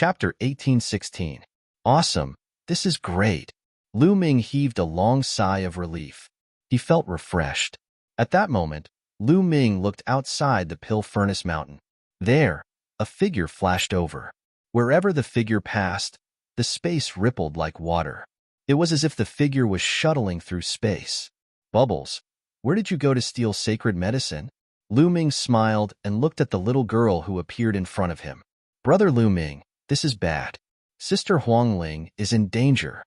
Chapter 1816. Awesome. This is great. Lu Ming heaved a long sigh of relief. He felt refreshed. At that moment, Lu Ming looked outside the Pill Furnace Mountain. There, a figure flashed over. Wherever the figure passed, the space rippled like water. It was as if the figure was shuttling through space. Bubbles, where did you go to steal sacred medicine? Lu Ming smiled and looked at the little girl who appeared in front of him. Brother Lu Ming, this is bad. Sister Huangling is in danger.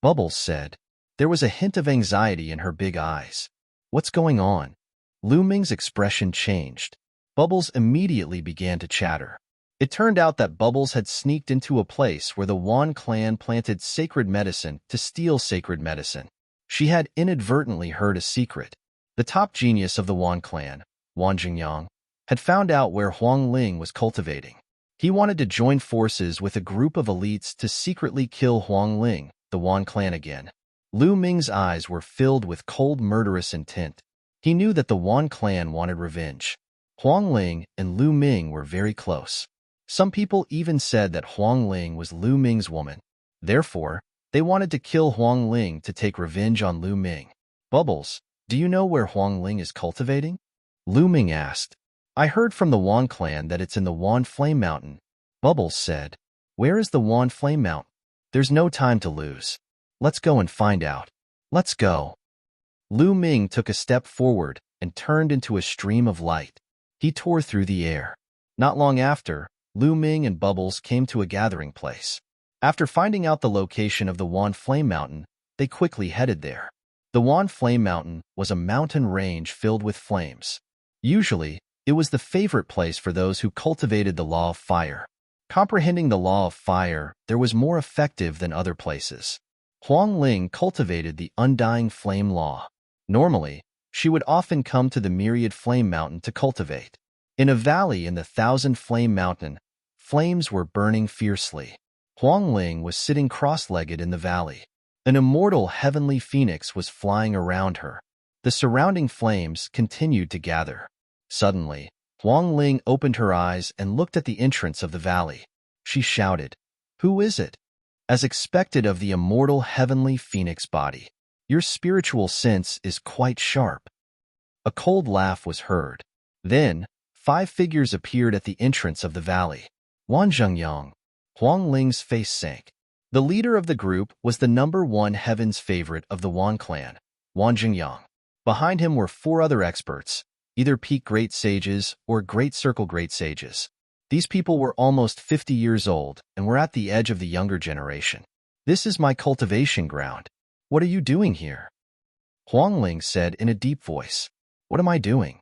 Bubbles said. There was a hint of anxiety in her big eyes. What's going on? Lu Ming's expression changed. Bubbles immediately began to chatter. It turned out that Bubbles had sneaked into a place where the Wan clan planted sacred medicine to steal sacred medicine. She had inadvertently heard a secret. The top genius of the Wan clan, Wan Jingyang, had found out where Huangling was cultivating. He wanted to join forces with a group of elites to secretly kill Huangling, the Wan clan again. Lu Ming's eyes were filled with cold murderous intent. He knew that the Wan clan wanted revenge. Huangling and Lu Ming were very close. Some people even said that Huangling was Lu Ming's woman. Therefore, they wanted to kill Huangling to take revenge on Lu Ming. Bubbles, do you know where Huangling is cultivating? Lu Ming asked. I heard from the Wan clan that it's in the Wan Flame Mountain. Bubbles said. Where is the Wan Flame Mountain? There's no time to lose. Let's go and find out. Let's go. Lu Ming took a step forward and turned into a stream of light. He tore through the air. Not long after, Lu Ming and Bubbles came to a gathering place. After finding out the location of the Wan Flame Mountain, they quickly headed there. The Wan Flame Mountain was a mountain range filled with flames. Usually, it was the favorite place for those who cultivated the law of fire. Comprehending the law of fire, there was more effective than other places. Huangling cultivated the undying flame law. Normally, she would often come to the myriad flame mountain to cultivate. In a valley in the Thousand Flame Mountain, flames were burning fiercely. Huangling was sitting cross-legged in the valley. An immortal heavenly phoenix was flying around her. The surrounding flames continued to gather. Suddenly, Huangling opened her eyes and looked at the entrance of the valley. She shouted, Who is it? As expected of the immortal heavenly phoenix body, your spiritual sense is quite sharp. A cold laugh was heard. Then, 5 figures appeared at the entrance of the valley. Wan Zhengyang. Huangling's face sank. The leader of the group was the #1 heaven's favorite of the Wan clan, Wan Jingyang. Behind him were 4 other experts, either peak great sages or great circle great sages. These people were almost 50 years old and were at the edge of the younger generation. This is my cultivation ground. What are you doing here? Huangling said in a deep voice. What am I doing?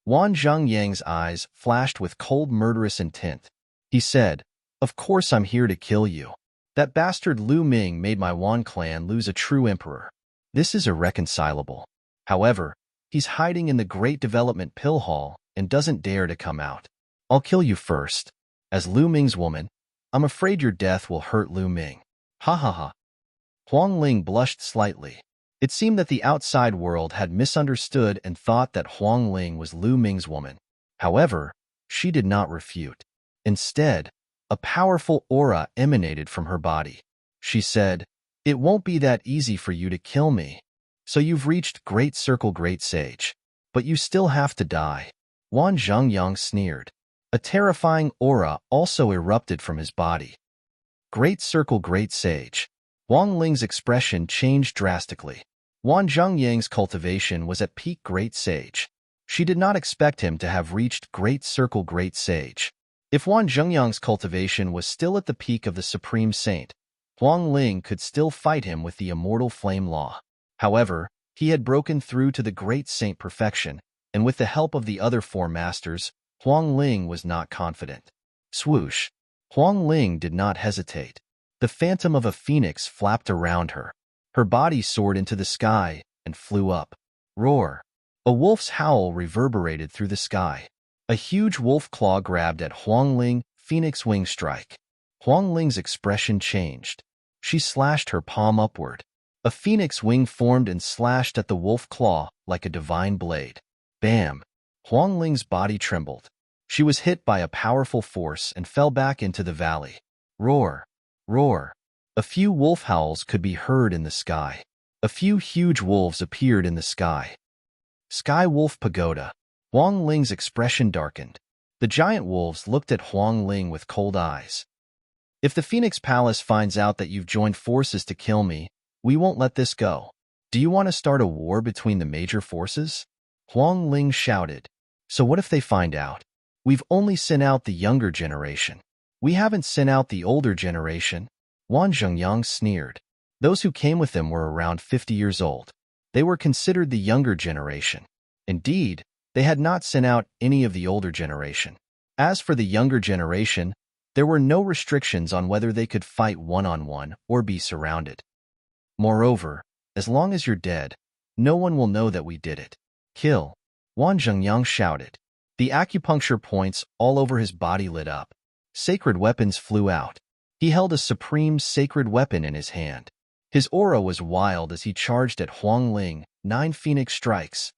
Wan Zhengyang's eyes flashed with cold murderous intent. He said, Of course I'm here to kill you. That bastard Lu Ming made my Wan clan lose a true emperor. This is irreconcilable. However, he's hiding in the Great Development Pill Hall and doesn't dare to come out. I'll kill you first. As Lu Ming's woman, I'm afraid your death will hurt Lu Ming. Ha ha ha. Huangling blushed slightly. It seemed that the outside world had misunderstood and thought that Huangling was Lu Ming's woman. However, she did not refute. Instead, a powerful aura emanated from her body. She said, It won't be that easy for you to kill me. So you've reached Great Circle Great Sage. But you still have to die. Wan Zhengyang sneered. A terrifying aura also erupted from his body. Great Circle Great Sage. Huangling's expression changed drastically. Wan Zhengyang's cultivation was at peak Great Sage. She did not expect him to have reached Great Circle Great Sage. If Wan Zhengyang's cultivation was still at the peak of the Supreme Saint, Huangling could still fight him with the immortal flame law. However, he had broken through to the Great Saint perfection, and with the help of the other 4 masters, Huangling was not confident. Swoosh! Huangling did not hesitate. The phantom of a phoenix flapped around her. Her body soared into the sky and flew up. Roar! A wolf's howl reverberated through the sky. A huge wolf claw grabbed at Huangling, phoenix wing strike. Huangling's expression changed. She slashed her palm upward. A phoenix wing formed and slashed at the wolf claw like a divine blade. Bam! Huangling's body trembled. She was hit by a powerful force and fell back into the valley. Roar! Roar! A few wolf howls could be heard in the sky. A few huge wolves appeared in the sky. Sky Wolf Pagoda. Huang Ling's expression darkened. The giant wolves looked at Huang Ling with cold eyes. If the Phoenix Palace finds out that you've joined forces to kill me, we won't let this go. Do you want to start a war between the major forces? Huang Ling shouted. So what if they find out? We've only sent out the younger generation. We haven't sent out the older generation. Wan Zhengyang sneered. Those who came with them were around 50 years old. They were considered the younger generation. Indeed, they had not sent out any of the older generation. As for the younger generation, there were no restrictions on whether they could fight one-on-one or be surrounded. Moreover, as long as you're dead, no one will know that we did it. Kill! Wan Zhengyang shouted. The acupuncture points all over his body lit up. Sacred weapons flew out. He held a supreme sacred weapon in his hand. His aura was wild as he charged at Huang Ling, 9 phoenix strikes.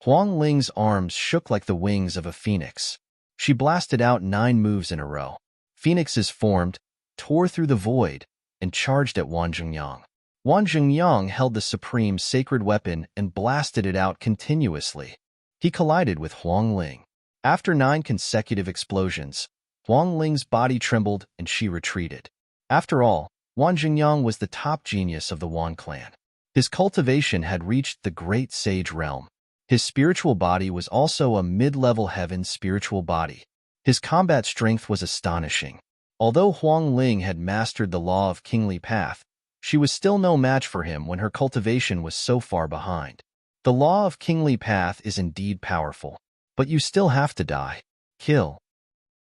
Huang Ling's arms shook like the wings of a phoenix. She blasted out 9 moves in a row. Phoenixes formed, tore through the void, and charged at Wan Zhengyang. Wan Zhengyang held the supreme sacred weapon and blasted it out continuously. He collided with Huang Ling. After 9 consecutive explosions, Huang Ling's body trembled and she retreated. After all, Wan Zhengyang was the top genius of the Wan clan. His cultivation had reached the great sage realm. His spiritual body was also a mid-level heaven spiritual body. His combat strength was astonishing. Although Huang Ling had mastered the law of kingly path, she was still no match for him when her cultivation was so far behind. The law of kingly path is indeed powerful, but you still have to die. Kill!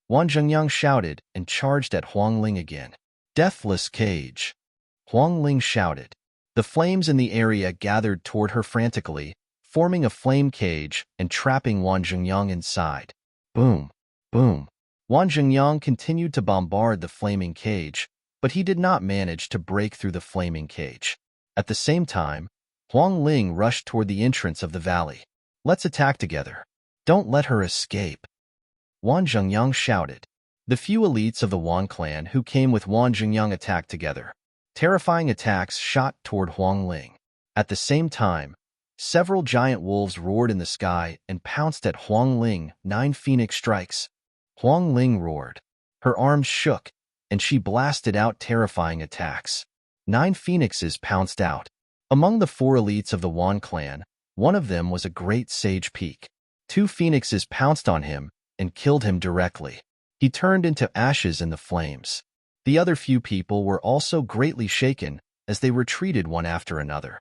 Wan Zhengyang shouted and charged at Huang Ling again. Deathless cage! Huang Ling shouted. The flames in the area gathered toward her frantically, forming a flame cage and trapping Wan Zhengyang inside. Boom! Boom! Wan Zhengyang continued to bombard the flaming cage, but he did not manage to break through the flaming cage. At the same time, Huang Ling rushed toward the entrance of the valley. Let's attack together. Don't let her escape. Wan Zhengyang shouted. The few elites of the Wan clan who came with Wan Zhengyang attacked together. Terrifying attacks shot toward Huang Ling. At the same time, several giant wolves roared in the sky and pounced at Huang Ling, 9 phoenix strikes. Huang Ling roared. Her arms shook, and she blasted out terrifying attacks. 9 phoenixes pounced out. Among the 4 elites of the Wan clan, one of them was a great sage peak. 2 phoenixes pounced on him and killed him directly. He turned into ashes in the flames. The other few people were also greatly shaken as they retreated one after another.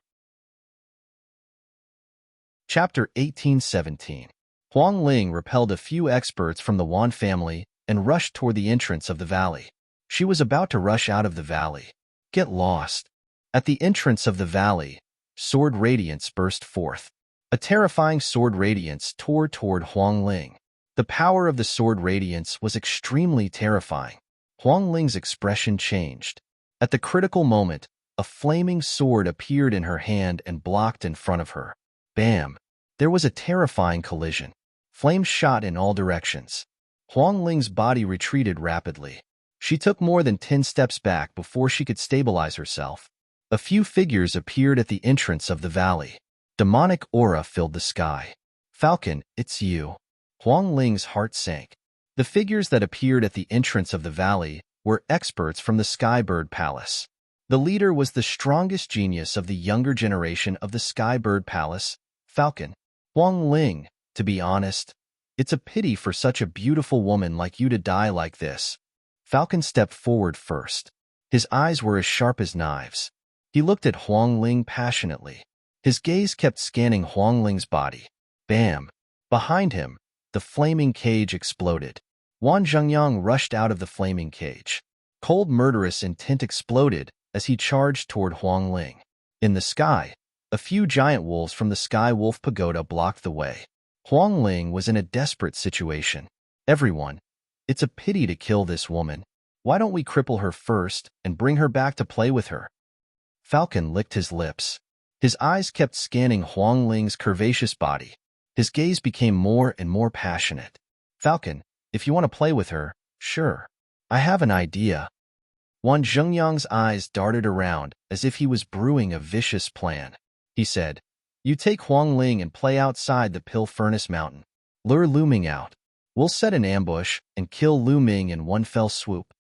Chapter 1817. Huang Ling repelled a few experts from the Wan family and rushed toward the entrance of the valley. She was about to rush out of the valley. Get lost. At the entrance of the valley, sword radiance burst forth. A terrifying sword radiance tore toward Huang Ling. The power of the sword radiance was extremely terrifying. Huang Ling's expression changed. At the critical moment, a flaming sword appeared in her hand and blocked in front of her. Bam! There was a terrifying collision. Flames shot in all directions. Huang Ling's body retreated rapidly. She took more than 10 steps back before she could stabilize herself. A few figures appeared at the entrance of the valley. Demonic aura filled the sky. Falcon, it's you. Huang Ling's heart sank. The figures that appeared at the entrance of the valley were experts from the Skybird Palace. The leader was the strongest genius of the younger generation of the Skybird Palace, Falcon. Huang Ling, to be honest, it's a pity for such a beautiful woman like you to die like this. Falcon stepped forward first. His eyes were as sharp as knives. He looked at Huang Ling passionately. His gaze kept scanning Huang Ling's body. Bam! Behind him, the flaming cage exploded. Wan Zhengyang rushed out of the flaming cage. Cold murderous intent exploded as he charged toward Huang Ling. In the sky, a few giant wolves from the Sky Wolf Pagoda blocked the way. Huang Ling was in a desperate situation. Everyone, it's a pity to kill this woman. Why don't we cripple her first and bring her back to play with her? Falcon licked his lips. His eyes kept scanning Huang Ling's curvaceous body. His gaze became more and more passionate. Falcon, If you want to play with her, sure. I have an idea. Wan Zhengyang's eyes darted around as if he was brewing a vicious plan. He said, "You take Huang Ling and play outside the Pill Furnace Mountain. Lure Lu Ming out. We'll set an ambush and kill Lu Ming in one fell swoop.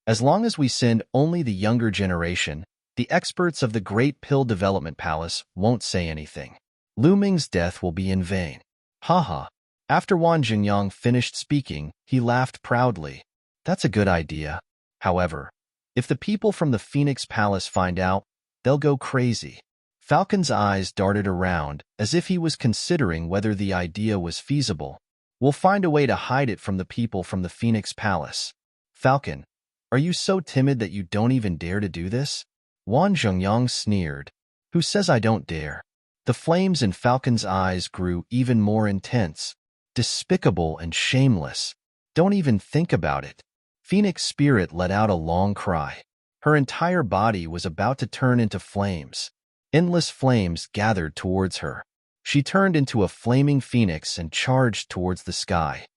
As long as we send only the younger generation, the experts of the Great Pill Development Palace won't say anything. Lu Ming's death will be in vain." Haha. After Wan Zhengyang finished speaking, he laughed proudly. That's a good idea. However, if the people from the Phoenix Palace find out, they'll go crazy. Falcon's eyes darted around as if he was considering whether the idea was feasible. We'll find a way to hide it from the people from the Phoenix Palace. Falcon, are you so timid that you don't even dare to do this? Wan Zhengyang sneered. Who says I don't dare? The flames in Falcon's eyes grew even more intense. Despicable and shameless. Don't even think about it. Phoenix Spirit let out a long cry. Her entire body was about to turn into flames. Endless flames gathered towards her. She turned into a flaming phoenix and charged towards the sky.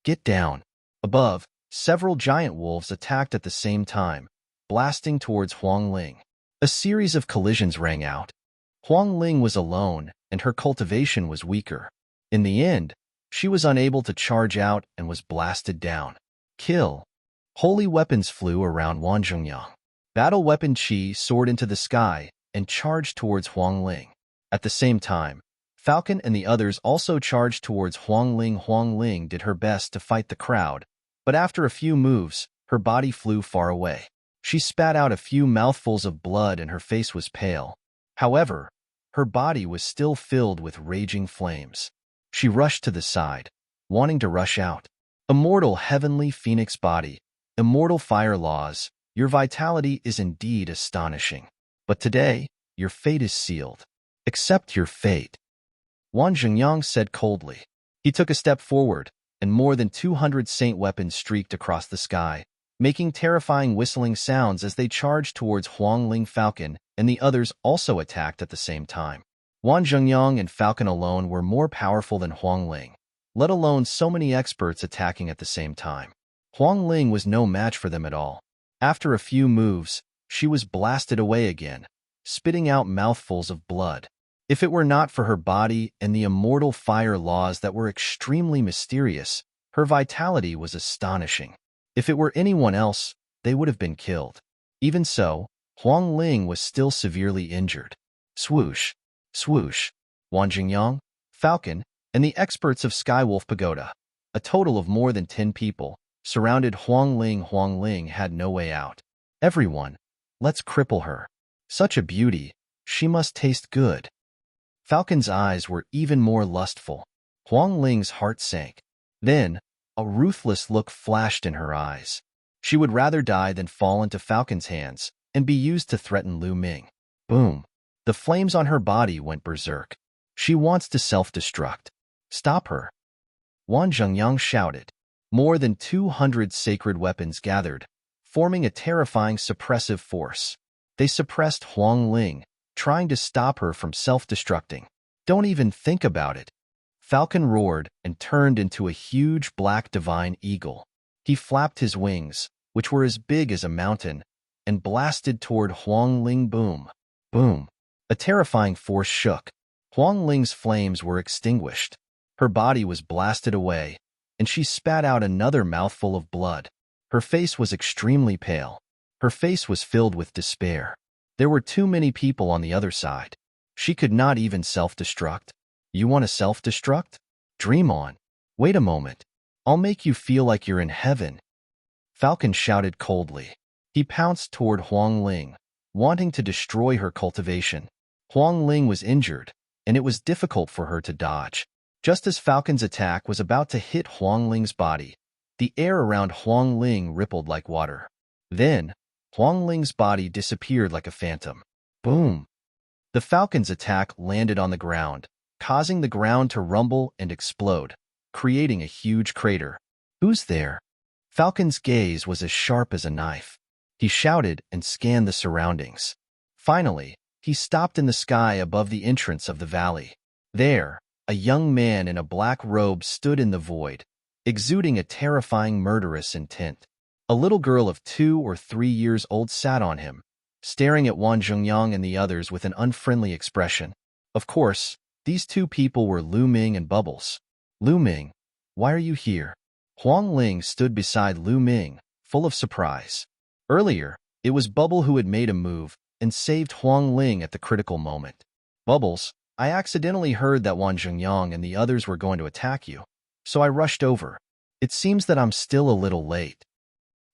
Get down. Above, several giant wolves attacked at the same time, blasting towards Huang Ling. A series of collisions rang out. Huang Ling was alone, and her cultivation was weaker. In the end, she was unable to charge out and was blasted down. Kill. Holy weapons flew around Wan Zhengyang. Battle weapon Qi soared into the sky and charged towards Huang Ling. At the same time, Falcon and the others also charged towards Huang Ling. Huang Ling did her best to fight the crowd, but after a few moves, her body flew far away. She spat out a few mouthfuls of blood and her face was pale. However, her body was still filled with raging flames. She rushed to the side, wanting to rush out. Immortal heavenly phoenix body, immortal fire laws, your vitality is indeed astonishing. But today, your fate is sealed. Accept your fate. Wan Zhengyang said coldly. He took a step forward, and more than 200 saint weapons streaked across the sky, making terrifying whistling sounds as they charged towards Huang Ling. Falcon and the others also attacked at the same time. Wan Zhengyang and Falcon alone were more powerful than Huang Ling, let alone so many experts attacking at the same time. Huang Ling was no match for them at all. After a few moves, she was blasted away again, spitting out mouthfuls of blood. If it were not for her body and the immortal fire laws that were extremely mysterious, her vitality was astonishing. If it were anyone else, they would have been killed. Even so, Huang Ling was still severely injured. Swoosh, swoosh. Wan Zhengyang, Falcon, and the experts of Skywolf Pagoda, a total of more than 10 people, surrounded Huang Ling. Huang Ling had no way out. Everyone, let's cripple her. Such a beauty, she must taste good. Falcon's eyes were even more lustful. Huang Ling's heart sank. Then, a ruthless look flashed in her eyes. She would rather die than fall into Falcon's hands and be used to threaten Lu Ming. Boom. The flames on her body went berserk. She wants to self-destruct. Stop her. Wan Zhengyang shouted. More than 200 sacred weapons gathered, forming a terrifying suppressive force. They suppressed Huang Ling, trying to stop her from self-destructing. Don't even think about it. Falcon roared and turned into a huge black divine eagle. He flapped his wings, which were as big as a mountain, and blasted toward Huang Ling. Boom, boom. A terrifying force shook. Huang Ling's flames were extinguished. Her body was blasted away, and she spat out another mouthful of blood. Her face was extremely pale. Her face was filled with despair. There were too many people on the other side. She could not even self-destruct. You want to self-destruct? Dream on. Wait a moment. I'll make you feel like you're in heaven. Falcon shouted coldly. He pounced toward Huang Ling, wanting to destroy her cultivation. Huang Ling was injured, and it was difficult for her to dodge. Just as Falcon's attack was about to hit Huang Ling's body, the air around Huang Ling rippled like water. Then, Huang Ling's body disappeared like a phantom. Boom! The Falcon's attack landed on the ground, causing the ground to rumble and explode, creating a huge crater. Who's there? Falcon's gaze was as sharp as a knife. He shouted and scanned the surroundings. Finally, he stopped in the sky above the entrance of the valley. There, a young man in a black robe stood in the void, exuding a terrifying murderous intent. A little girl of 2 or 3 years old sat on him, staring at Wang Zhengyang and the others with an unfriendly expression. Of course, these two people were Lu Ming and Bubbles. Lu Ming, why are you here? Huang Ling stood beside Lu Ming, full of surprise. Earlier, it was Bubble who had made a move and saved Huang Ling at the critical moment. Bubbles, I accidentally heard that Wang Zhengyang and the others were going to attack you, so I rushed over. It seems that I'm still a little late.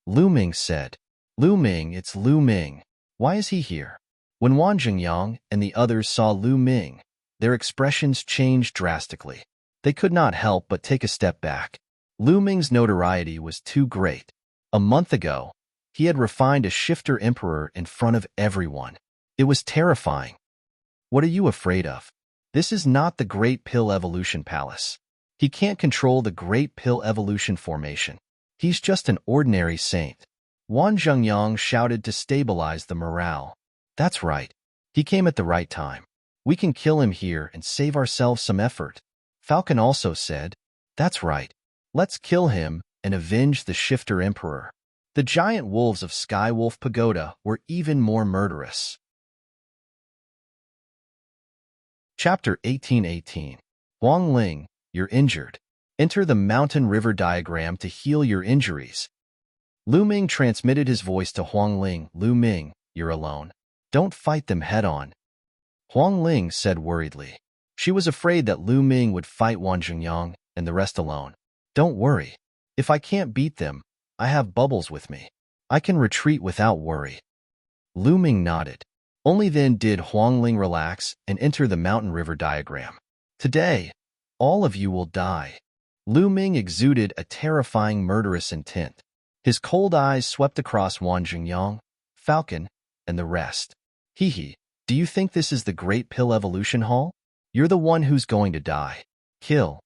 Lu Ming said. Lu Ming, it's Lu Ming. Why is he here? When Wang Zhengyang and the others saw Lu Ming, their expressions changed drastically. They could not help but take a step back. Lu Ming's notoriety was too great. A month ago, he had refined a shifter emperor in front of everyone. It was terrifying. What are you afraid of? This is not the Great Pill Evolution Palace. He can't control the Great Pill Evolution formation. He's just an ordinary saint. Wang Zhengyang shouted to stabilize the morale. That's right. He came at the right time. We can kill him here and save ourselves some effort. Falcon also said, that's right. Let's kill him and avenge the shifter emperor. The giant wolves of Skywolf Pagoda were even more murderous. Chapter 1818. Huang Ling, you're injured. Enter the mountain river diagram to heal your injuries. Lu Ming transmitted his voice to Huang Ling. Lu Ming, you're alone. Don't fight them head-on. Huang Ling said worriedly. She was afraid that Lu Ming would fight Wang Zhengyang and the rest alone. Don't worry. If I can't beat them, I have Bubbles with me. I can retreat without worry. Lu Ming nodded. Only then did Huang Ling relax and enter the mountain river diagram. Today, all of you will die. Lu Ming exuded a terrifying murderous intent. His cold eyes swept across Wang Zhengyang, Falcon, and the rest. Hee, do you think this is the Great Pill Evolution Hall? You're the one who's going to die. Kill.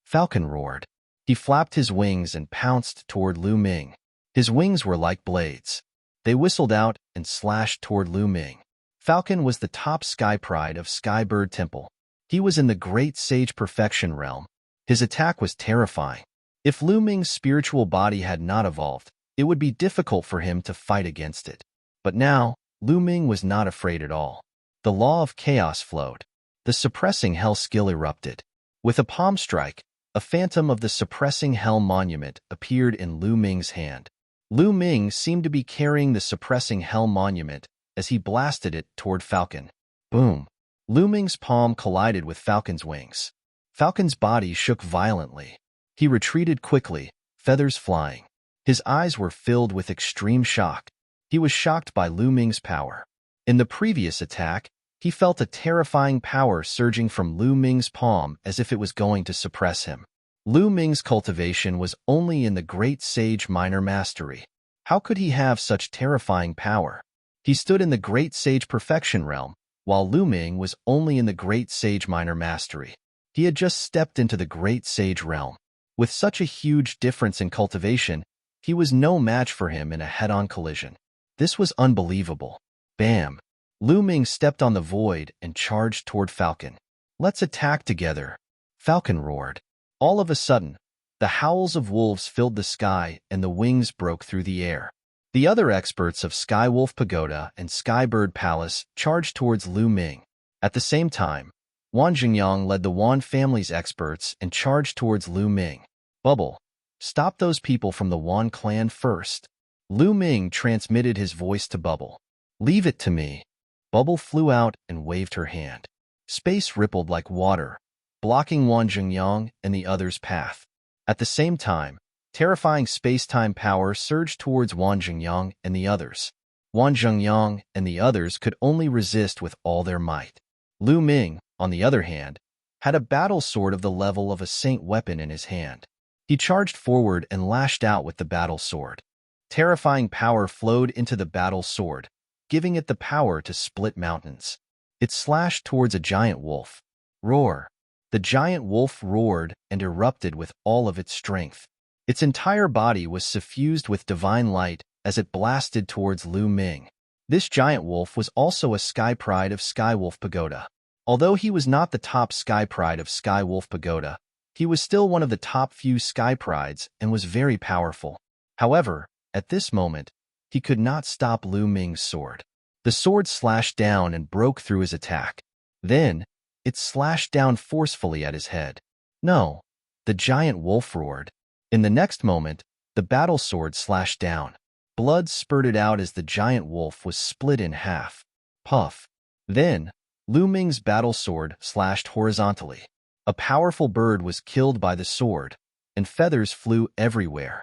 Falcon roared. He flapped his wings and pounced toward Lu Ming. His wings were like blades. They whistled out and slashed toward Lu Ming. Falcon was the top sky pride of Skybird Temple. He was in the Great Sage Perfection realm. His attack was terrifying. If Lu Ming's spiritual body had not evolved, it would be difficult for him to fight against it. But now, Lu Ming was not afraid at all. The law of chaos flowed. The suppressing hell skill erupted. With a palm strike, a phantom of the suppressing hell monument appeared in Lu Ming's hand. Lu Ming seemed to be carrying the suppressing hell monument as he blasted it toward Falcon. Boom! Lu Ming's palm collided with Falcon's wings. Falcon's body shook violently. He retreated quickly, feathers flying. His eyes were filled with extreme shock. He was shocked by Lu Ming's power. In the previous attack, he felt a terrifying power surging from Lu Ming's palm as if it was going to suppress him. Lu Ming's cultivation was only in the Great Sage Minor Mastery. How could he have such terrifying power? He stood in the Great Sage Perfection realm, while Lu Ming was only in the Great Sage Minor Mastery. He had just stepped into the Great Sage realm. With such a huge difference in cultivation, he was no match for him in a head-on collision. This was unbelievable. Bam! Lu Ming stepped on the void and charged toward Falcon. Let's attack together. Falcon roared. All of a sudden, the howls of wolves filled the sky and the wings broke through the air. The other experts of Skywolf Pagoda and Skybird Palace charged towards Lu Ming. At the same time, Wang Zhengyang led the Wan family's experts and charged towards Lu Ming. Bubble, stop those people from the Wan clan first. Lu Ming transmitted his voice to Bubble. Leave it to me. Bubble flew out and waved her hand. Space rippled like water, blocking Wang Zhengyang and the others' path. At the same time, terrifying space-time power surged towards Wang Zhengyang and the others. Wang Zhengyang and the others could only resist with all their might. Lu Ming, on the other hand, had a battle sword of the level of a saint weapon in his hand. He charged forward and lashed out with the battle sword. Terrifying power flowed into the battle sword, giving it the power to split mountains. It slashed towards a giant wolf. Roar! The giant wolf roared and erupted with all of its strength. Its entire body was suffused with divine light as it blasted towards Lu Ming. This giant wolf was also a sky pride of Skywolf Pagoda. Although he was not the top sky pride of Skywolf Pagoda, He was still one of the top few sky prides and was very powerful. However, at this moment, he could not stop Lu Ming's sword. The sword slashed down and broke through his attack. Then, it slashed down forcefully at his head. No, the giant wolf roared. In the next moment, the battle sword slashed down. Blood spurted out as the giant wolf was split in half. Puff. Then, Lu Ming's battle sword slashed horizontally. A powerful bird was killed by the sword, and feathers flew everywhere.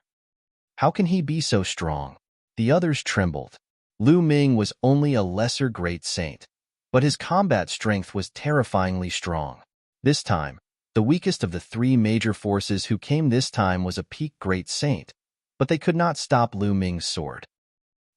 How can he be so strong? The others trembled. Lu Ming was only a lesser great saint, but his combat strength was terrifyingly strong. This time, the weakest of the three major forces who came this time was a peak great saint, but they could not stop Lu Ming's sword.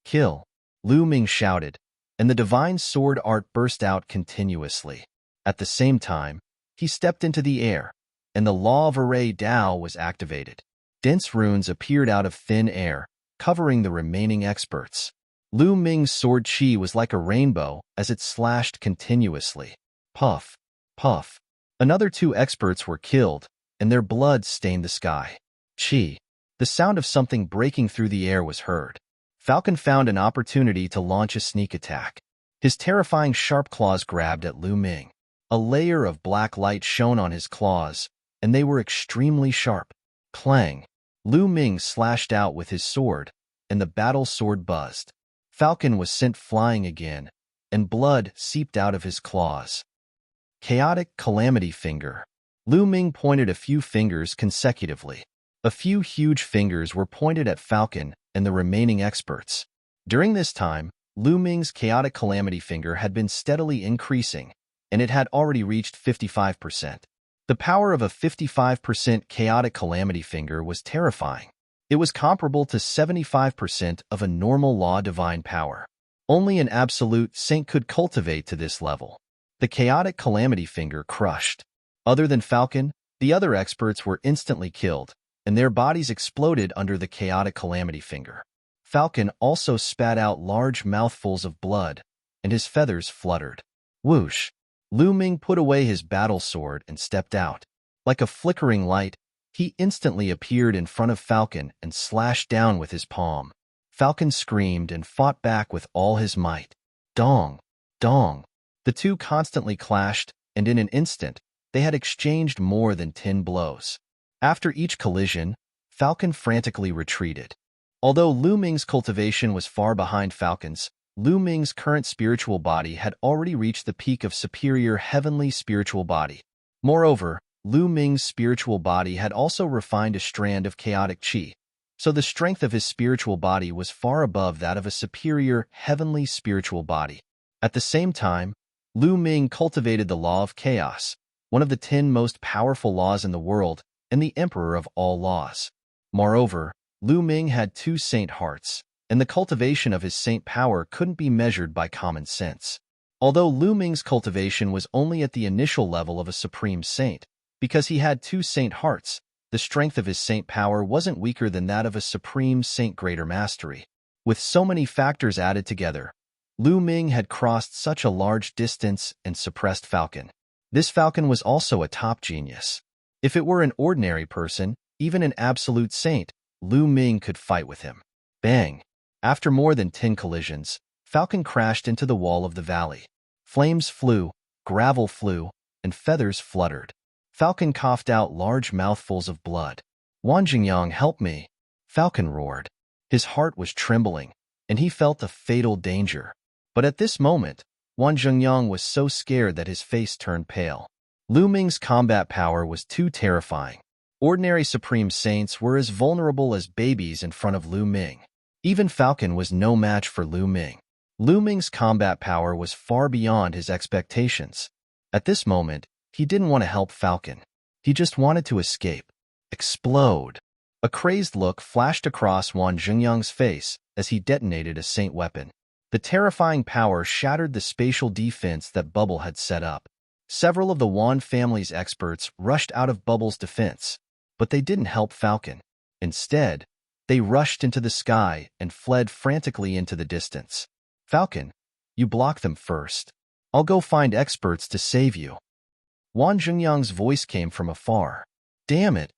Kill! Lu Ming shouted, and the divine sword art burst out continuously. At the same time, he stepped into the air, and the law of array Tao was activated. Dense runes appeared out of thin air, covering the remaining experts. Lu Ming's sword chi was like a rainbow as it slashed continuously. Puff, puff. Another two experts were killed, and their blood stained the sky. Chi. The sound of something breaking through the air was heard. Falcon found an opportunity to launch a sneak attack. His terrifying sharp claws grabbed at Lu Ming. A layer of black light shone on his claws, and they were extremely sharp. Clang! Lu Ming slashed out with his sword, and the battle sword buzzed. Falcon was sent flying again, and blood seeped out of his claws. Chaotic Calamity Finger. Lu Ming pointed a few fingers consecutively. A few huge fingers were pointed at Falcon and the remaining experts. During this time, Lu Ming's Chaotic Calamity Finger had been steadily increasing, and it had already reached 55%. The power of a 55% Chaotic Calamity Finger was terrifying. It was comparable to 75% of a normal law divine power. Only an absolute saint could cultivate to this level. The Chaotic Calamity Finger crushed. Other than Falcon, the other experts were instantly killed, and their bodies exploded under the Chaotic Calamity Finger. Falcon also spat out large mouthfuls of blood, and his feathers fluttered. Whoosh! Lu Ming put away his battle sword and stepped out. Like a flickering light, he instantly appeared in front of Falcon and slashed down with his palm. Falcon screamed and fought back with all his might. Dong! Dong! The two constantly clashed, and in an instant, they had exchanged more than 10 blows. After each collision, Falcon frantically retreated. Although Lu Ming's cultivation was far behind Falcon's, Lu Ming's current spiritual body had already reached the peak of superior heavenly spiritual body. Moreover, Lu Ming's spiritual body had also refined a strand of chaotic qi, so the strength of his spiritual body was far above that of a superior heavenly spiritual body. At the same time, Lu Ming cultivated the law of chaos, one of the 10 most powerful laws in the world, and the emperor of all laws. Moreover, Lu Ming had 2 saint hearts, and the cultivation of his saint power couldn't be measured by common sense. Although Lu Ming's cultivation was only at the initial level of a supreme saint, because he had 2 saint hearts, the strength of his saint power wasn't weaker than that of a supreme saint greater mastery. With so many factors added together, Lu Ming had crossed such a large distance and suppressed Falcon. This Falcon was also a top genius. If it were an ordinary person, even an absolute saint, Lu Ming could fight with him. Bang! After more than 10 collisions, Falcon crashed into the wall of the valley. Flames flew, gravel flew, and feathers fluttered. Falcon coughed out large mouthfuls of blood. "Wan Jingyang, help me!" Falcon roared. His heart was trembling, and he felt a fatal danger. But at this moment, Wan Jingyang was so scared that his face turned pale. Lu Ming's combat power was too terrifying. Ordinary supreme saints were as vulnerable as babies in front of Lu Ming. Even Falcon was no match for Lu Ming. Lu Ming's combat power was far beyond his expectations. At this moment, he didn't want to help Falcon. He just wanted to escape. Explode! A crazed look flashed across Wan Jingyang's face as he detonated a saint weapon. The terrifying power shattered the spatial defense that Bubble had set up. Several of the Wan family's experts rushed out of Bubble's defense, but they didn't help Falcon. Instead, they rushed into the sky and fled frantically into the distance. "Falcon, you block them first. I'll go find experts to save you." Wan Jingyang's voice came from afar. Damn it!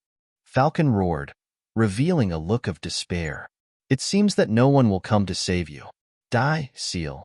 Falcon roared, revealing a look of despair. It seems that no one will come to save you. Die, seal.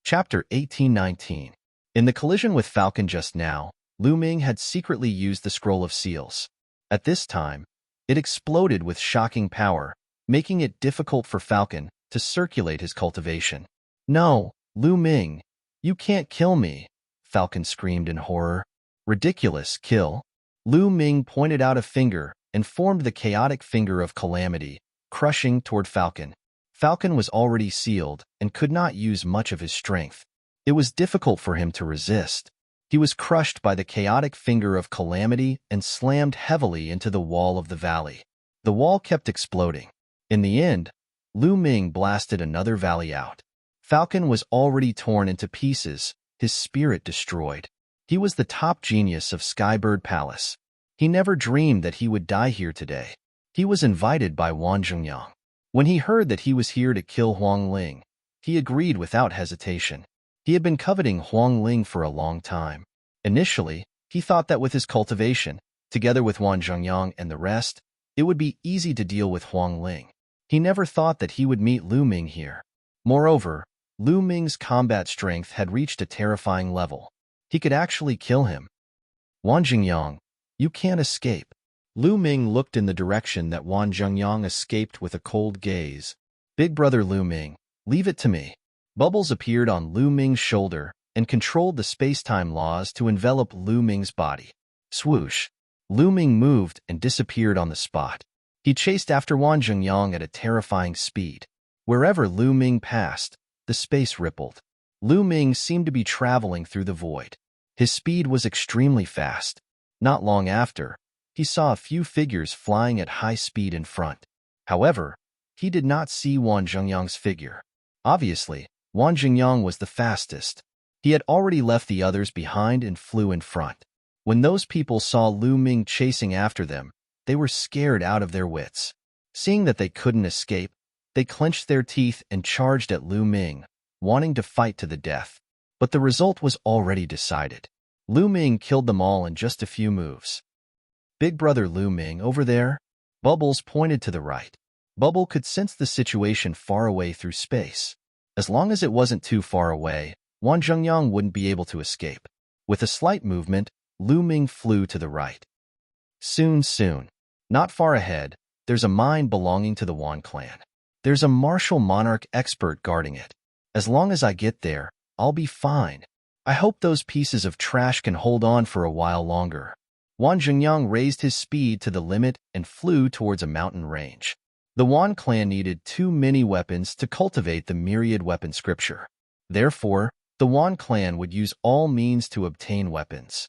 Chapter 1819. In the collision with Falcon just now, Lu Ming had secretly used the Scroll of Seals. At this time, it exploded with shocking power, making it difficult for Falcon to circulate his cultivation. No, Lu Ming, you can't kill me, Falcon screamed in horror. Ridiculous, kill. Lu Ming pointed out a finger and formed the chaotic finger of calamity, crushing toward Falcon. Falcon was already sealed and could not use much of his strength. It was difficult for him to resist. He was crushed by the chaotic finger of calamity and slammed heavily into the wall of the valley. The wall kept exploding. In the end, Lu Ming blasted another valley out. Falcon was already torn into pieces, his spirit destroyed. He was the top genius of Skybird Palace. He never dreamed that he would die here today. He was invited by Wang Zhengyang. When he heard that he was here to kill Huang Ling, he agreed without hesitation. He had been coveting Huang Ling for a long time. Initially, he thought that with his cultivation, together with Wang Zhengyang and the rest, it would be easy to deal with Huang Ling. He never thought that he would meet Lu Ming here. Moreover, Lu Ming's combat strength had reached a terrifying level. He could actually kill him. Wang Zhengyang, you can't escape. Lu Ming looked in the direction that Wang Zhengyang escaped with a cold gaze. Big brother Lu Ming, leave it to me. Bubbles appeared on Lu Ming's shoulder and controlled the space-time laws to envelop Lu Ming's body. Swoosh! Lu Ming moved and disappeared on the spot. He chased after Wang Zhengyang at a terrifying speed. Wherever Lu Ming passed, the space rippled. Lu Ming seemed to be traveling through the void. His speed was extremely fast. Not long after, he saw a few figures flying at high speed in front. However, he did not see Wang Zhengyang's figure. Obviously, Wang Zhengyang was the fastest. He had already left the others behind and flew in front. When those people saw Lu Ming chasing after them, they were scared out of their wits. Seeing that they couldn't escape, they clenched their teeth and charged at Lu Ming, wanting to fight to the death. But the result was already decided. Lu Ming killed them all in just a few moves. Big brother Lu Ming, over there? Bubbles pointed to the right. Bubble could sense the situation far away through space. As long as it wasn't too far away, Wang Zhengyang wouldn't be able to escape. With a slight movement, Lu Ming flew to the right. Soon. Not far ahead, there's a mine belonging to the Wan clan. There's a martial monarch expert guarding it. As long as I get there, I'll be fine. I hope those pieces of trash can hold on for a while longer. Wang Zhengyang raised his speed to the limit and flew towards a mountain range. The Wan clan needed too many weapons to cultivate the myriad weapon scripture. Therefore, the Wan clan would use all means to obtain weapons.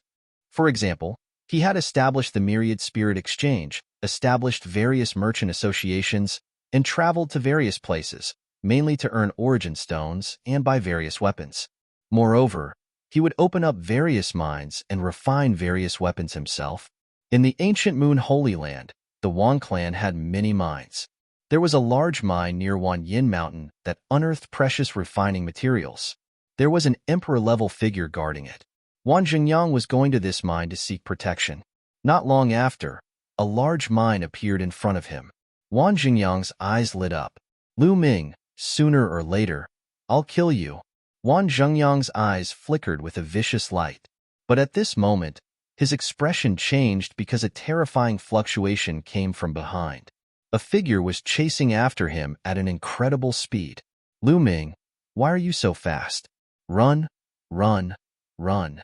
For example, he had established the myriad spirit exchange, established various merchant associations, and traveled to various places, mainly to earn origin stones and buy various weapons. Moreover, he would open up various mines and refine various weapons himself. In the ancient Moon Holy Land, the Wan clan had many mines. There was a large mine near Wan Yin Mountain that unearthed precious refining materials. There was an emperor-level figure guarding it. Wang Zhengyang was going to this mine to seek protection. Not long after, a large mine appeared in front of him. Wang Zhengyang's eyes lit up. Lu Ming, sooner or later, I'll kill you. Wang Zhengyang's eyes flickered with a vicious light. But at this moment, his expression changed because a terrifying fluctuation came from behind. A figure was chasing after him at an incredible speed. Lu Ming, why are you so fast? Run, run, run.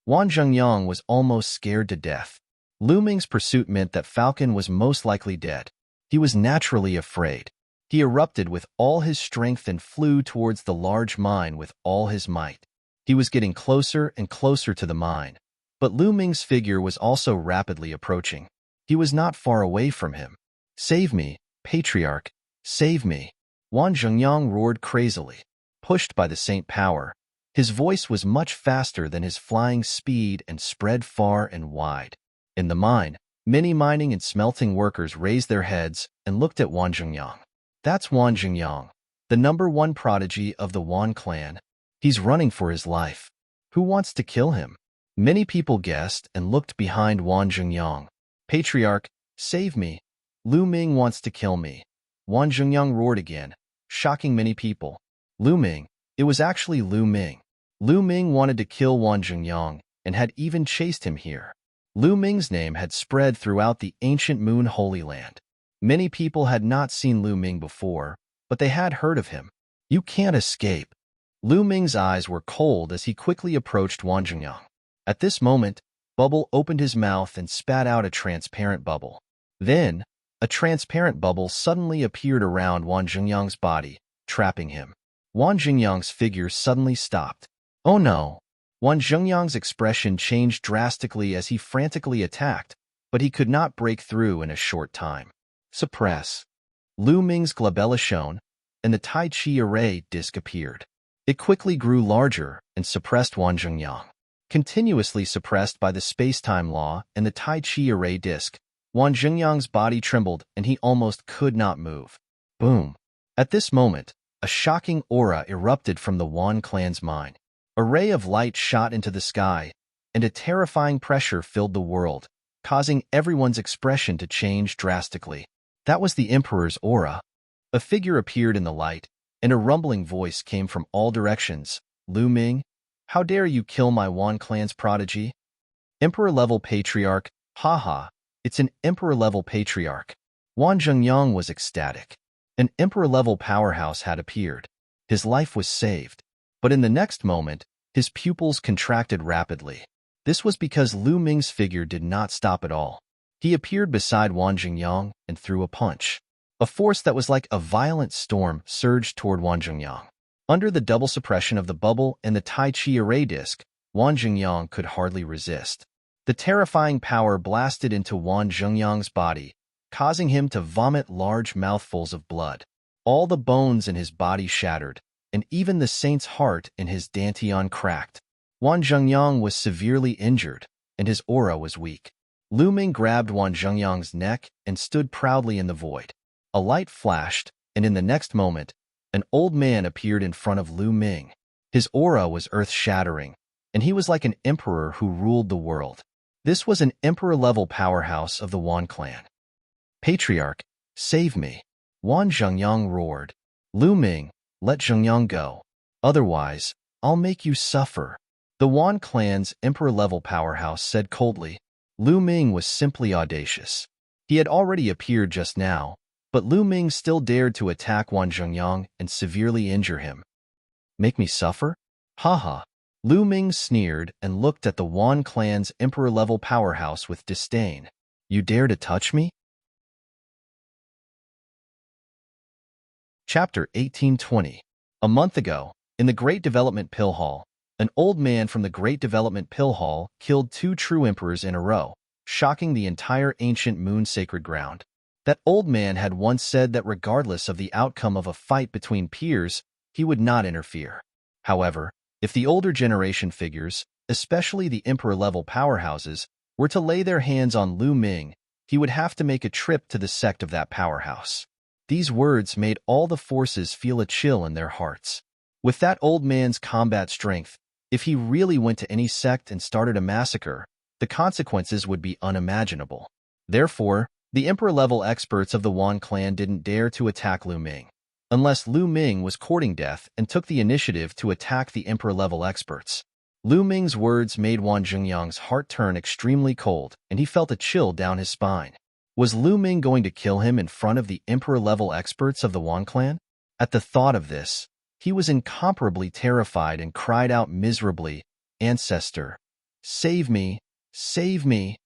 Wang Zhengyang was almost scared to death. Lu Ming's pursuit meant that Falcon was most likely dead. He was naturally afraid. He erupted with all his strength and flew towards the large mine with all his might. He was getting closer and closer to the mine, but Lu Ming's figure was also rapidly approaching. He was not far away from him. Save me, Patriarch, save me. Wang Zhengyang roared crazily. Pushed by the saint power, his voice was much faster than his flying speed and spread far and wide. In the mine, many mining and smelting workers raised their heads and looked at Wang Zhengyang. That's Wang Zhengyang, the #1 prodigy of the Wan clan. He's running for his life. Who wants to kill him? Many people guessed and looked behind Wan Zhengyang. Patriarch, save me. Lu Ming wants to kill me. Wan Zhengyang roared again, shocking many people. Lu Ming. It was actually Lu Ming. Lu Ming wanted to kill Wan Zhengyang and had even chased him here. Lu Ming's name had spread throughout the ancient Moon Holy Land. Many people had not seen Lu Ming before, but they had heard of him. You can't escape. Lu Ming's eyes were cold as he quickly approached Wan Zhengyang. At this moment, Bubble opened his mouth and spat out a transparent bubble. Then, a transparent bubble suddenly appeared around Wan Zhengyang's body, trapping him. Wan Zhengyang's figure suddenly stopped. Oh no! Wan Zhengyang's expression changed drastically as he frantically attacked, but he could not break through in a short time. Suppress. Lu Ming's glabella shone, and the Tai Chi array disc appeared. It quickly grew larger and suppressed Wan Zhengyang. Continuously suppressed by the space-time law and the Tai Chi array disc, Wan Zhengyang's body trembled and he almost could not move. Boom! At this moment, a shocking aura erupted from the Wan clan's mind. A ray of light shot into the sky, and a terrifying pressure filled the world, causing everyone's expression to change drastically. That was the Emperor's aura. A figure appeared in the light, and a rumbling voice came from all directions. Lu Ming, how dare you kill my Wan clan's prodigy? Emperor-level patriarch, haha, it's an Emperor-level patriarch. Wan Zhengyang was ecstatic. An Emperor-level powerhouse had appeared. His life was saved. But in the next moment, his pupils contracted rapidly. This was because Lu Ming's figure did not stop at all. He appeared beside Wan Zhengyang and threw a punch. A force that was like a violent storm surged toward Wan Zhengyang. Under the double suppression of the bubble and the Tai Chi array disc, Wan Zhengyang could hardly resist. The terrifying power blasted into Wan Zhengyang's body, causing him to vomit large mouthfuls of blood. All the bones in his body shattered, and even the saint's heart in his dantian cracked. Wan Zhengyang was severely injured, and his aura was weak. Lu Ming grabbed Wan Zhengyang's neck and stood proudly in the void. A light flashed, and in the next moment, an old man appeared in front of Lu Ming. His aura was earth-shattering, and he was like an emperor who ruled the world. This was an emperor-level powerhouse of the Wan clan. Patriarch, save me! Wan Zhengyang roared. Lu Ming, let Zhengyang go. Otherwise, I'll make you suffer. The Wan clan's emperor-level powerhouse said coldly. Lu Ming was simply audacious. He had already appeared just now, but Lu Ming still dared to attack Wan Zhengyang and severely injure him. Make me suffer? Haha. Lu Ming sneered and looked at the Wan clan's emperor-level powerhouse with disdain. You dare to touch me? Chapter 1820. A month ago, in the Great Development Pill Hall, an old man from the Great Development Pill Hall killed 2 true emperors in a row, shocking the entire ancient moon sacred ground. That old man had once said that regardless of the outcome of a fight between peers, he would not interfere. However, if the older generation figures, especially the emperor-level powerhouses, were to lay their hands on Lu Ming, he would have to make a trip to the sect of that powerhouse. These words made all the forces feel a chill in their hearts. With that old man's combat strength, if he really went to any sect and started a massacre, the consequences would be unimaginable. Therefore, the emperor-level experts of the Wan clan didn't dare to attack Lu Ming, unless Lu Ming was courting death and took the initiative to attack the emperor-level experts. Lu Ming's words made Wan Zhengyang's heart turn extremely cold, and he felt a chill down his spine. Was Lu Ming going to kill him in front of the emperor-level experts of the Wan clan? At the thought of this, he was incomparably terrified and cried out miserably, Ancestor, save me, save me.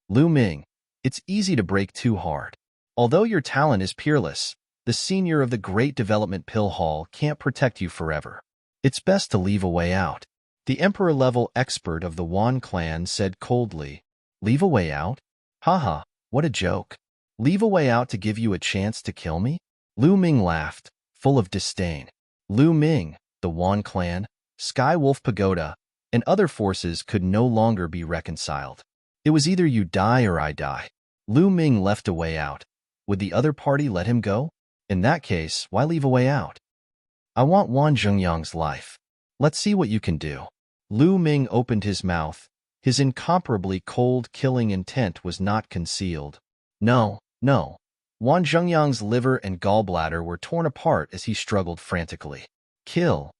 Lu Ming, it's easy to break too hard. Although your talent is peerless, the senior of the Great Development Pill Hall can't protect you forever. It's best to leave a way out. The emperor-level expert of the Wan clan said coldly. Leave a way out? Haha, what a joke. Leave a way out to give you a chance to kill me? Lu Ming laughed, full of disdain. Lu Ming, the Wan clan, Sky Wolf Pagoda, and other forces could no longer be reconciled. It was either you die or I die. Lu Ming left a way out. Would the other party let him go? In that case, why leave a way out? I want Wan Zhengyang's life. Let's see what you can do. Lu Ming opened his mouth. His incomparably cold, killing intent was not concealed. No, no. Wang Zhengyang's liver and gallbladder were torn apart as he struggled frantically. Kill!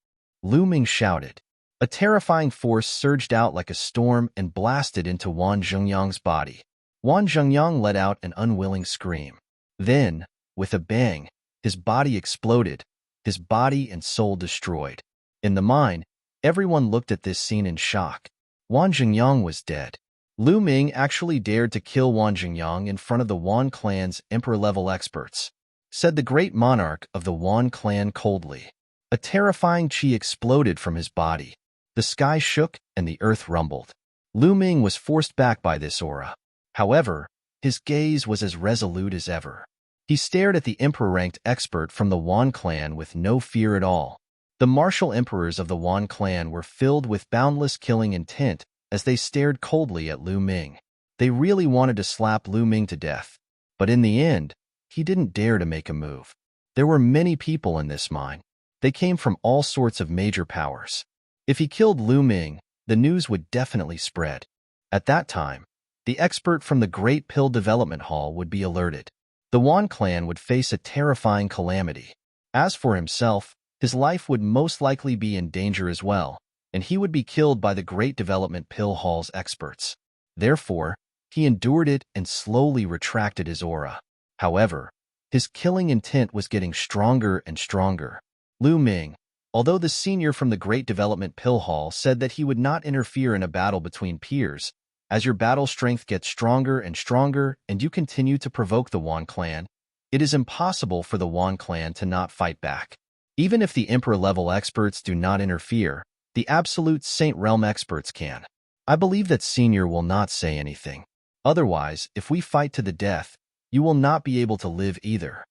Lu Ming shouted. A terrifying force surged out like a storm and blasted into Wang Zhengyang's body. Wang Zhengyang let out an unwilling scream. Then, with a bang, his body exploded, his body and soul destroyed. In the mine, everyone looked at this scene in shock. Wang Zhengyang was dead. Lu Ming actually dared to kill Wang Zhengyang in front of the Wan clan's emperor-level experts, said the great monarch of the Wan clan coldly. A terrifying chi exploded from his body. The sky shook and the earth rumbled. Lu Ming was forced back by this aura. However, his gaze was as resolute as ever. He stared at the emperor-ranked expert from the Wan clan with no fear at all. The martial emperors of the Wan clan were filled with boundless killing intent as they stared coldly at Lu Ming. They really wanted to slap Lu Ming to death, but in the end, he didn't dare to make a move. There were many people in this mine. They came from all sorts of major powers. If he killed Lu Ming, the news would definitely spread. At that time, the expert from the Great Pill Development Hall would be alerted. The Wan clan would face a terrifying calamity. As for himself, his life would most likely be in danger as well, and he would be killed by the Great Development Pill Hall's experts. Therefore, he endured it and slowly retracted his aura. However, his killing intent was getting stronger and stronger. Lu Ming, although the senior from the Great Development Pill Hall said that he would not interfere in a battle between peers, as your battle strength gets stronger and stronger and you continue to provoke the Wan clan, it is impossible for the Wan clan to not fight back. Even if the Emperor-level experts do not interfere, the absolute Saint Realm experts can. I believe that Senior will not say anything. Otherwise, if we fight to the death, you will not be able to live either,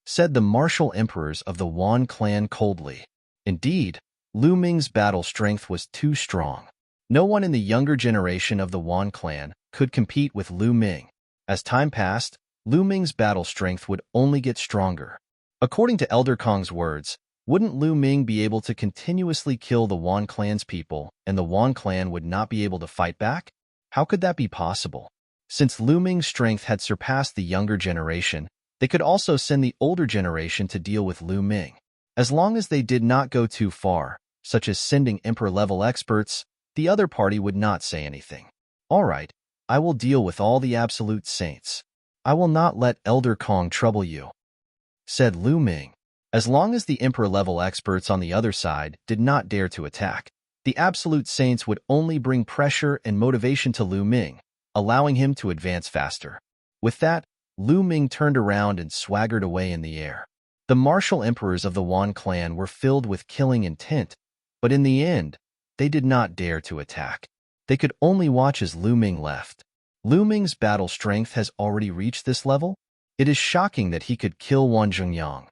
said the martial emperors of the Wan clan coldly. Indeed, Lu Ming's battle strength was too strong. No one in the younger generation of the Wan clan could compete with Lu Ming. As time passed, Lu Ming's battle strength would only get stronger. According to Elder Kong's words, wouldn't Lu Ming be able to continuously kill the Wan clan's people and the Wan clan would not be able to fight back? How could that be possible? Since Lu Ming's strength had surpassed the younger generation, they could also send the older generation to deal with Lu Ming. As long as they did not go too far, such as sending Emperor-level experts, the other party would not say anything. All right, I will deal with all the absolute saints. I will not let Elder Kong trouble you, said Lu Ming. As long as the Emperor-level experts on the other side did not dare to attack, the absolute saints would only bring pressure and motivation to Lu Ming, allowing him to advance faster. With that, Lu Ming turned around and swaggered away in the air. The martial emperors of the Wan clan were filled with killing intent, but in the end, they did not dare to attack. They could only watch as Lu Ming left. Lu Ming's battle strength has already reached this level? It is shocking that he could kill Wang Zhengyang.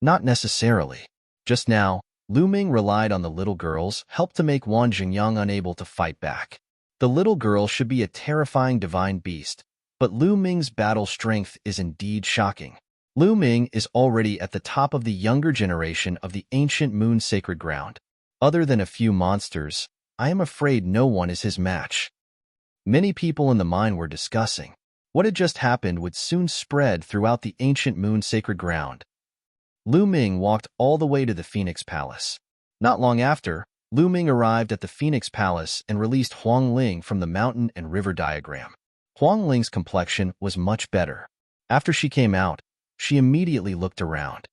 Not necessarily. Just now, Lu Ming relied on the little girl's help to make Wang Zhengyang unable to fight back. The little girl should be a terrifying divine beast, but Lu Ming's battle strength is indeed shocking. Lu Ming is already at the top of the younger generation of the ancient moon sacred ground. Other than a few monsters, I am afraid no one is his match. Many people in the mine were discussing. What had just happened would soon spread throughout the ancient moon sacred ground. Lu Ming walked all the way to the Phoenix Palace. Not long after, Lu Ming arrived at the Phoenix Palace and released Huang Ling from the mountain and river diagram. Huang Ling's complexion was much better. After she came out, she immediately looked around.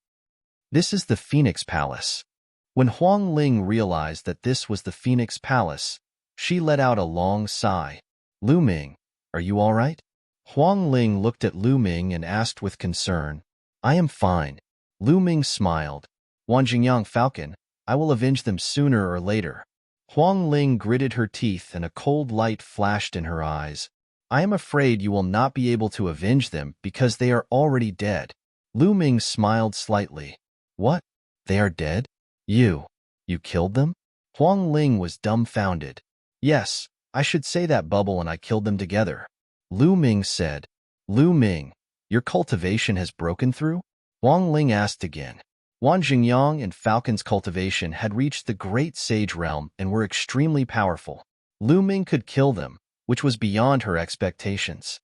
This is the Phoenix Palace. When Huang Ling realized that this was the Phoenix Palace, she let out a long sigh. Lu Ming, are you all right? Huang Ling looked at Lu Ming and asked with concern. I am fine. Lu Ming smiled. Wang Zhengyang Falcon, I will avenge them sooner or later. Huang Ling gritted her teeth and a cold light flashed in her eyes. I am afraid you will not be able to avenge them because they are already dead. Lu Ming smiled slightly. What? They are dead? You killed them? Huang Ling was dumbfounded. Yes, I should say that Bubble and I killed them together. Lu Ming said. Lu Ming, your cultivation has broken through? Huang Ling asked again. Wang Zhengyang and Falcon's cultivation had reached the Great Sage Realm and were extremely powerful. Lu Ming could kill them, which was beyond her expectations.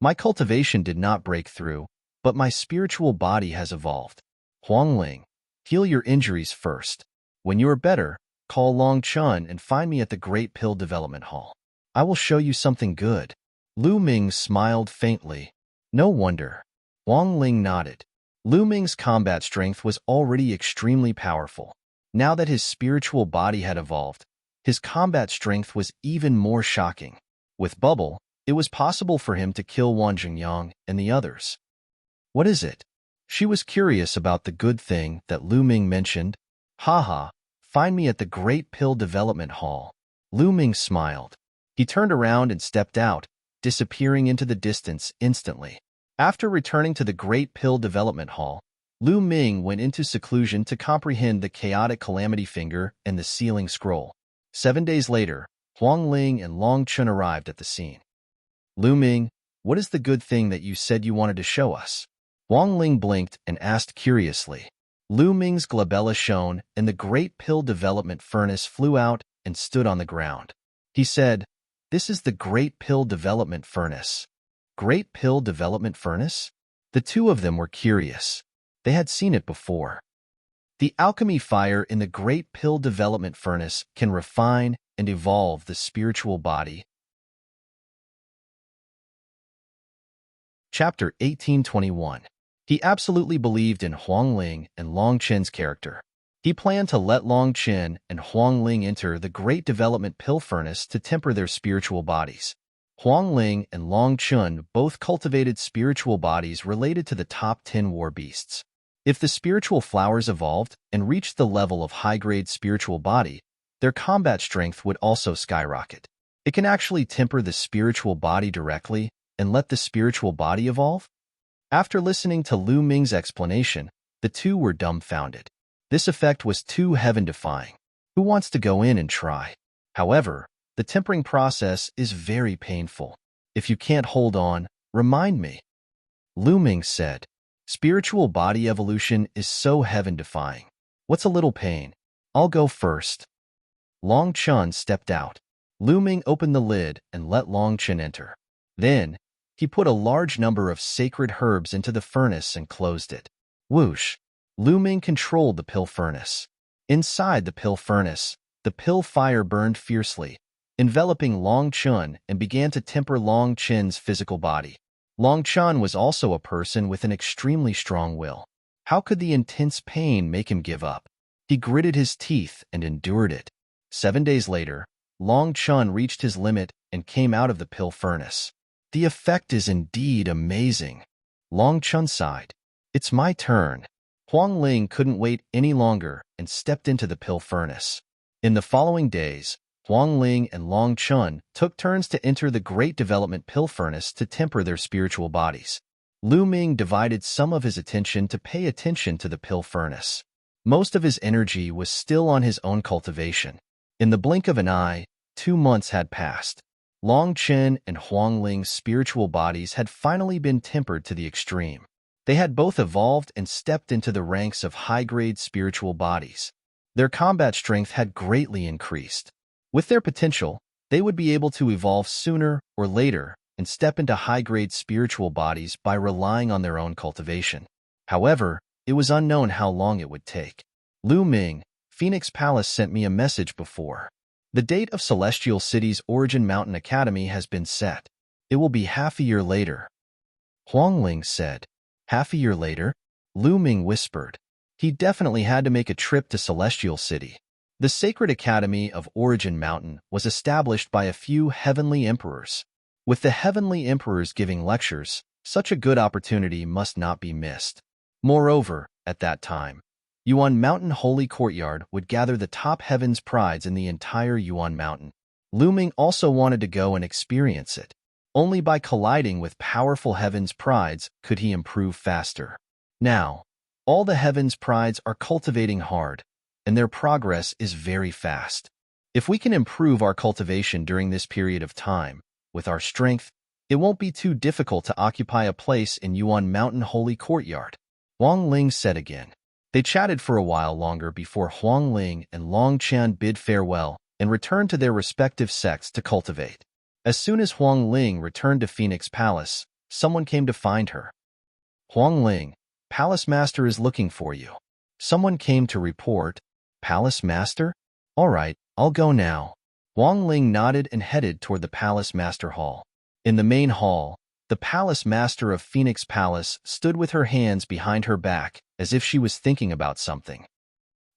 My cultivation did not break through, but my spiritual body has evolved. Huangling, heal your injuries first. When you are better, call Long Chun and find me at the Great Pill Development Hall. I will show you something good. Lu Ming smiled faintly. No wonder. Wang Ling nodded. Lu Ming's combat strength was already extremely powerful. Now that his spiritual body had evolved, his combat strength was even more shocking. With Bubble, it was possible for him to kill Wan Jingyang and the others. What is it? She was curious about the good thing that Lu Ming mentioned. Haha, find me at the Great Pill Development Hall. Lu Ming smiled. He turned around and stepped out, disappearing into the distance instantly. After returning to the Great Pill Development Hall, Lu Ming went into seclusion to comprehend the chaotic calamity finger and the sealing scroll. 7 days later, Huang Ling and Long Chun arrived at the scene. Lu Ming, what is the good thing that you said you wanted to show us? Huang Ling blinked and asked curiously. Lu Ming's glabella shone, and the Great Pill Development Furnace flew out and stood on the ground. He said, "This is the Great Pill Development Furnace." Great Pill Development Furnace? The two of them were curious. They had seen it before. The alchemy fire in the Great Pill Development Furnace can refine and evolve the spiritual body. Chapter 1821. He absolutely believed in Huang Ling and Long Chen's character. He planned to let Long Chen and Huang Ling enter the Great Development Pill Furnace to temper their spiritual bodies. Huang Ling and Long Chun both cultivated spiritual bodies related to the top 10 war beasts. If the spiritual flowers evolved and reached the level of high-grade spiritual body, their combat strength would also skyrocket. It can actually temper the spiritual body directly and let the spiritual body evolve? After listening to Lu Ming's explanation, the two were dumbfounded. This effect was too heaven-defying. Who wants to go in and try? However, the tempering process is very painful. If you can't hold on, remind me. Lu Ming said, spiritual body evolution is so heaven-defying. What's a little pain? I'll go first. Long Chun stepped out. Lu Ming opened the lid and let Long Chun enter. Then, he put a large number of sacred herbs into the furnace and closed it. Whoosh! Lu Ming controlled the pill furnace. Inside the pill furnace, the pill fire burned fiercely, enveloping Long Chun and began to temper Long Chen's physical body. Long Chun was also a person with an extremely strong will. How could the intense pain make him give up? He gritted his teeth and endured it. 7 days later, Long Chun reached his limit and came out of the pill furnace. The effect is indeed amazing. Long Chun sighed. It's my turn. Huang Ling couldn't wait any longer and stepped into the pill furnace. In the following days, Huang Ling and Long Chun took turns to enter the Great Development Pill Furnace to temper their spiritual bodies. Lu Ming divided some of his attention to pay attention to the pill furnace. Most of his energy was still on his own cultivation. In the blink of an eye, 2 months had passed. Long Chen and Huang Ling's spiritual bodies had finally been tempered to the extreme. They had both evolved and stepped into the ranks of high-grade spiritual bodies. Their combat strength had greatly increased. With their potential, they would be able to evolve sooner or later and step into high-grade spiritual bodies by relying on their own cultivation. However, it was unknown how long it would take. Lu Ming, Phoenix Palace sent me a message before. The date of Celestial City's Origin Mountain Academy has been set. It will be half a year later. Huang Ling said. Half a year later? Lu Ming whispered. He definitely had to make a trip to Celestial City. The Sacred Academy of Origin Mountain was established by a few heavenly emperors. With the heavenly emperors giving lectures, such a good opportunity must not be missed. Moreover, at that time, Yuan Mountain Holy Courtyard would gather the top heaven's prides in the entire Yuan Mountain. Lu Ming also wanted to go and experience it. Only by colliding with powerful heaven's prides could he improve faster. Now, all the heaven's prides are cultivating hard, and their progress is very fast. If we can improve our cultivation during this period of time, with our strength, it won't be too difficult to occupy a place in Yuan Mountain Holy Courtyard. Huang Ling said again. They chatted for a while longer before Huang Ling and Long Chen bid farewell and returned to their respective sects to cultivate. As soon as Huang Ling returned to Phoenix Palace, someone came to find her. Huang Ling, Palace Master is looking for you. Someone came to report. Palace Master? All right, I'll go now. Huang Ling nodded and headed toward the Palace Master Hall. In the main hall, the Palace Master of Phoenix Palace stood with her hands behind her back, as if she was thinking about something.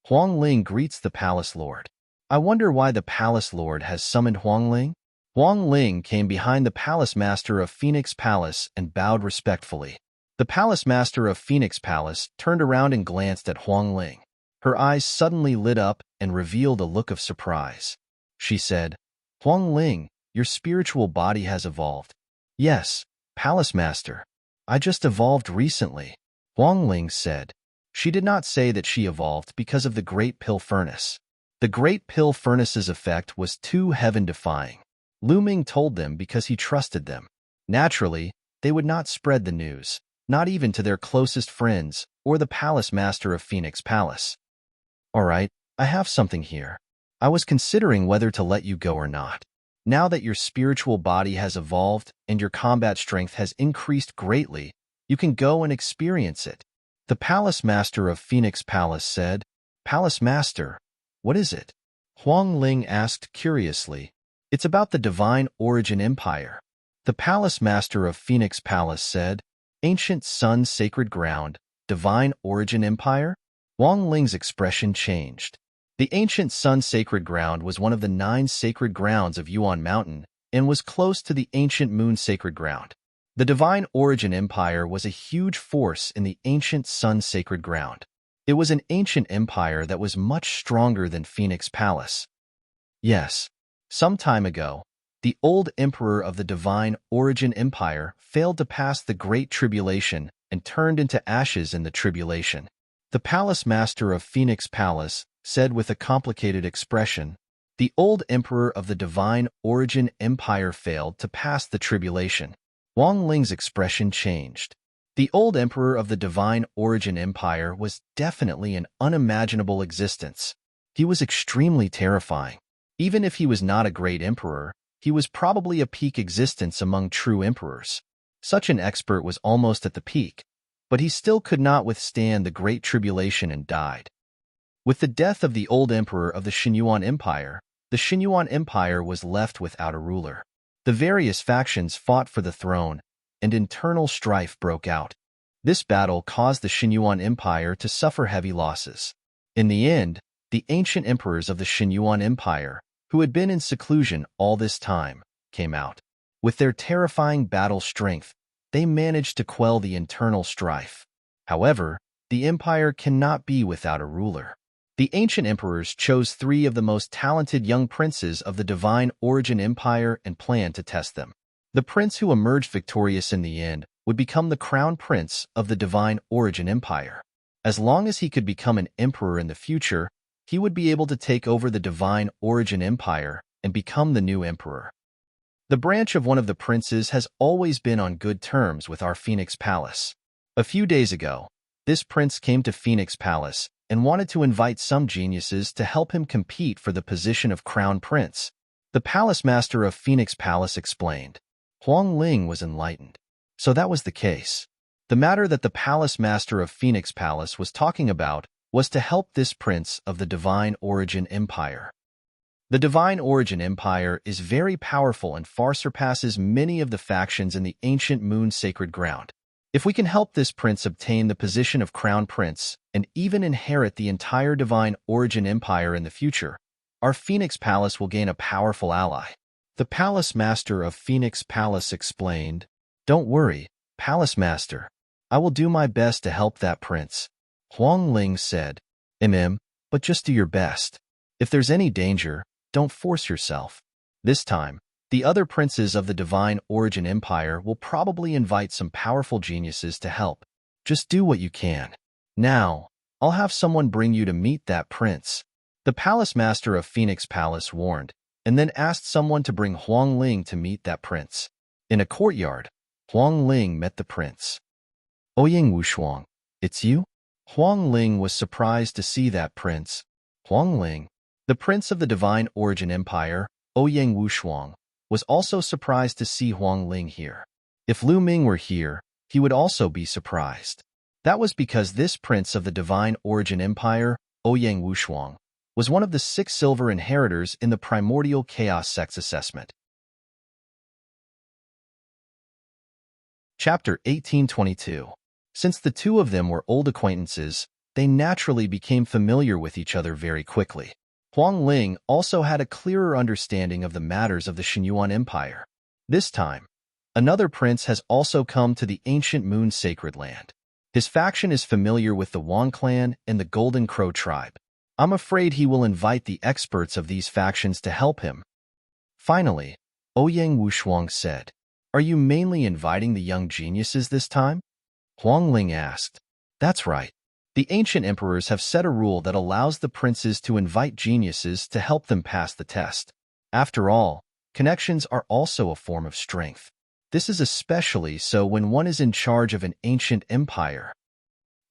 Huang Ling greets the Palace Lord. I wonder why the Palace Lord has summoned Huang Ling? Huang Ling came behind the Palace Master of Phoenix Palace and bowed respectfully. The Palace Master of Phoenix Palace turned around and glanced at Huang Ling. Her eyes suddenly lit up and revealed a look of surprise. She said, Huang Ling, your spiritual body has evolved. Yes, Palace Master. I just evolved recently, Huang Ling said. She did not say that she evolved because of the Great Pill Furnace. The Great Pill Furnace's effect was too heaven-defying. Lu Ming told them because he trusted them. Naturally, they would not spread the news, not even to their closest friends or the Palace Master of Phoenix Palace. All right, I have something here. I was considering whether to let you go or not. Now that your spiritual body has evolved and your combat strength has increased greatly, you can go and experience it. The Palace Master of Phoenix Palace said, Palace Master, what is it? Huang Ling asked curiously. It's about the Divine Origin Empire. The Palace Master of Phoenix Palace said, Ancient Sun Sacred Ground, Divine Origin Empire? Huang Ling's expression changed. The Ancient Sun Sacred Ground was one of the 9 sacred grounds of Yuan Mountain and was close to the Ancient Moon Sacred Ground. The Divine Origin Empire was a huge force in the Ancient Sun Sacred Ground. It was an ancient empire that was much stronger than Phoenix Palace. Yes, some time ago, the old emperor of the Divine Origin Empire failed to pass the Great Tribulation and turned into ashes in the tribulation. The Palace Master of Phoenix Palace said with a complicated expression, the old emperor of the Divine Origin Empire failed to pass the tribulation. Huang Ling's expression changed. The old emperor of the Divine Origin Empire was definitely an unimaginable existence. He was extremely terrifying. Even if he was not a great emperor, he was probably a peak existence among true emperors. Such an expert was almost at the peak, but he still could not withstand the Great Tribulation and died. With the death of the old emperor of the Xinyuan Empire, the Xinyuan Empire was left without a ruler. The various factions fought for the throne, and internal strife broke out. This battle caused the Xinyuan Empire to suffer heavy losses. In the end, the ancient emperors of the Xinyuan Empire, who had been in seclusion all this time, came out. With their terrifying battle strength, they managed to quell the internal strife. However, the empire cannot be without a ruler. The ancient emperors chose 3 of the most talented young princes of the Divine Origin Empire and planned to test them. The prince who emerged victorious in the end would become the crown prince of the Divine Origin Empire. As long as he could become an emperor in the future, he would be able to take over the Divine Origin Empire and become the new emperor. The branch of one of the princes has always been on good terms with our Phoenix Palace. A few days ago, this prince came to Phoenix Palace and wanted to invite some geniuses to help him compete for the position of crown prince. The Palace Master of Phoenix Palace explained. Huang Ling was enlightened. So that was the case. The matter that the Palace Master of Phoenix Palace was talking about was to help this prince of the Divine Origin Empire. The Divine Origin Empire is very powerful and far surpasses many of the factions in the Ancient Moon Sacred Ground. If we can help this prince obtain the position of crown prince and even inherit the entire Divine Origin Empire in the future, our Phoenix Palace will gain a powerful ally. The Palace Master of Phoenix Palace explained, Don't worry, Palace Master. I will do my best to help that prince. Huang Ling said, but just do your best. If there's any danger, don't force yourself. This time, the other princes of the Divine Origin Empire will probably invite some powerful geniuses to help. Just do what you can. Now, I'll have someone bring you to meet that prince. The Palace Master of Phoenix Palace warned, and then asked someone to bring Huang Ling to meet that prince. In a courtyard, Huang Ling met the prince. Oying Wushuang, it's you? Huang Ling was surprised to see that prince. Huang Ling, The prince of the divine origin empire, Ouyang Wushuang, was also surprised to see Huang Ling here. If Lu Ming were here, he would also be surprised. That was because this prince of the divine origin empire, Ouyang Wushuang, was one of the 6 silver inheritors in the primordial chaos sex assessment. Chapter 1822. Since the two of them were old acquaintances, they naturally became familiar with each other very quickly. Huang Ling also had a clearer understanding of the matters of the Xinyuan Empire. This time, another prince has also come to the ancient Moon Sacred Land. His faction is familiar with the Wang clan and the Golden Crow tribe. I'm afraid he will invite the experts of these factions to help him. Finally, Ouyang Wushuang said, "Are you mainly inviting the young geniuses this time?" Huang Ling asked. "That's right. The ancient emperors have set a rule that allows the princes to invite geniuses to help them pass the test. After all, connections are also a form of strength. This is especially so when one is in charge of an ancient empire."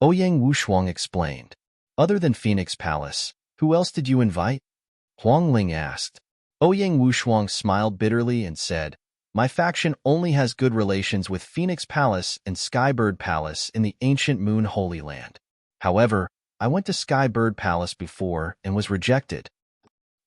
Ouyang Wushuang explained. "Other than Phoenix Palace, who else did you invite?" Huang Ling asked. Ouyang Wushuang smiled bitterly and said, "My faction only has good relations with Phoenix Palace and Skybird Palace in the ancient Moon Holy Land. However, I went to Skybird Palace before and was rejected."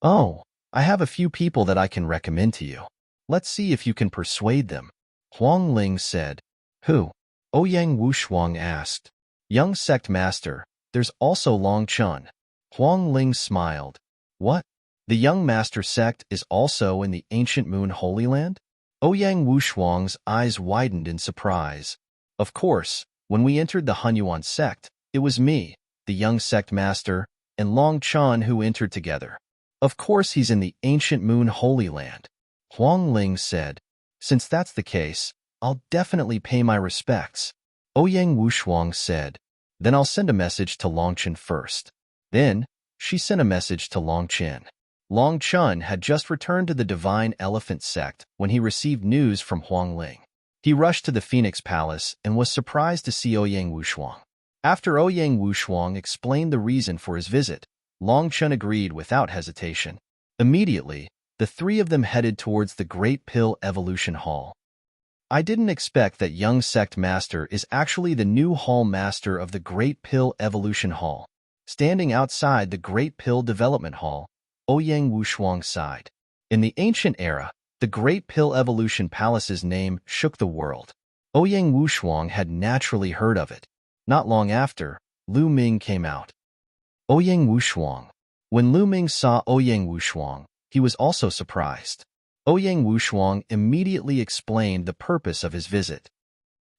"Oh, I have a few people that I can recommend to you. Let's see if you can persuade them," Huang Ling said. "Who?" Ouyang Wushuang asked. "Young sect master, there's also Long Chun." Huang Ling smiled. "What? The young master sect is also in the ancient Moon Holy Land?" Ouyang Wushuang's eyes widened in surprise. "Of course, when we entered the Hunyuan sect, it was me, the young sect master, and Long Chun who entered together. Of course he's in the ancient Moon Holy Land," Huang Ling said. "Since that's the case, I'll definitely pay my respects," Ouyang Wushuang said. "Then I'll send a message to Long Chun first." Then, she sent a message to Long Chun. Long Chun had just returned to the Divine Elephant sect when he received news from Huang Ling. He rushed to the Phoenix Palace and was surprised to see Ouyang Wushuang. After Ouyang Wushuang explained the reason for his visit, Long Chun agreed without hesitation. Immediately, the three of them headed towards the Great Pill Evolution Hall. "I didn't expect that young sect master is actually the new hall master of the Great Pill Evolution Hall." Standing outside the Great Pill Development Hall, Ouyang Wushuang sighed. In the ancient era, the Great Pill Evolution Palace's name shook the world. Ouyang Wushuang had naturally heard of it. Not long after, Lu Ming came out. Ouyang Wushuang. When Lu Ming saw Ouyang Wushuang, he was also surprised. Ouyang Wushuang immediately explained the purpose of his visit.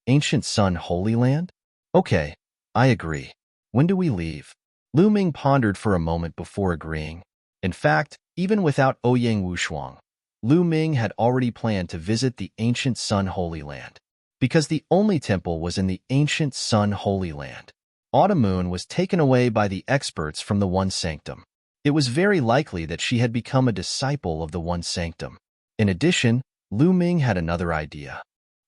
"Ancient Sun Holy Land? Okay, I agree. When do we leave?" Lu Ming pondered for a moment before agreeing. In fact, even without Ouyang Wushuang, Lu Ming had already planned to visit the ancient Sun Holy Land. Because the only temple was in the ancient Sun Holy Land, Autumn Moon was taken away by the experts from the One Sanctum. It was very likely that she had become a disciple of the One Sanctum. In addition, Lu Ming had another idea.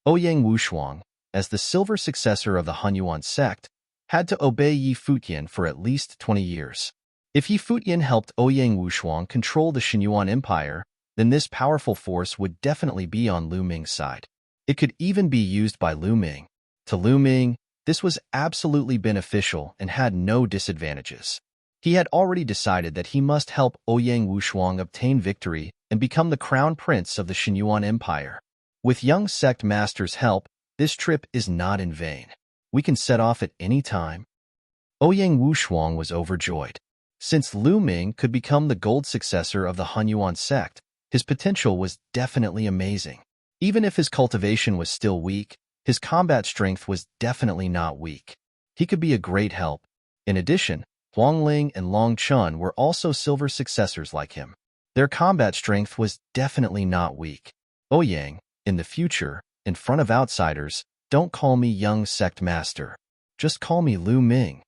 Ouyang Wushuang, as the silver successor of the Hunyuan sect, had to obey Yi Futian for at least 20 years. If Yi Futian helped Ouyang Wushuang control the Xinyuan Empire, then this powerful force would definitely be on Lu Ming's side. It could even be used by Lu Ming. To Lu Ming, this was absolutely beneficial and had no disadvantages. He had already decided that he must help Ouyang Wushuang obtain victory and become the crown prince of the Xinyuan Empire. With young sect master's help, this trip is not in vain. We can set off at any time. Ouyang Wushuang was overjoyed. Since Lu Ming could become the gold successor of the Hunyuan sect, his potential was definitely amazing. Even if his cultivation was still weak, his combat strength was definitely not weak. He could be a great help. In addition, Huang Ling and Long Chun were also silver successors like him. Their combat strength was definitely not weak. Ouyang, in the future, in front of outsiders, don't call me young sect master. Just call me Lu Ming.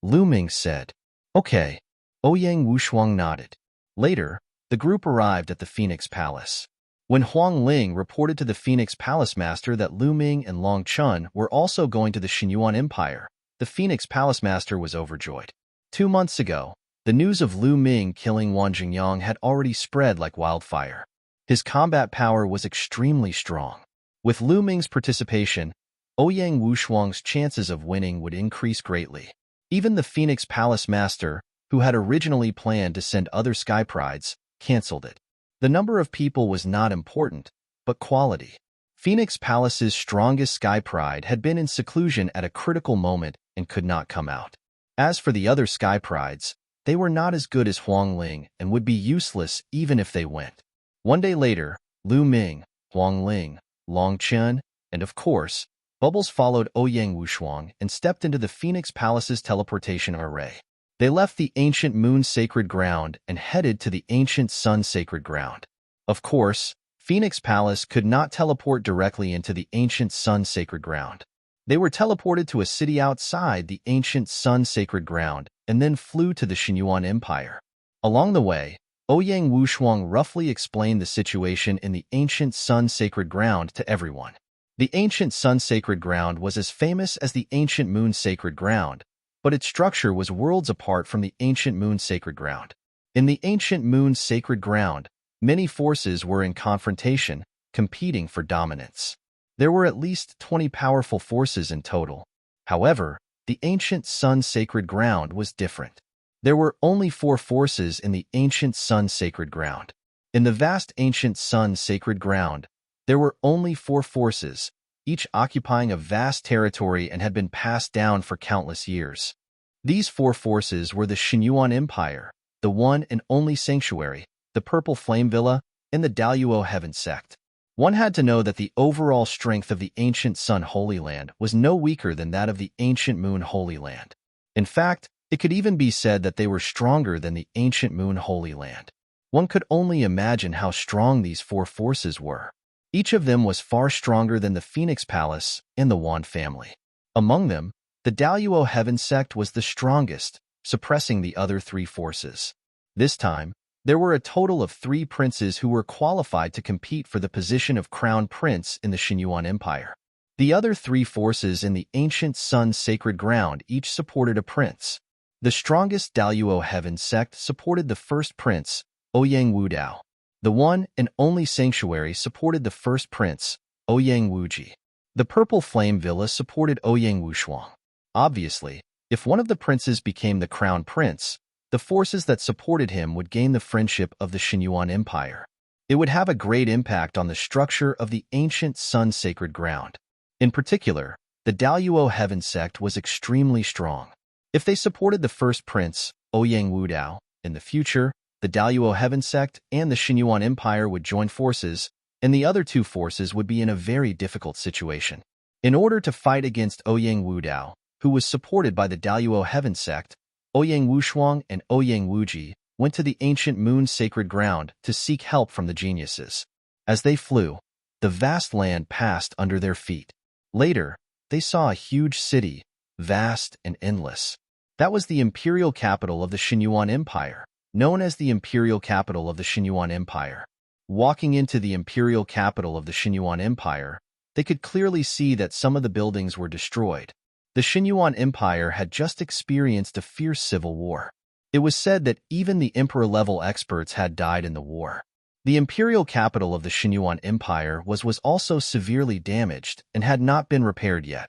Lu Ming said. Okay. Ouyang Wushuang nodded. Later, the group arrived at the Phoenix Palace. When Huang Ling reported to the Phoenix Palace Master that Lu Ming and Long Chun were also going to the Xinyuan Empire, the Phoenix Palace Master was overjoyed. 2 months ago, The news of Lu Ming killing Wang Jingyang had already spread like wildfire. His combat power was extremely strong. With Lu Ming's participation, Ouyang Wushuang's chances of winning would increase greatly. Even the Phoenix Palace Master, who had originally planned to send other Sky Prides, cancelled it. The number of people was not important, but quality. Phoenix Palace's strongest Sky Pride had been in seclusion at a critical moment and could not come out. As for the other Sky Prides, they were not as good as Huang Ling and would be useless even if they went. One day later, Lu Ming, Huang Ling, Long Chen, and of course, Bubbles followed Ouyang Wushuang and stepped into the Phoenix Palace's teleportation array. They left the ancient Moon Sacred Ground and headed to the ancient Sun Sacred Ground. Of course, Phoenix Palace could not teleport directly into the ancient Sun Sacred Ground. They were teleported to a city outside the ancient Sun Sacred Ground and then flew to the Xinyuan Empire. Along the way, Ouyang Wushuang roughly explained the situation in the ancient Sun Sacred Ground to everyone. The ancient Sun Sacred Ground was as famous as the ancient Moon Sacred Ground, but its structure was worlds apart from the ancient Moon Sacred Ground. In the ancient Moon Sacred Ground, many forces were in confrontation, competing for dominance. There were at least 20 powerful forces in total. However, the ancient Sun Sacred Ground was different. There were only 4 forces in the ancient Sun Sacred Ground. In the vast ancient Sun Sacred Ground, there were only 4 forces, each occupying a vast territory and had been passed down for countless years. These 4 forces were the Xinyuan Empire, the one and only Sanctuary, the Purple Flame Villa, and the Daluo Heaven Sect. One had to know that the overall strength of the ancient Sun Holy Land was no weaker than that of the ancient Moon Holy Land. In fact, it could even be said that they were stronger than the ancient Moon Holy Land. One could only imagine how strong these 4 forces were. Each of them was far stronger than the Phoenix Palace and the Wan family. Among them, the Daluo Heaven Sect was the strongest, suppressing the other 3 forces. This time, there were a total of 3 princes who were qualified to compete for the position of Crown Prince in the Xinyuan Empire. The other 3 forces in the ancient Sun Sacred Ground each supported a prince. The strongest Daluo Heaven Sect supported the first prince, Ouyang Wudao. The one and only Sanctuary supported the first prince, Ouyang Wuji. The Purple Flame Villa supported Ouyang Wushuang. Obviously, if one of the princes became the crown prince, the forces that supported him would gain the friendship of the Xinyuan Empire. It would have a great impact on the structure of the ancient Sun Sacred Ground. In particular, the Daluo Heaven Sect was extremely strong. If they supported the first prince, Ouyang Wudao, in the future, the Daluo Heaven Sect and the Xinyuan Empire would join forces, and the other 2 forces would be in a very difficult situation. In order to fight against Ouyang Wudao, who was supported by the Daluo Heaven Sect, Ouyang Wushuang and Ouyang Wuji went to the ancient Moon Sacred Ground to seek help from the geniuses. As they flew, the vast land passed under their feet. Later, they saw a huge city, vast and endless. That was the imperial capital of the Xinyuan Empire, known as the imperial capital of the Xinyuan Empire. Walking into the imperial capital of the Xinyuan Empire, they could clearly see that some of the buildings were destroyed. The Xinyuan Empire had just experienced a fierce civil war. It was said that even the emperor-level experts had died in the war. The imperial capital of the Xinyuan Empire was also severely damaged and had not been repaired yet.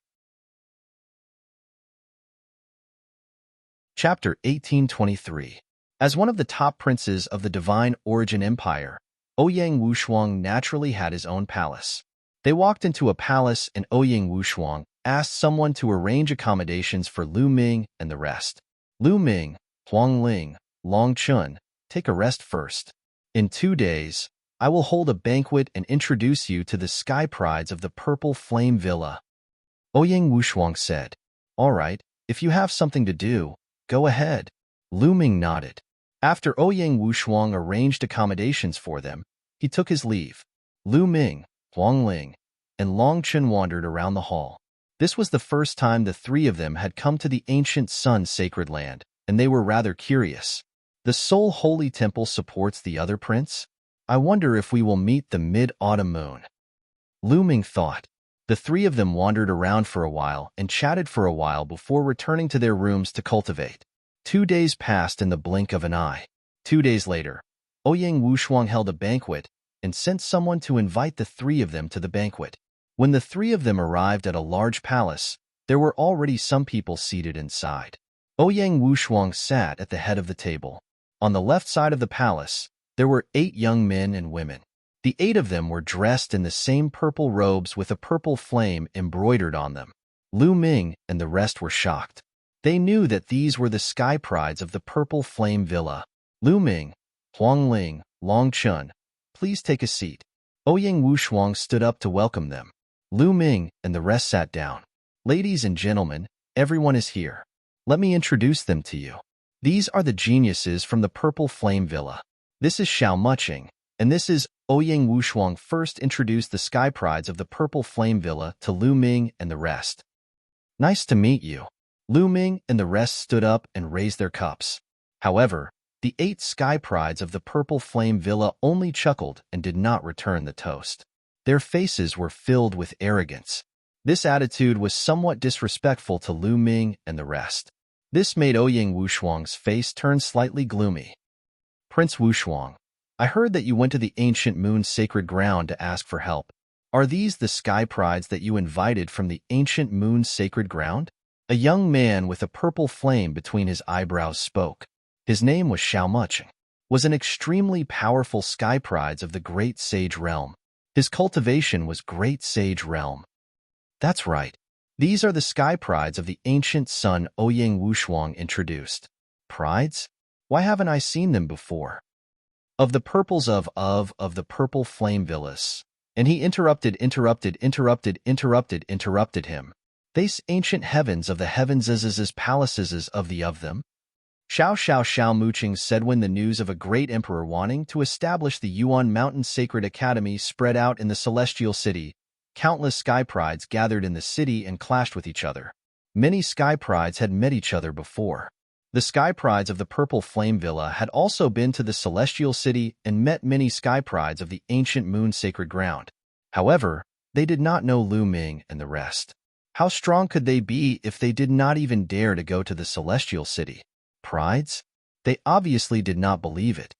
Chapter 1823. As one of the top princes of the Divine Origin Empire, Ouyang Wushuang naturally had his own palace. They walked into a palace and Ouyang Wushuang asked someone to arrange accommodations for Lu Ming and the rest. Lu Ming, Huang Ling, Long Chun, take a rest first. In 2 days, I will hold a banquet and introduce you to the Sky Prides of the Purple Flame Villa. Ouyang Wushuang said, "All right, if you have something to do, go ahead." Lu Ming nodded. After Ouyang Wushuang arranged accommodations for them, he took his leave. Lu Ming, Huang Ling, and Long Chen wandered around the hall. This was the first time the 3 of them had come to the ancient Sun Sacred Land, and they were rather curious. The Soul Holy Temple supports the other prince? I wonder if we will meet the mid-autumn moon. Lu Ming thought. The 3 of them wandered around for a while and chatted for a while before returning to their rooms to cultivate. 2 days passed in the blink of an eye. 2 days later, Ouyang Wushuang held a banquet and sent someone to invite the three of them to the banquet. When the three of them arrived at a large palace, there were already some people seated inside. Ouyang Wushuang sat at the head of the table. On the left side of the palace, there were 8 young men and women. The 8 of them were dressed in the same purple robes with a purple flame embroidered on them. Lu Ming and the rest were shocked. They knew that these were the sky prides of the Purple Flame Villa. Lu Ming, Huang Ling, Long Chun, please take a seat. Ouyang Wushuang stood up to welcome them. Lu Ming and the rest sat down. Ladies and gentlemen, everyone is here. Let me introduce them to you. These are the geniuses from the Purple Flame Villa. This is Xiao Muqing, and this is Ouyang Wushuang. First introduced the sky prides of the Purple Flame Villa to Lu Ming and the rest. Nice to meet you. Lu Ming and the rest stood up and raised their cups. However, the 8 sky prides of the Purple Flame Villa only chuckled and did not return the toast. Their faces were filled with arrogance. This attitude was somewhat disrespectful to Lu Ming and the rest. This made Ouyang Wushuang's face turn slightly gloomy. Prince Wushuang, I heard that you went to the ancient moon's sacred ground to ask for help. Are these the sky prides that you invited from the ancient moon's sacred ground? A young man with a purple flame between his eyebrows spoke. His name was Xiao Muqing, was an extremely powerful sky prides of the Great Sage Realm. His cultivation was Great Sage Realm. That's right. These are the sky prides of the ancient sun Ouyang Wushuang introduced. Prides? Why haven't I seen them before? Of the purples of the Purple Flame Villas. And he interrupted him. These ancient heavens of the heavens' palaces of them. Xiao Muqing said when the news of a great emperor wanting to establish the Yuan Mountain Sacred Academy spread out in the Celestial City, countless sky prides gathered in the city and clashed with each other. Many sky prides had met each other before. The sky prides of the Purple Flame Villa had also been to the Celestial City and met many sky prides of the ancient moon sacred ground. However, they did not know Lu Ming and the rest. How strong could they be if they did not even dare to go to the Celestial City? Prides? They obviously did not believe it.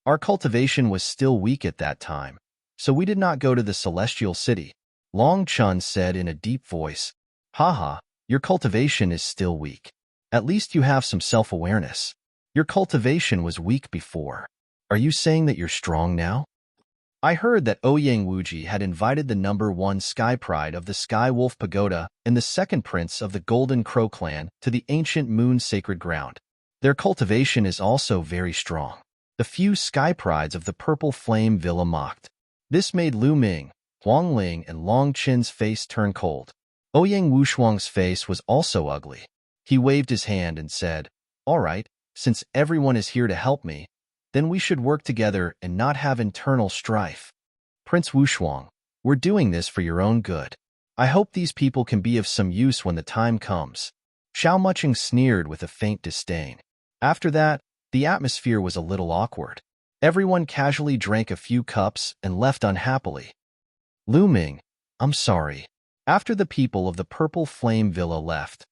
Our cultivation was still weak at that time, so we did not go to the Celestial City. Long Chun said in a deep voice, Haha, your cultivation is still weak. At least you have some self-awareness. Your cultivation was weak before. Are you saying that you're strong now? I heard that Ouyang Wuji had invited the number 1 sky pride of the Sky Wolf Pagoda and the second prince of the Golden Crow clan to the ancient moon sacred ground. Their cultivation is also very strong. The few sky prides of the Purple Flame Villa mocked. This made Lu Ming, Huang Ling, and Long Chin's face turn cold. Ouyang Wushuang's face was also ugly. He waved his hand and said, All right, since everyone is here to help me, then we should work together and not have internal strife. Prince Wushuang, we're doing this for your own good. I hope these people can be of some use when the time comes. Xiao Muqing sneered with a faint disdain. After that, the atmosphere was a little awkward. Everyone casually drank a few cups and left unhappily. Lu Ming, I'm sorry. After the people of the Purple Flame Villa left,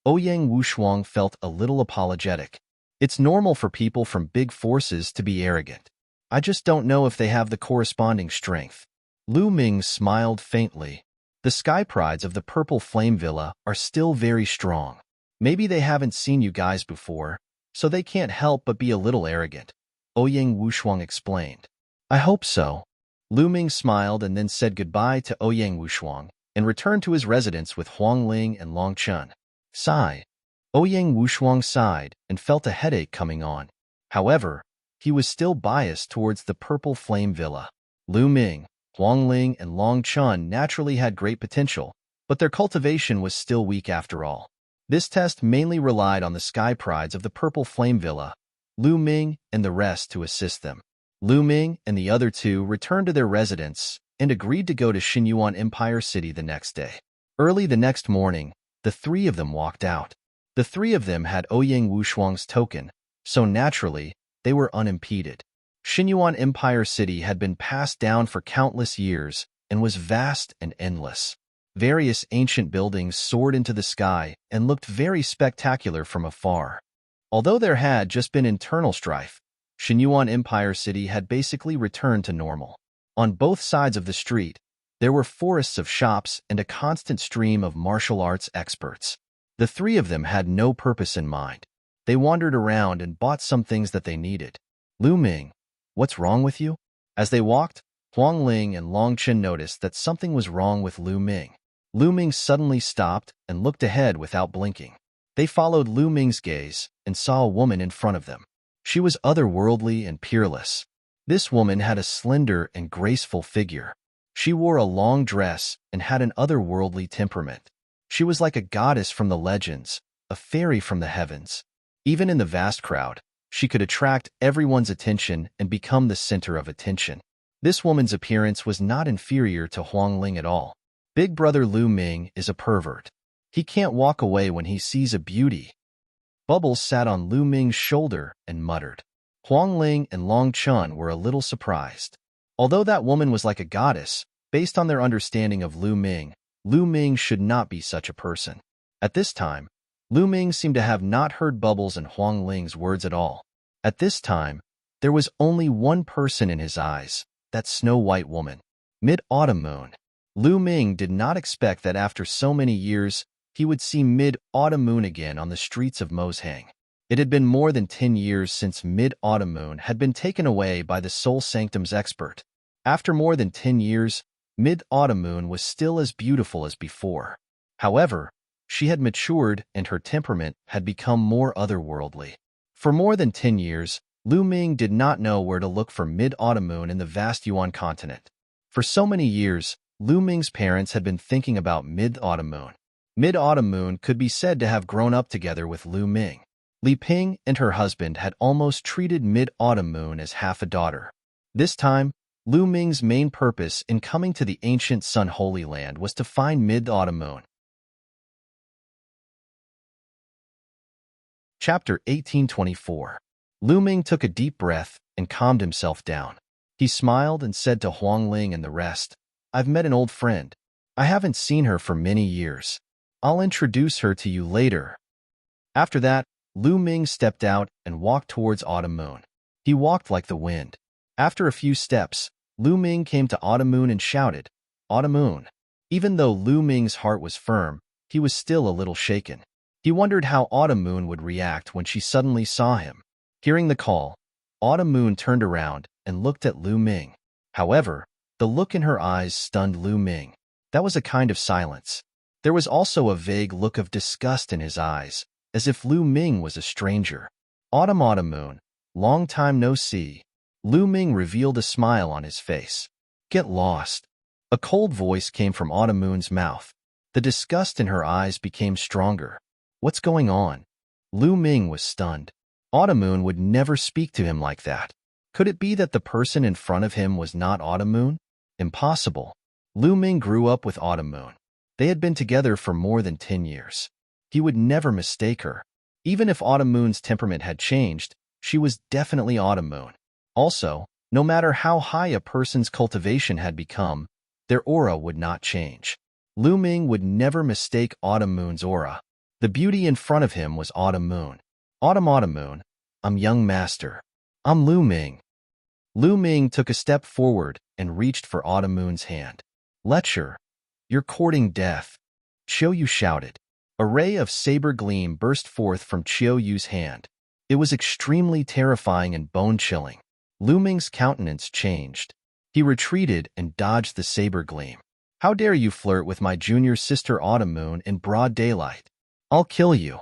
Ouyang Wushuang felt a little apologetic. It's normal for people from big forces to be arrogant. I just don't know if they have the corresponding strength. Lu Ming smiled faintly. The sky prides of the Purple Flame Villa are still very strong. Maybe they haven't seen you guys before, so they can't help but be a little arrogant, Ouyang Wushuang explained. I hope so. Lu Ming smiled and then said goodbye to Ouyang Wushuang and returned to his residence with Huang Ling and Long Chun. Sigh. Ouyang Wushuang sighed and felt a headache coming on. However, he was still biased towards the Purple Flame Villa. Lu Ming, Huang Ling, and Long Chun naturally had great potential, but their cultivation was still weak after all. This test mainly relied on the sky prides of the Purple Flame Villa, Lu Ming, and the rest to assist them. Lu Ming and the other 2 returned to their residence and agreed to go to Xinyuan Empire City the next day. Early the next morning, the 3 of them walked out. The 3 of them had Ouyang Wushuang's token, so naturally, they were unimpeded. Xinyuan Empire City had been passed down for countless years and was vast and endless. Various ancient buildings soared into the sky and looked very spectacular from afar. Although there had just been internal strife, Xinyuan Empire City had basically returned to normal. On both sides of the street, there were forests of shops and a constant stream of martial arts experts. The three of them had no purpose in mind. They wandered around and bought some things that they needed. Lu Ming, what's wrong with you? As they walked, Huang Ling and Long Chen noticed that something was wrong with Lu Ming. Lu Ming suddenly stopped and looked ahead without blinking. They followed Lu Ming's gaze and saw a woman in front of them. She was otherworldly and peerless. This woman had a slender and graceful figure. She wore a long dress and had an otherworldly temperament. She was like a goddess from the legends, a fairy from the heavens. Even in the vast crowd, she could attract everyone's attention and become the center of attention. This woman's appearance was not inferior to Huang Ling at all. Big brother Lu Ming is a pervert. He can't walk away when he sees a beauty. Bubbles sat on Lu Ming's shoulder and muttered. Huang Ling and Long Chen were a little surprised. Although that woman was like a goddess, based on their understanding of Lu Ming should not be such a person. At this time, Lu Ming seemed to have not heard Bubbles and Huang Ling's words at all. At this time, there was only one person in his eyes, that snow-white woman. Mid-Autumn Moon. Lu Ming did not expect that after so many years, he would see Mid-Autumn Moon again on the streets of Mozhang. It had been more than 10 years since Mid-Autumn Moon had been taken away by the Soul Sanctum's expert. After more than 10 years, Mid-Autumn Moon was still as beautiful as before. However, she had matured and her temperament had become more otherworldly. For more than 10 years, Lu Ming did not know where to look for Mid-Autumn Moon in the vast Yuan continent. For so many years, Lu Ming's parents had been thinking about Mid-Autumn Moon. Mid-Autumn Moon could be said to have grown up together with Lu Ming. Li Ping and her husband had almost treated Mid-Autumn Moon as half a daughter. This time, Lu Ming's main purpose in coming to the ancient Sun Holy Land was to find Mid-Autumn Moon. Chapter 1824. Lu Ming took a deep breath and calmed himself down. He smiled and said to Huang Ling and the rest, I've met an old friend. I haven't seen her for many years. I'll introduce her to you later. After that, Lu Ming stepped out and walked towards Autumn Moon. He walked like the wind. After a few steps, Lu Ming came to Autumn Moon and shouted, Autumn Moon. Even though Lu Ming's heart was firm, he was still a little shaken. He wondered how Autumn Moon would react when she suddenly saw him. Hearing the call, Autumn Moon turned around and looked at Lu Ming. However, the look in her eyes stunned Lu Ming. That was a kind of silence. There was also a vague look of disgust in his eyes, as if Lu Ming was a stranger. Autumn Moon, long time no see. Lu Ming revealed a smile on his face. Get lost. A cold voice came from Autumn Moon's mouth. The disgust in her eyes became stronger. What's going on? Lu Ming was stunned. Autumn Moon would never speak to him like that. Could it be that the person in front of him was not Autumn Moon? Impossible. Lu Ming grew up with Autumn Moon. They had been together for more than 10 years. He would never mistake her. Even if Autumn Moon's temperament had changed, she was definitely Autumn Moon. Also, no matter how high a person's cultivation had become, their aura would not change. Lu Ming would never mistake Autumn Moon's aura. The beauty in front of him was Autumn Moon. Autumn Moon, I'm young master. I'm Lu Ming. Lu Ming took a step forward and reached for Autumn Moon's hand. Lecture. You're courting death. Chiao Yu shouted. A ray of saber gleam burst forth from Chiao Yu's hand. It was extremely terrifying and bone-chilling. Lu Ming's countenance changed. He retreated and dodged the saber gleam. How dare you flirt with my junior sister Autumn Moon in broad daylight? I'll kill you.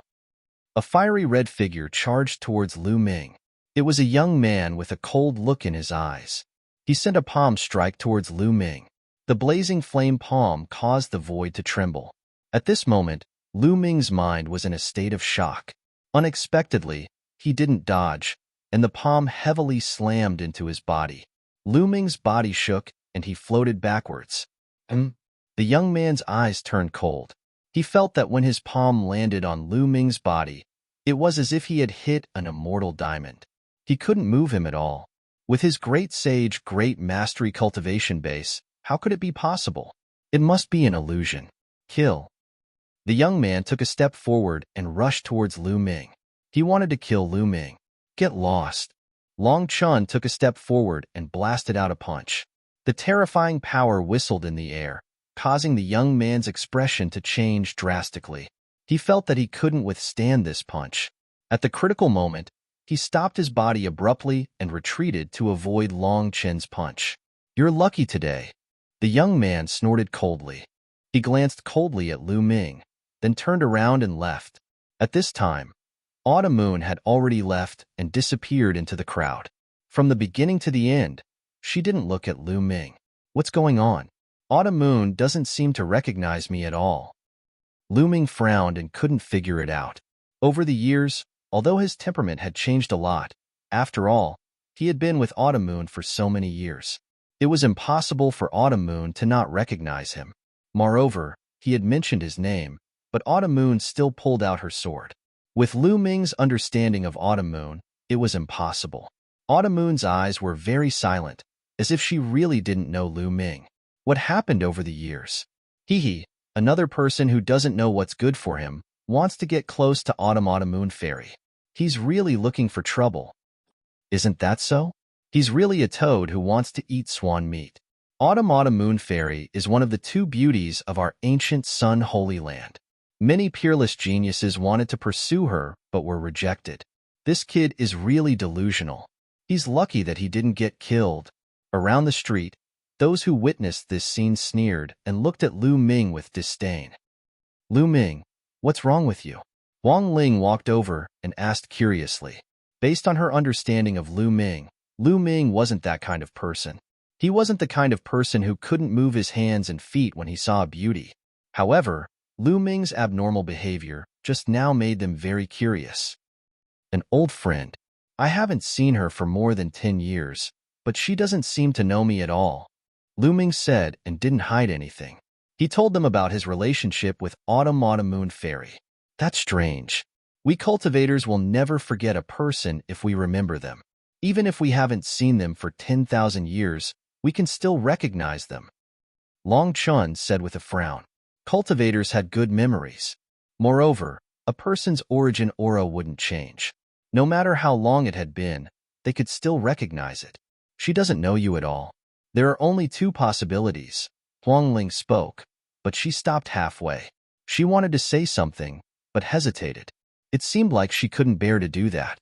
A fiery red figure charged towards Lu Ming. It was a young man with a cold look in his eyes. He sent a palm strike towards Lu Ming. The blazing flame palm caused the void to tremble. At this moment, Lu Ming's mind was in a state of shock. Unexpectedly, he didn't dodge, and the palm heavily slammed into his body. Lu Ming's body shook, and he floated backwards. The young man's eyes turned cold. He felt that when his palm landed on Lu Ming's body, it was as if he had hit an immortal diamond. He couldn't move him at all. With his great sage, great mastery cultivation base, how could it be possible? It must be an illusion. Kill. The young man took a step forward and rushed towards Lu Ming. He wanted to kill Lu Ming. Get lost. Long Chun took a step forward and blasted out a punch. The terrifying power whistled in the air, causing the young man's expression to change drastically. He felt that he couldn't withstand this punch. At the critical moment, he stopped his body abruptly and retreated to avoid Long Chen's punch. You're lucky today. The young man snorted coldly. He glanced coldly at Lu Ming, then turned around and left. At this time, Autumn Moon had already left and disappeared into the crowd. From the beginning to the end, she didn't look at Lu Ming. What's going on? Autumn Moon doesn't seem to recognize me at all. Lu Ming frowned and couldn't figure it out. Over the years, although his temperament had changed a lot, after all, he had been with Autumn Moon for so many years. It was impossible for Autumn Moon to not recognize him. Moreover, he had mentioned his name, but Autumn Moon still pulled out her sword. With Lu Ming's understanding of Autumn Moon, it was impossible. Autumn Moon's eyes were very silent, as if she really didn't know Lu Ming. What happened over the years? Another person who doesn't know what's good for him, wants to get close to Autumn Moon Fairy. He's really looking for trouble. Isn't that so? He's really a toad who wants to eat swan meat. Autumn Moon Fairy is one of the two beauties of our ancient Sun Holy Land. Many peerless geniuses wanted to pursue her, but were rejected. This kid is really delusional. He's lucky that he didn't get killed. Around the street, those who witnessed this scene sneered and looked at Lu Ming with disdain. Lu Ming, what's wrong with you? Wang Ling walked over and asked curiously. Based on her understanding of Lu Ming wasn't that kind of person. He wasn't the kind of person who couldn't move his hands and feet when he saw a beauty. However, Lu Ming's abnormal behavior just now made them very curious. An old friend. I haven't seen her for more than 10 years, but she doesn't seem to know me at all, Lu Ming said and didn't hide anything. He told them about his relationship with Autumn Moon Fairy. That's strange. We cultivators will never forget a person if we remember them. Even if we haven't seen them for 10,000 years, we can still recognize them. Long Chun said with a frown. Cultivators had good memories. Moreover, a person's origin aura wouldn't change. No matter how long it had been, they could still recognize it. She doesn't know you at all. There are only two possibilities. Huang Ling spoke, but she stopped halfway. She wanted to say something, but hesitated. It seemed like she couldn't bear to do that.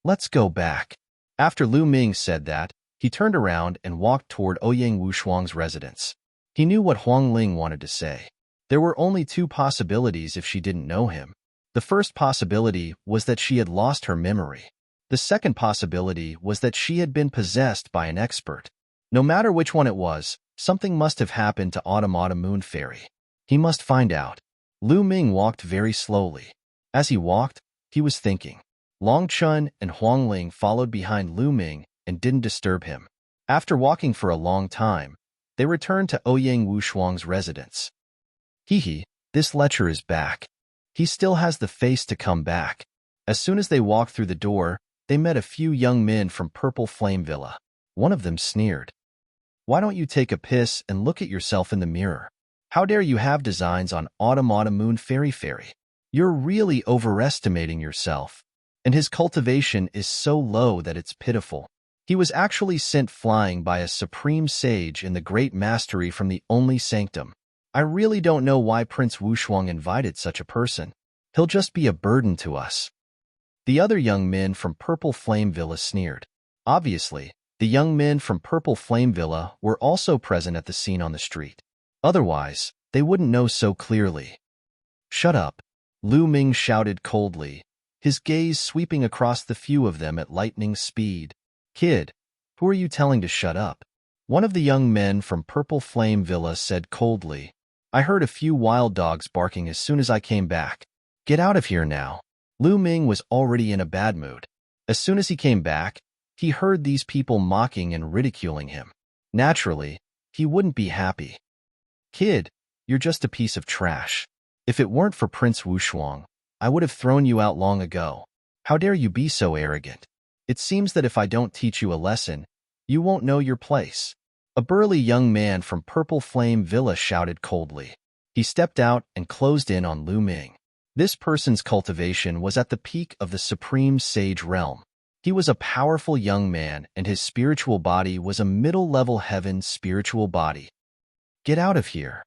Let's go back. After Lu Ming said that, he turned around and walked toward Ouyang Wushuang's residence. He knew what Huang Ling wanted to say. There were only two possibilities if she didn't know him. The first possibility was that she had lost her memory. The second possibility was that she had been possessed by an expert. No matter which one it was, something must have happened to Autumn Moon Fairy. He must find out. Lu Ming walked very slowly. As he walked, he was thinking. Long Chun and Huang Ling followed behind Lu Ming and didn't disturb him. After walking for a long time, they returned to Ouyang Wushuang's residence. This lecher is back. He still has the face to come back. As soon as they walked through the door, they met a few young men from Purple Flame Villa. One of them sneered. Why don't you take a piss and look at yourself in the mirror? How dare you have designs on Autumn Moon Fairy? You're really overestimating yourself. And his cultivation is so low that it's pitiful. He was actually sent flying by a supreme sage in the great mastery from the only sanctum. I really don't know why Prince Wushuang invited such a person. He'll just be a burden to us. The other young men from Purple Flame Villa sneered. Obviously, the young men from Purple Flame Villa were also present at the scene on the street. Otherwise, they wouldn't know so clearly. Shut up, Lu Ming shouted coldly, his gaze sweeping across the few of them at lightning speed. Kid, who are you telling to shut up? One of the young men from Purple Flame Villa said coldly. I heard a few wild dogs barking as soon as I came back. Get out of here now. Lu Ming was already in a bad mood. As soon as he came back, he heard these people mocking and ridiculing him. Naturally, he wouldn't be happy. Kid, you're just a piece of trash. If it weren't for Prince Wushuang, I would have thrown you out long ago. How dare you be so arrogant? It seems that if I don't teach you a lesson, you won't know your place. A burly young man from Purple Flame Villa shouted coldly. He stepped out and closed in on Lu Ming. This person's cultivation was at the peak of the supreme sage realm. He was a powerful young man, and his spiritual body was a middle-level heaven spiritual body. Get out of here.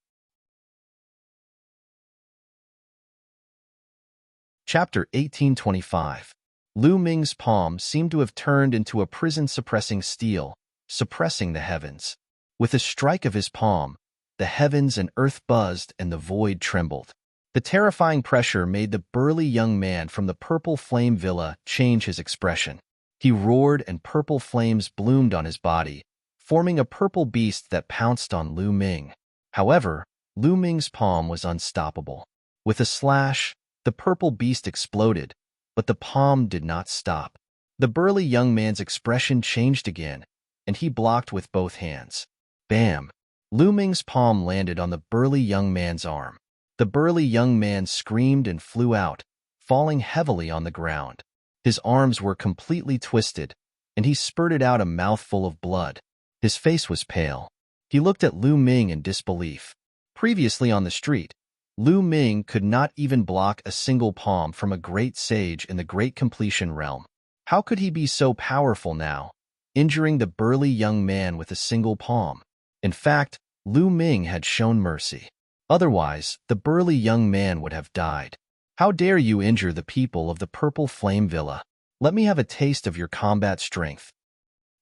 Chapter 1825. Lu Ming's palm seemed to have turned into a prison-suppressing steel, suppressing the heavens. With a strike of his palm, the heavens and earth buzzed and the void trembled. The terrifying pressure made the burly young man from the Purple Flame Villa change his expression. He roared and purple flames bloomed on his body, forming a purple beast that pounced on Lu Ming. However, Lu Ming's palm was unstoppable. With a slash, the purple beast exploded, but the palm did not stop. The burly young man's expression changed again, and he blocked with both hands. Bam! Lu Ming's palm landed on the burly young man's arm. The burly young man screamed and flew out, falling heavily on the ground. His arms were completely twisted, and he spurted out a mouthful of blood. His face was pale. He looked at Lu Ming in disbelief. Previously on the street, Lu Ming could not even block a single palm from a great sage in the Great Completion realm. How could he be so powerful now, injuring the burly young man with a single palm? In fact, Lu Ming had shown mercy. Otherwise, the burly young man would have died. How dare you injure the people of the Purple Flame Villa? Let me have a taste of your combat strength.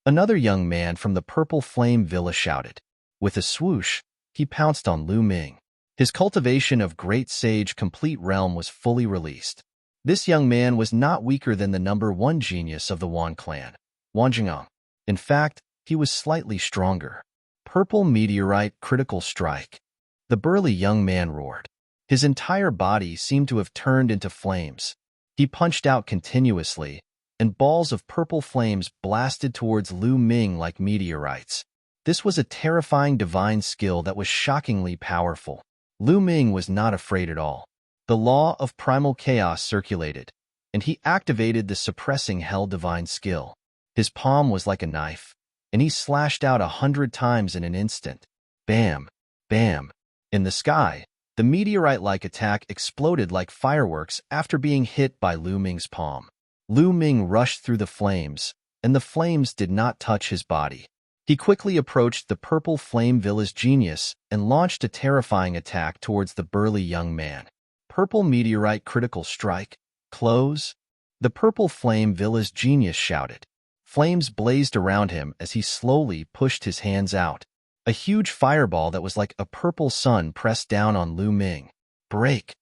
Another young man from the Purple Flame Villa shouted. With a swoosh, he pounced on Lu Ming. His cultivation of Great Sage Complete Realm was fully released. This young man was not weaker than the number 1 genius of the Wan clan, Wan Jingang. In fact, he was slightly stronger. Purple Meteorite Critical Strike. The burly young man roared. His entire body seemed to have turned into flames. He punched out continuously, and balls of purple flames blasted towards Lu Ming like meteorites. This was a terrifying divine skill that was shockingly powerful. Lu Ming was not afraid at all. The law of primal chaos circulated, and he activated the suppressing hell divine skill. His palm was like a knife, and he slashed out 100 times in an instant. Bam! Bam! In the sky, the meteorite-like attack exploded like fireworks after being hit by Lu Ming's palm. Lu Ming rushed through the flames, and the flames did not touch his body. He quickly approached the Purple Flame Villa's genius and launched a terrifying attack towards the burly young man. Purple Meteorite Critical Strike. Close. The Purple Flame Villa's genius shouted. Flames blazed around him as he slowly pushed his hands out. A huge fireball that was like a purple sun pressed down on Lu Ming. Break!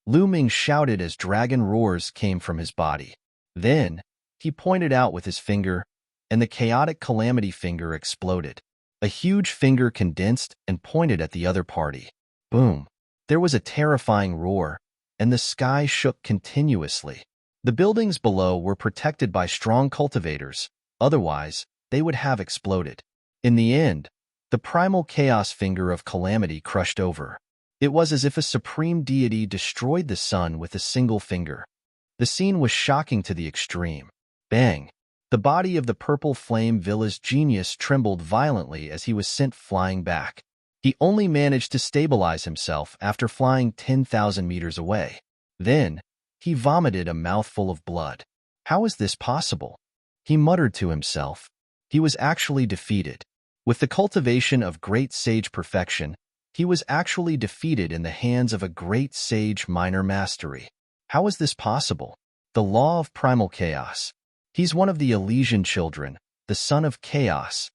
Lu Ming shouted as dragon roars came from his body. Then, he pointed out with his finger, and the chaotic calamity finger exploded. A huge finger condensed and pointed at the other party. Boom! There was a terrifying roar, and the sky shook continuously. The buildings below were protected by strong cultivators, otherwise, they would have exploded. In the end, the primal chaos finger of calamity crushed over. It was as if a supreme deity destroyed the sun with a single finger. The scene was shocking to the extreme. Bang! The body of the Purple Flame Villa's genius trembled violently as he was sent flying back. He only managed to stabilize himself after flying 10,000 meters away. Then, he vomited a mouthful of blood. How is this possible? He muttered to himself. He was actually defeated. With the cultivation of great sage perfection, he was actually defeated in the hands of a great sage minor mastery. How is this possible? The law of primal chaos. He's one of the Elysian children, the son of chaos.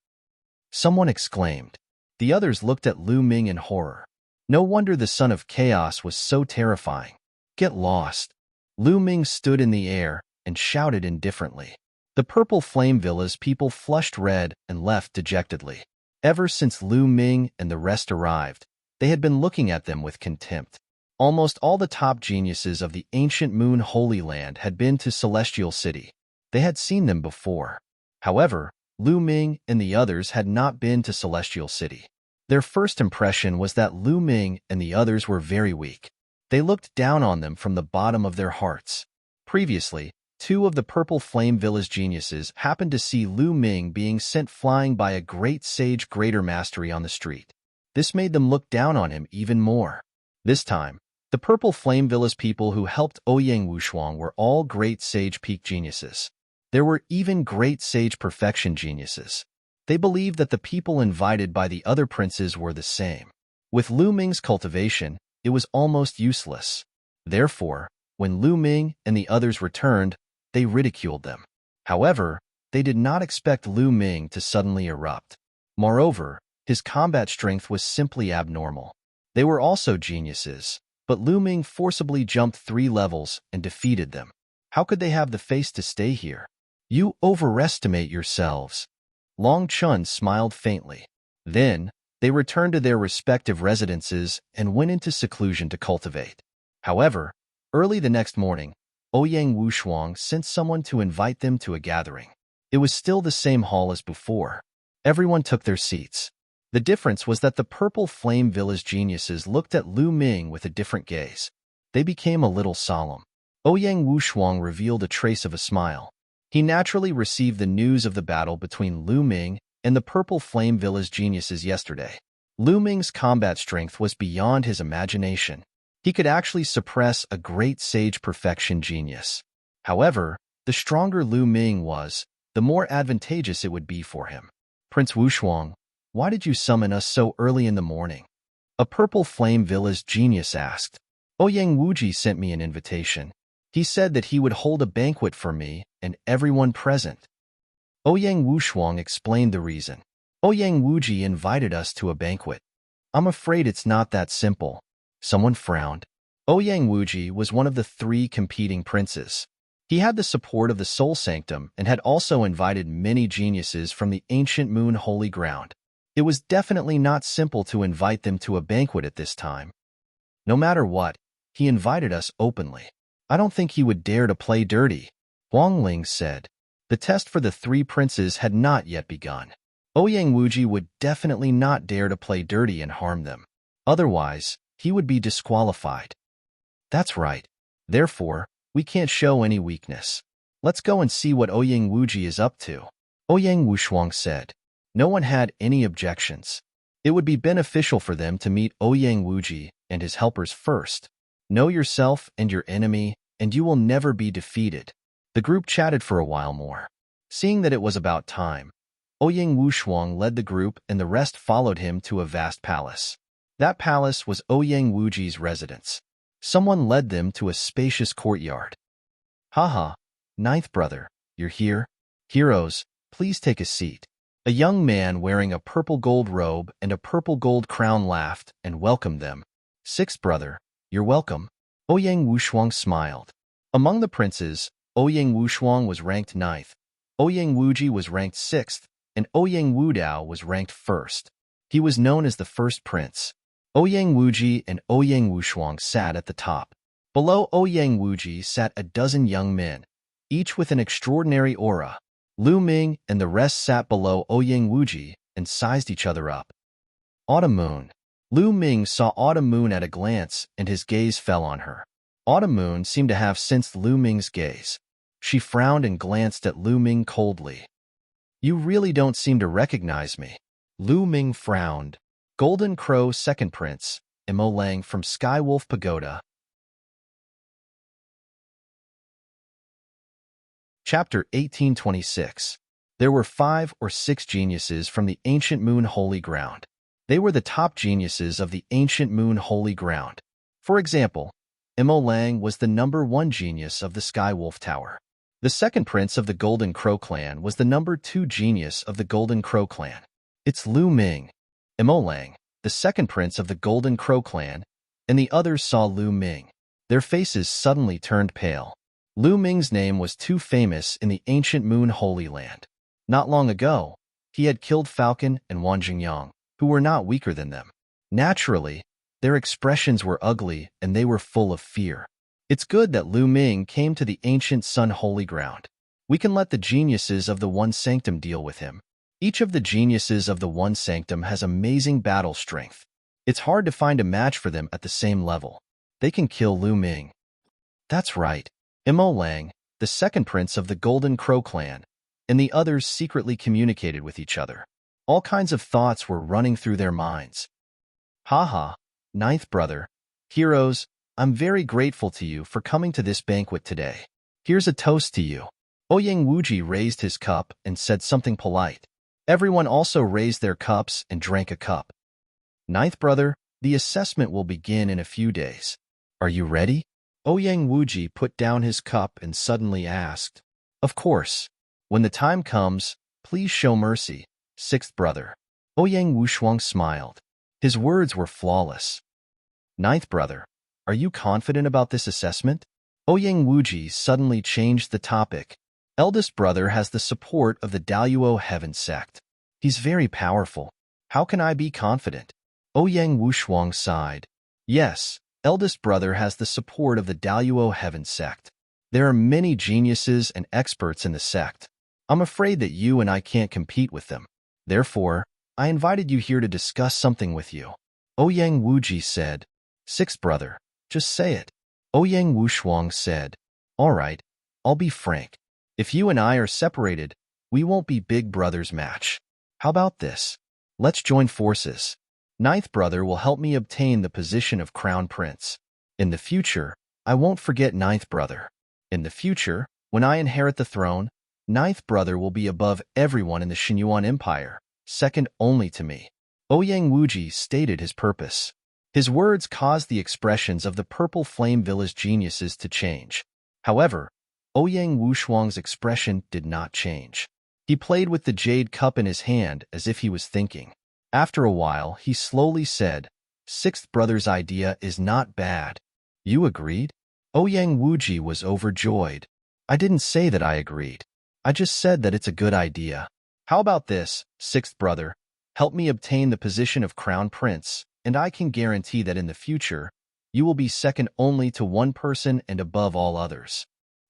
Someone exclaimed. The others looked at Lu Ming in horror. No wonder the son of chaos was so terrifying. Get lost. Lu Ming stood in the air and shouted indifferently. The Purple Flame Villa's people flushed red and left dejectedly. Ever since Lu Ming and the rest arrived, they had been looking at them with contempt. Almost all the top geniuses of the ancient Moon Holy Land had been to Celestial City. They had seen them before. However, Lu Ming and the others had not been to Celestial City. Their first impression was that Lu Ming and the others were very weak. They looked down on them from the bottom of their hearts. Previously, 2 of the Purple Flame Villa's geniuses happened to see Lu Ming being sent flying by a great sage greater mastery on the street. This made them look down on him even more. This time, The Purple Flame Villa's people who helped Ouyang Wushuang were all great Sage Peak geniuses. There were even great Sage Perfection geniuses. They believed that the people invited by the other princes were the same. With Lu Ming's cultivation, it was almost useless. Therefore, when Lu Ming and the others returned, they ridiculed them. However, they did not expect Lu Ming to suddenly erupt. Moreover, his combat strength was simply abnormal. They were also geniuses, but Lu Ming forcibly jumped 3 levels and defeated them. How could they have the face to stay here? You overestimate yourselves. Long Chun smiled faintly. Then, they returned to their respective residences and went into seclusion to cultivate. However, early the next morning, Ouyang Wushuang sent someone to invite them to a gathering. It was still the same hall as before. Everyone took their seats. The difference was that the Purple Flame Villa's geniuses looked at Lu Ming with a different gaze. They became a little solemn. Ouyang Wushuang revealed a trace of a smile. He naturally received the news of the battle between Lu Ming and the Purple Flame Villa's geniuses yesterday. Lu Ming's combat strength was beyond his imagination. He could actually suppress a great Sage Perfection genius. However, the stronger Lu Ming was, the more advantageous it would be for him. Prince Wushuang, why did you summon us so early in the morning? A Purple Flame Villa's genius asked. Ouyang Wuji sent me an invitation. He said that he would hold a banquet for me and everyone present. Ouyang Wushuang explained the reason. Ouyang Wuji invited us to a banquet. I'm afraid it's not that simple. Someone frowned. Ouyang Wuji was one of the 3 competing princes. He had the support of the Soul Sanctum and had also invited many geniuses from the ancient Moon Holy Ground. It was definitely not simple to invite them to a banquet at this time. No matter what, he invited us openly. I don't think he would dare to play dirty, Huang Ling said. The test for the 3 princes had not yet begun. Ouyang Wuji would definitely not dare to play dirty and harm them. Otherwise, he would be disqualified. That's right. Therefore, we can't show any weakness. Let's go and see what Ouyang Wuji is up to, Ouyang Wushuang said. No one had any objections. It would be beneficial for them to meet Ouyang Wuji and his helpers first. Know yourself and your enemy, and you will never be defeated. The group chatted for a while more. Seeing that it was about time, Ouyang Wushuang led the group and the rest followed him to a vast palace. That palace was Ouyang Wuji's residence. Someone led them to a spacious courtyard. Haha, 9th brother, you're here? Heroes, please take a seat. A young man wearing a purple gold robe and a purple gold crown laughed and welcomed them. 6th brother, you're welcome. Ouyang Wushuang smiled. Among the princes, Ouyang Wushuang was ranked 9th, Ouyang Wuji was ranked 6th, and Ouyang Wudao was ranked 1st. He was known as the first prince. Ouyang Wuji and Ouyang Wushuang sat at the top. Below Ouyang Wuji sat a dozen young men, each with an extraordinary aura. Lu Ming and the rest sat below Ouyang Wuji and sized each other up. Autumn Moon. Lu Ming saw Autumn Moon at a glance and his gaze fell on her. Autumn Moon seemed to have sensed Lu Ming's gaze. She frowned and glanced at Lu Ming coldly. You really don't seem to recognize me. Lu Ming frowned. Golden Crow Second Prince, Mo Lang from Skywolf Pagoda. Chapter 1826. There were 5 or 6 geniuses from the ancient Moon Holy Ground. They were the top geniuses of the ancient Moon Holy Ground. For example, Mo Lang was the number 1 genius of the Skywolf Tower. The second prince of the Golden Crow clan was the number 2 genius of the Golden Crow clan. It's Lu Ming. Mo Lang, the second prince of the Golden Crow clan, and the others saw Lu Ming. Their faces suddenly turned pale. Lu Ming's name was too famous in the ancient Moon Holy Land. Not long ago, he had killed Falcon and Wan Jingyang, who were not weaker than them. Naturally, their expressions were ugly and they were full of fear. It's good that Lu Ming came to the ancient Sun Holy Ground. We can let the geniuses of the One Sanctum deal with him. Each of the geniuses of the One Sanctum has amazing battle strength. It's hard to find a match for them at the same level. They can kill Lu Ming. That's right. Mo Lang, the second prince of the Golden Crow clan, and the others secretly communicated with each other. All kinds of thoughts were running through their minds. Haha, 9th brother. Heroes, I'm very grateful to you for coming to this banquet today. Here's a toast to you. Ouyang Wuji raised his cup and said something polite. Everyone also raised their cups and drank a cup. Ninth brother, the assessment will begin in a few days. Are you ready? Ouyang Wuji put down his cup and suddenly asked. Of course. When the time comes, please show mercy, sixth brother. Ouyang Wushuang smiled. His words were flawless. Ninth brother, are you confident about this assessment? Ouyang Wuji suddenly changed the topic. Eldest brother has the support of the Daluo Heaven sect. He's very powerful. How can I be confident? Ouyang Wushuang sighed. Yes, eldest brother has the support of the Daluo Heaven sect. There are many geniuses and experts in the sect. I'm afraid that you and I can't compete with them. Therefore, I invited you here to discuss something with you. Ouyang Wuji said. Sixth brother, just say it. Ouyang Wushuang said. All right, I'll be frank. If you and I are separated, we won't be big brother's match. How about this? Let's join forces. Ninth brother will help me obtain the position of crown prince. In the future, I won't forget ninth brother. In the future, when I inherit the throne, ninth brother will be above everyone in the Xinyuan Empire, second only to me. Ouyang Wuji stated his purpose. His words caused the expressions of the Purple Flame Villa's geniuses to change. However, Ouyang Wushuang's expression did not change. He played with the jade cup in his hand as if he was thinking. After a while, he slowly said, Sixth brother's idea is not bad. You agreed? Ouyang Wuji was overjoyed. I didn't say that I agreed. I just said that it's a good idea. How about this, sixth brother? Help me obtain the position of crown prince, and I can guarantee that in the future, you will be second only to one person and above all others.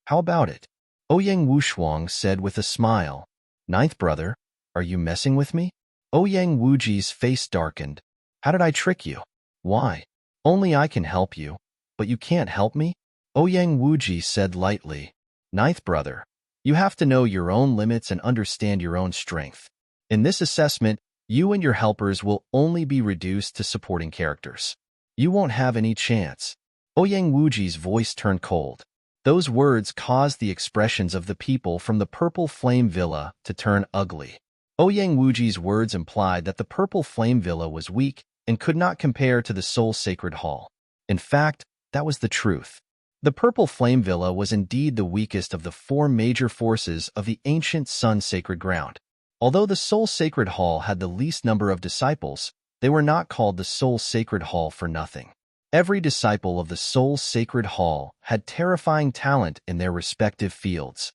How about it? Ouyang Wushuang said with a smile. Ninth brother, are you messing with me? Ouyang Wuji's face darkened. How did I trick you? Why? Only I can help you, but you can't help me? Ouyang Wuji said lightly. Ninth brother, you have to know your own limits and understand your own strength. In this assessment, you and your helpers will only be reduced to supporting characters. You won't have any chance. Ouyang Wuji's voice turned cold. Those words caused the expressions of the people from the Purple Flame Villa to turn ugly. Ouyang Wuji's words implied that the Purple Flame Villa was weak and could not compare to the Soul Sacred Hall. In fact, that was the truth. The Purple Flame Villa was indeed the weakest of the four major forces of the ancient Sun Sacred Ground. Although the Soul Sacred Hall had the least number of disciples, they were not called the Soul Sacred Hall for nothing. Every disciple of the Soul Sacred Hall had terrifying talent in their respective fields.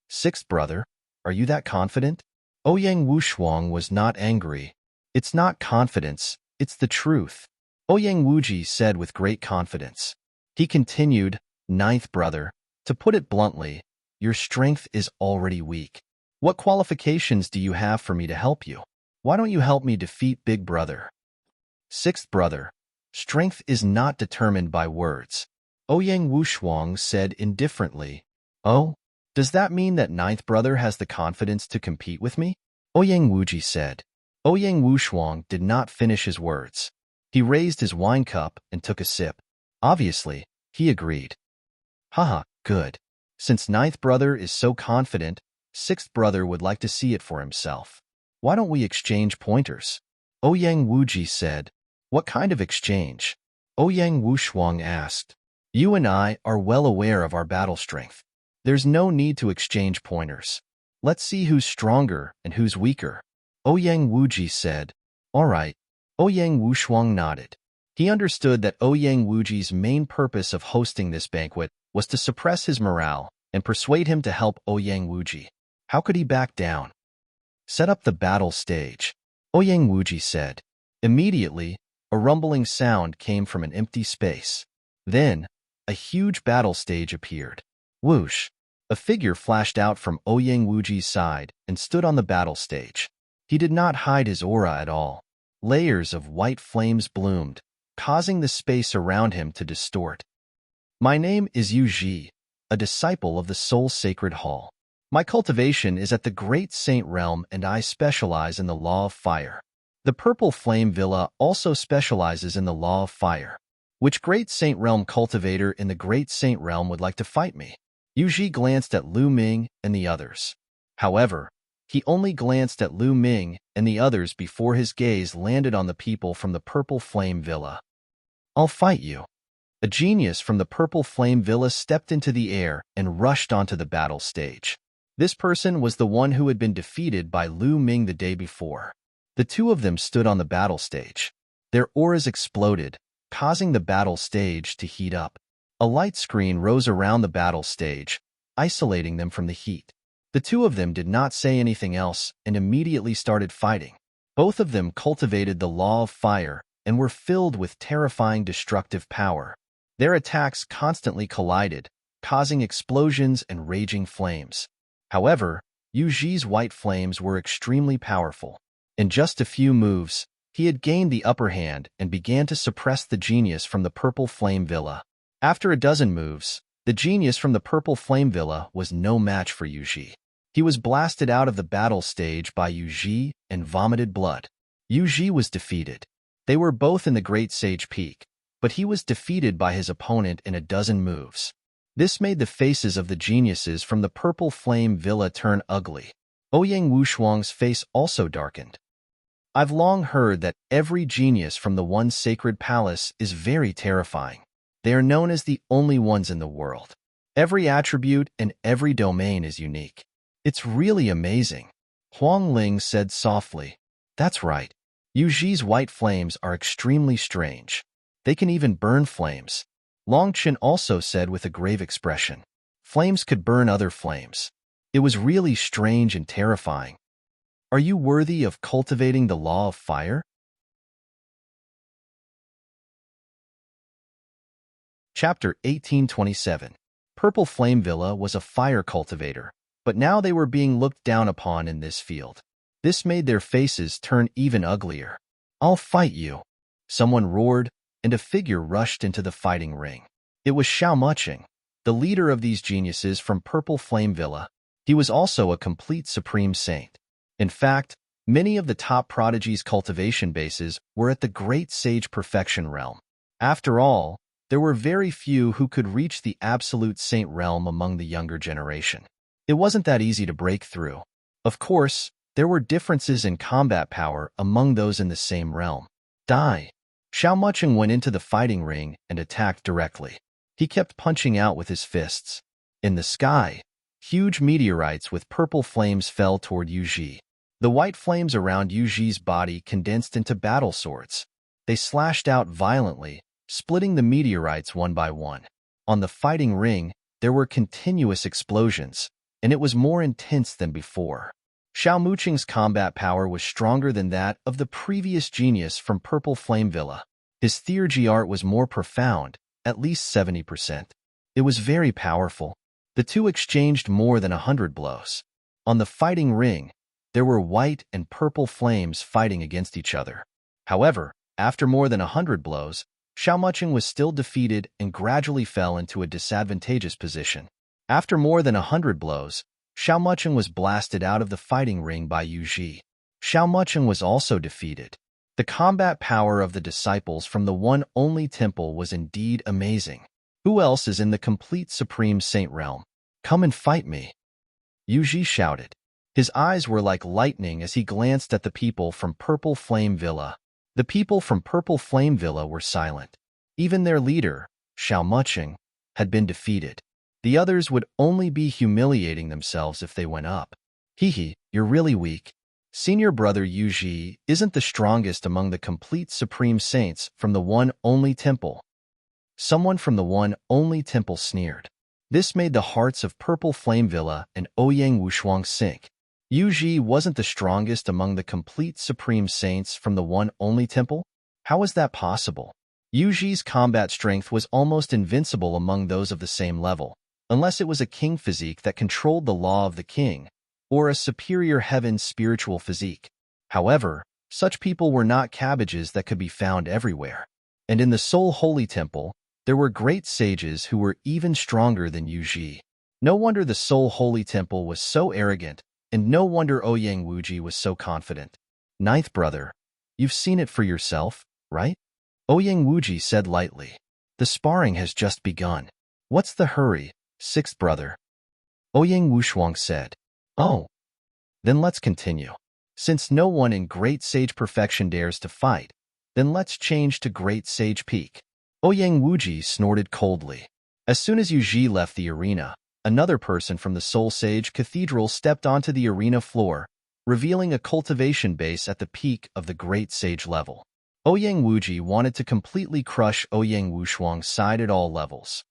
Sixth brother, are you that confident? Ouyang Wushuang was not angry. It's not confidence, it's the truth. Ouyang Wuji said with great confidence. He continued, Ninth brother, to put it bluntly, your strength is already weak. What qualifications do you have for me to help you? Why don't you help me defeat big brother? Sixth brother, strength is not determined by words. Ouyang Wushuang said indifferently. Oh, does that mean that ninth brother has the confidence to compete with me? Ouyang Wuji said. Ouyang Wushuang did not finish his words. He raised his wine cup and took a sip. Obviously, he agreed. Haha, good. Since ninth brother is so confident, sixth brother would like to see it for himself. Why don't we exchange pointers? Ouyang Wuji said. What kind of exchange? Ouyang Wushuang asked. You and I are well aware of our battle strength. There's no need to exchange pointers. Let's see who's stronger and who's weaker. Ouyang Wuji said. All right. Ouyang Wushuang nodded. He understood that Ouyang Wuji's main purpose of hosting this banquet was to suppress his morale and persuade him to help Ouyang Wuji. How could he back down? Set up the battle stage, Ouyang Wuji said. Immediately, a rumbling sound came from an empty space. Then, a huge battle stage appeared. Whoosh! A figure flashed out from Ouyang Wuji's side and stood on the battle stage. He did not hide his aura at all. Layers of white flames bloomed, causing the space around him to distort. My name is Yu Ji, a disciple of the Soul Sacred Hall. My cultivation is at the Great Saint Realm and I specialize in the Law of Fire. The Purple Flame Villa also specializes in the Law of Fire. Which Great Saint Realm cultivator in the Great Saint Realm would like to fight me? Yu Ji glanced at Lu Ming and the others. However, he only glanced at Lu Ming and the others before his gaze landed on the people from the Purple Flame Villa. I'll fight you. A genius from the Purple Flame Villa stepped into the air and rushed onto the battle stage. This person was the one who had been defeated by Lu Ming the day before. The two of them stood on the battle stage. Their auras exploded, causing the battle stage to heat up. A light screen rose around the battle stage, isolating them from the heat. The two of them did not say anything else and immediately started fighting. Both of them cultivated the law of fire and were filled with terrifying destructive power. Their attacks constantly collided, causing explosions and raging flames. However, Yu Ji's white flames were extremely powerful. In just a few moves, he had gained the upper hand and began to suppress the genius from the Purple Flame Villa. After a dozen moves, the genius from the Purple Flame Villa was no match for Yu Ji. He was blasted out of the battle stage by Yu Ji and vomited blood. Yu Ji was defeated. They were both in the Great Sage Peak, but he was defeated by his opponent in a dozen moves. This made the faces of the geniuses from the Purple Flame Villa turn ugly. Ouyang Wushuang's face also darkened. I've long heard that every genius from the One Sacred Palace is very terrifying. They are known as the only ones in the world. Every attribute and every domain is unique. It's really amazing. Huang Ling said softly. That's right. Yu Ji's white flames are extremely strange. They can even burn flames. Long Chen also said with a grave expression. Flames could burn other flames. It was really strange and terrifying. Are you worthy of cultivating the law of fire? Chapter 1827. Purple Flame Villa was a fire cultivator, but now they were being looked down upon in this field. This made their faces turn even uglier. I'll fight you. Someone roared, and a figure rushed into the fighting ring. It was Xiao Muqing, the leader of these geniuses from Purple Flame Villa. He was also a complete supreme saint. In fact, many of the top prodigies' cultivation bases were at the Great Sage Perfection Realm. After all, there were very few who could reach the absolute saint realm among the younger generation. It wasn't that easy to break through. Of course, there were differences in combat power among those in the same realm. Die. Xiao Muqing went into the fighting ring and attacked directly. He kept punching out with his fists. In the sky, huge meteorites with purple flames fell toward Yu Ji. The white flames around Yu Ji's body condensed into battle swords. They slashed out violently, splitting the meteorites one by one. On the fighting ring, there were continuous explosions, and it was more intense than before. Xiao Muqing's combat power was stronger than that of the previous genius from Purple Flame Villa. His theurgy art was more profound, at least 70%. It was very powerful. The two exchanged more than 100 blows. On the fighting ring, there were white and purple flames fighting against each other. However, after more than 100 blows, Xiao Muqing was still defeated and gradually fell into a disadvantageous position. After more than 100 blows, Xiao Muqing was blasted out of the fighting ring by Yu Ji. Xiao Muqing was also defeated. The combat power of the disciples from the One Only Temple was indeed amazing. Who else is in the complete Supreme Saint realm? Come and fight me. Yu Ji shouted. His eyes were like lightning as he glanced at the people from Purple Flame Villa. The people from Purple Flame Villa were silent. Even their leader, Xiao Muqing, had been defeated. The others would only be humiliating themselves if they went up. Hehe, you're really weak. Senior brother Yu Ji isn't the strongest among the complete Supreme Saints from the One Only Temple. Someone from the One Only Temple sneered. This made the hearts of Purple Flame Villa and Ouyang Wushuang sink. Yu Ji wasn't the strongest among the complete Supreme Saints from the One Only Temple? How was that possible? Yu Ji's combat strength was almost invincible among those of the same level, unless it was a king physique that controlled the law of the king, or a superior heaven spiritual physique. However, such people were not cabbages that could be found everywhere. And in the Soul Holy Temple, there were great sages who were even stronger than Yu Ji. No wonder the Soul Holy Temple was so arrogant, and no wonder Ouyang Wuji was so confident. Ninth brother, you've seen it for yourself, right? Ouyang Wuji said lightly. The sparring has just begun. What's the hurry, sixth brother? Ouyang Wushuang said. Oh, then let's continue. Since no one in Great Sage Perfection dares to fight, then let's change to Great Sage Peak. Ouyang Wuji snorted coldly. As soon as Yuji left the arena, another person from the Soul Sage Cathedral stepped onto the arena floor, revealing a cultivation base at the peak of the Great Sage level. Ouyang Wuji wanted to completely crush Ouyang Wushuang's side at all levels.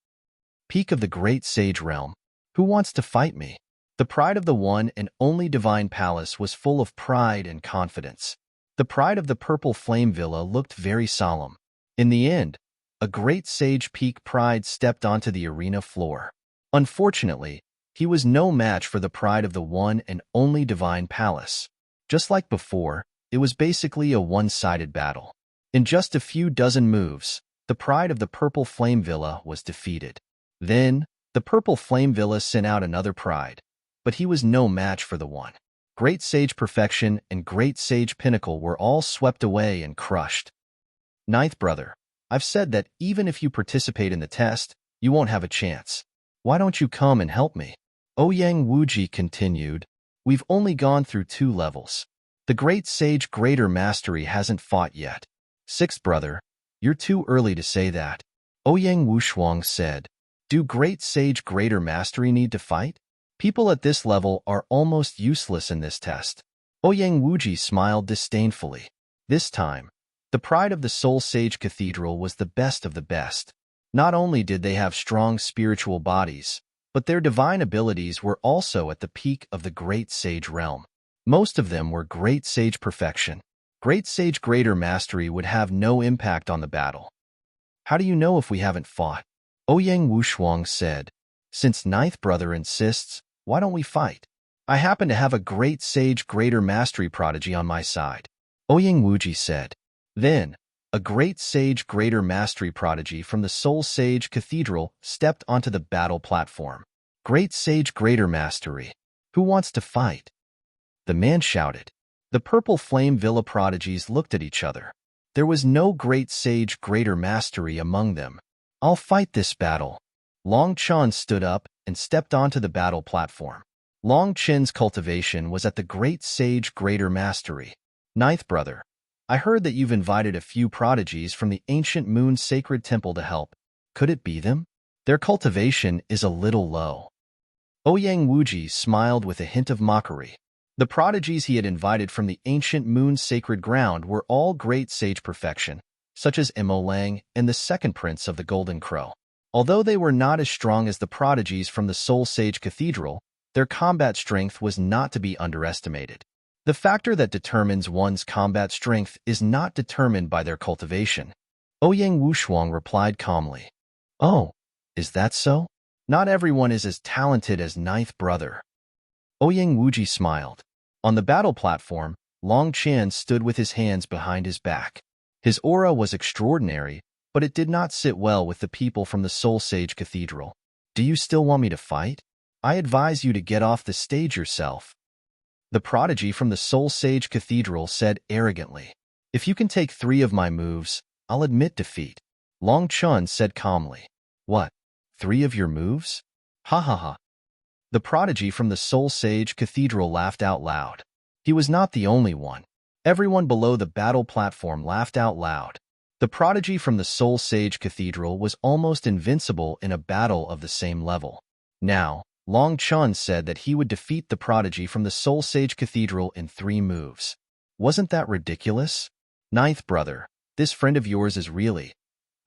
Peak of the Great Sage Realm. Who wants to fight me? The pride of the one and only Divine Palace was full of pride and confidence. The pride of the Purple Flame Villa looked very solemn. In the end, a Great Sage Peak pride stepped onto the arena floor. Unfortunately, he was no match for the pride of the one and only Divine Palace. Just like before, it was basically a one-sided battle. In just a few dozen moves, the pride of the Purple Flame Villa was defeated. Then, the Purple Flame Villa sent out another pride, but he was no match for the one. Great Sage Perfection and Great Sage Pinnacle were all swept away and crushed. Ninth brother, I've said that even if you participate in the test, you won't have a chance. Why don't you come and help me? Ouyang Wuji continued. We've only gone through 2 levels. The Great Sage Greater Mastery hasn't fought yet. Sixth brother, you're too early to say that. Ouyang Wushuang said. Do Great Sage Greater Mastery need to fight? People at this level are almost useless in this test. Ouyang Wuji smiled disdainfully. This time, the pride of the Soul Sage Cathedral was the best of the best. Not only did they have strong spiritual bodies, but their divine abilities were also at the peak of the Great Sage Realm. Most of them were Great Sage Perfection. Great Sage Greater Mastery would have no impact on the battle. How do you know if we haven't fought? Ouyang Wushuang said. Since ninth brother insists, why don't we fight? I happen to have a Great Sage Greater Mastery prodigy on my side. Ouyang Wuji said. Then, a Great Sage Greater Mastery prodigy from the Soul Sage Cathedral stepped onto the battle platform. Great Sage Greater Mastery. Who wants to fight? The man shouted. The Purple Flame Villa prodigies looked at each other. There was no Great Sage Greater Mastery among them. I'll fight this battle. Long Chen stood up and stepped onto the battle platform. Long Chen's cultivation was at the Great Sage Greater Mastery. Ninth brother, I heard that you've invited a few prodigies from the ancient Moon Sacred Temple to help. Could it be them? Their cultivation is a little low. Ouyang Wuji smiled with a hint of mockery. The prodigies he had invited from the ancient Moon Sacred Ground were all Great Sage Perfection, such as Mo Lang and the second prince of the Golden Crow. Although they were not as strong as the prodigies from the Soul Sage Cathedral, their combat strength was not to be underestimated. The factor that determines one's combat strength is not determined by their cultivation. Ouyang Wushuang replied calmly. Oh, is that so? Not everyone is as talented as ninth brother. Ouyang Wuji smiled. On the battle platform, Long Chen stood with his hands behind his back. His aura was extraordinary, but it did not sit well with the people from the Soul Sage Cathedral. Do you still want me to fight? I advise you to get off the stage yourself. The prodigy from the Soul Sage Cathedral said arrogantly. If you can take 3 of my moves, I'll admit defeat. Long Chen said calmly. What? 3 of your moves? Ha ha ha. The prodigy from the Soul Sage Cathedral laughed out loud. He was not the only one. Everyone below the battle platform laughed out loud. The prodigy from the Soul Sage Cathedral was almost invincible in a battle of the same level. Now, Long Chen said that he would defeat the prodigy from the Soul Sage Cathedral in 3 moves. Wasn't that ridiculous? Ninth brother, this friend of yours is really...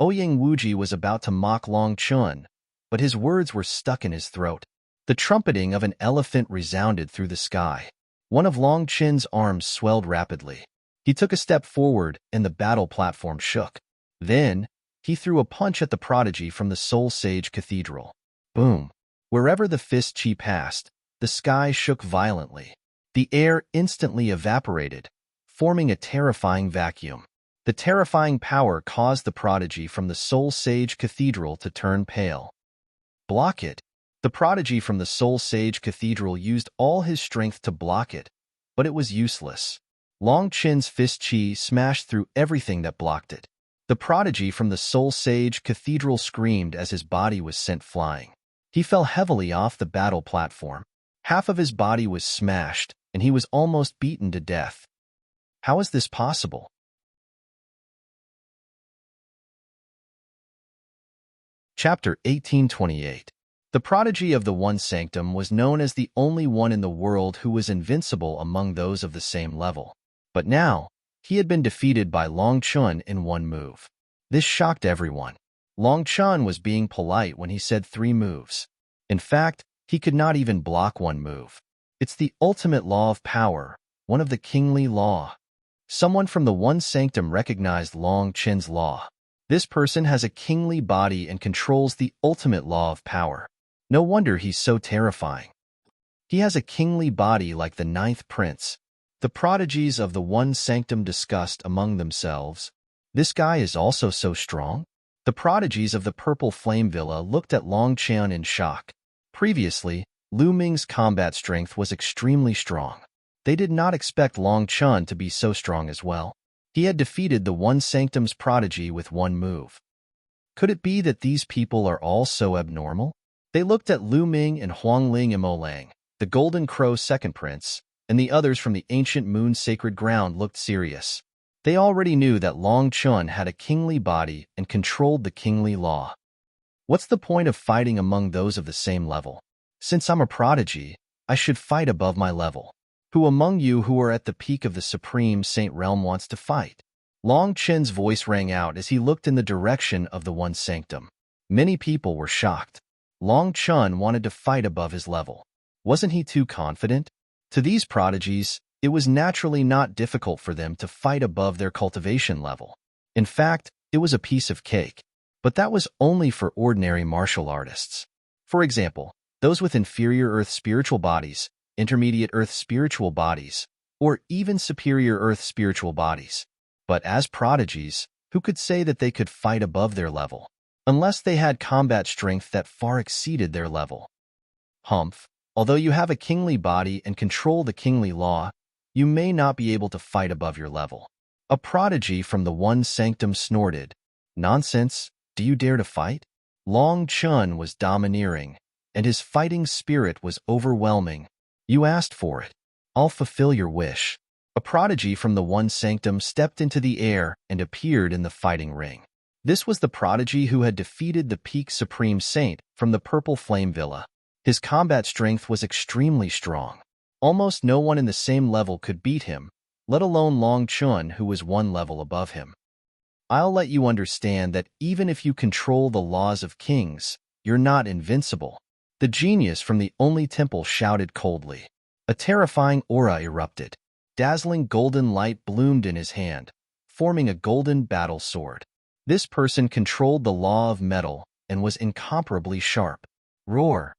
Ouyang Wuji was about to mock Long Chen, but his words were stuck in his throat. The trumpeting of an elephant resounded through the sky. One of Long Chen's arms swelled rapidly. He took a step forward and the battle platform shook. Then, he threw a punch at the prodigy from the Soul Sage Cathedral. Boom! Wherever the fist chi passed, the sky shook violently. The air instantly evaporated, forming a terrifying vacuum. The terrifying power caused the prodigy from the Soul Sage Cathedral to turn pale. Block it! The prodigy from the Soul Sage Cathedral used all his strength to block it, but it was useless. Long Chen's fist chi smashed through everything that blocked it. The prodigy from the Soul Sage Cathedral screamed as his body was sent flying. He fell heavily off the battle platform. Half of his body was smashed, and he was almost beaten to death. How is this possible? Chapter 1828. The prodigy of the One Sanctum was known as the only one in the world who was invincible among those of the same level. But now, he had been defeated by Long Chun in one move. This shocked everyone. Long Chun was being polite when he said 3 moves. In fact, he could not even block one move. It's the ultimate law of power, one of the kingly law. Someone from the One Sanctum recognized Long Chun's law. This person has a kingly body and controls the ultimate law of power. No wonder he's so terrifying. He has a kingly body like the 9th prince. The prodigies of the One Sanctum discussed among themselves. This guy is also so strong? The prodigies of the Purple Flame Villa looked at Long Chun in shock. Previously, Lu Ming's combat strength was extremely strong. They did not expect Long Chun to be so strong as well. He had defeated the One Sanctum's prodigy with one move. Could it be that these people are all so abnormal? They looked at Lu Ming and Huangling and Molang, the Golden Crow second prince, and the others from the ancient moon sacred ground looked serious. They already knew that Long Chun had a kingly body and controlled the kingly law. What's the point of fighting among those of the same level? Since I'm a prodigy, I should fight above my level. Who among you who are at the peak of the Supreme Saint Realm wants to fight? Long Chun's voice rang out as he looked in the direction of the One Sanctum. Many people were shocked. Long Chun wanted to fight above his level. Wasn't he too confident? To these prodigies, it was naturally not difficult for them to fight above their cultivation level. In fact, it was a piece of cake. But that was only for ordinary martial artists. For example, those with inferior earth spiritual bodies, intermediate earth spiritual bodies, or even superior earth spiritual bodies. But as prodigies, who could say that they could fight above their level? Unless they had combat strength that far exceeded their level. Humph, although you have a kingly body and control the kingly law, you may not be able to fight above your level. A prodigy from the One Sanctum snorted. Nonsense, do you dare to fight? Long Chun was domineering, and his fighting spirit was overwhelming. You asked for it. I'll fulfill your wish. A prodigy from the One Sanctum stepped into the air and appeared in the fighting ring. This was the prodigy who had defeated the Peak Supreme Saint from the Purple Flame Villa. His combat strength was extremely strong. Almost no one in the same level could beat him, let alone Long Chun, who was one level above him. I'll let you understand that even if you control the laws of kings, you're not invincible. The genius from the only temple shouted coldly. A terrifying aura erupted. Dazzling golden light bloomed in his hand, forming a golden battle sword. This person controlled the law of metal and was incomparably sharp. Roar!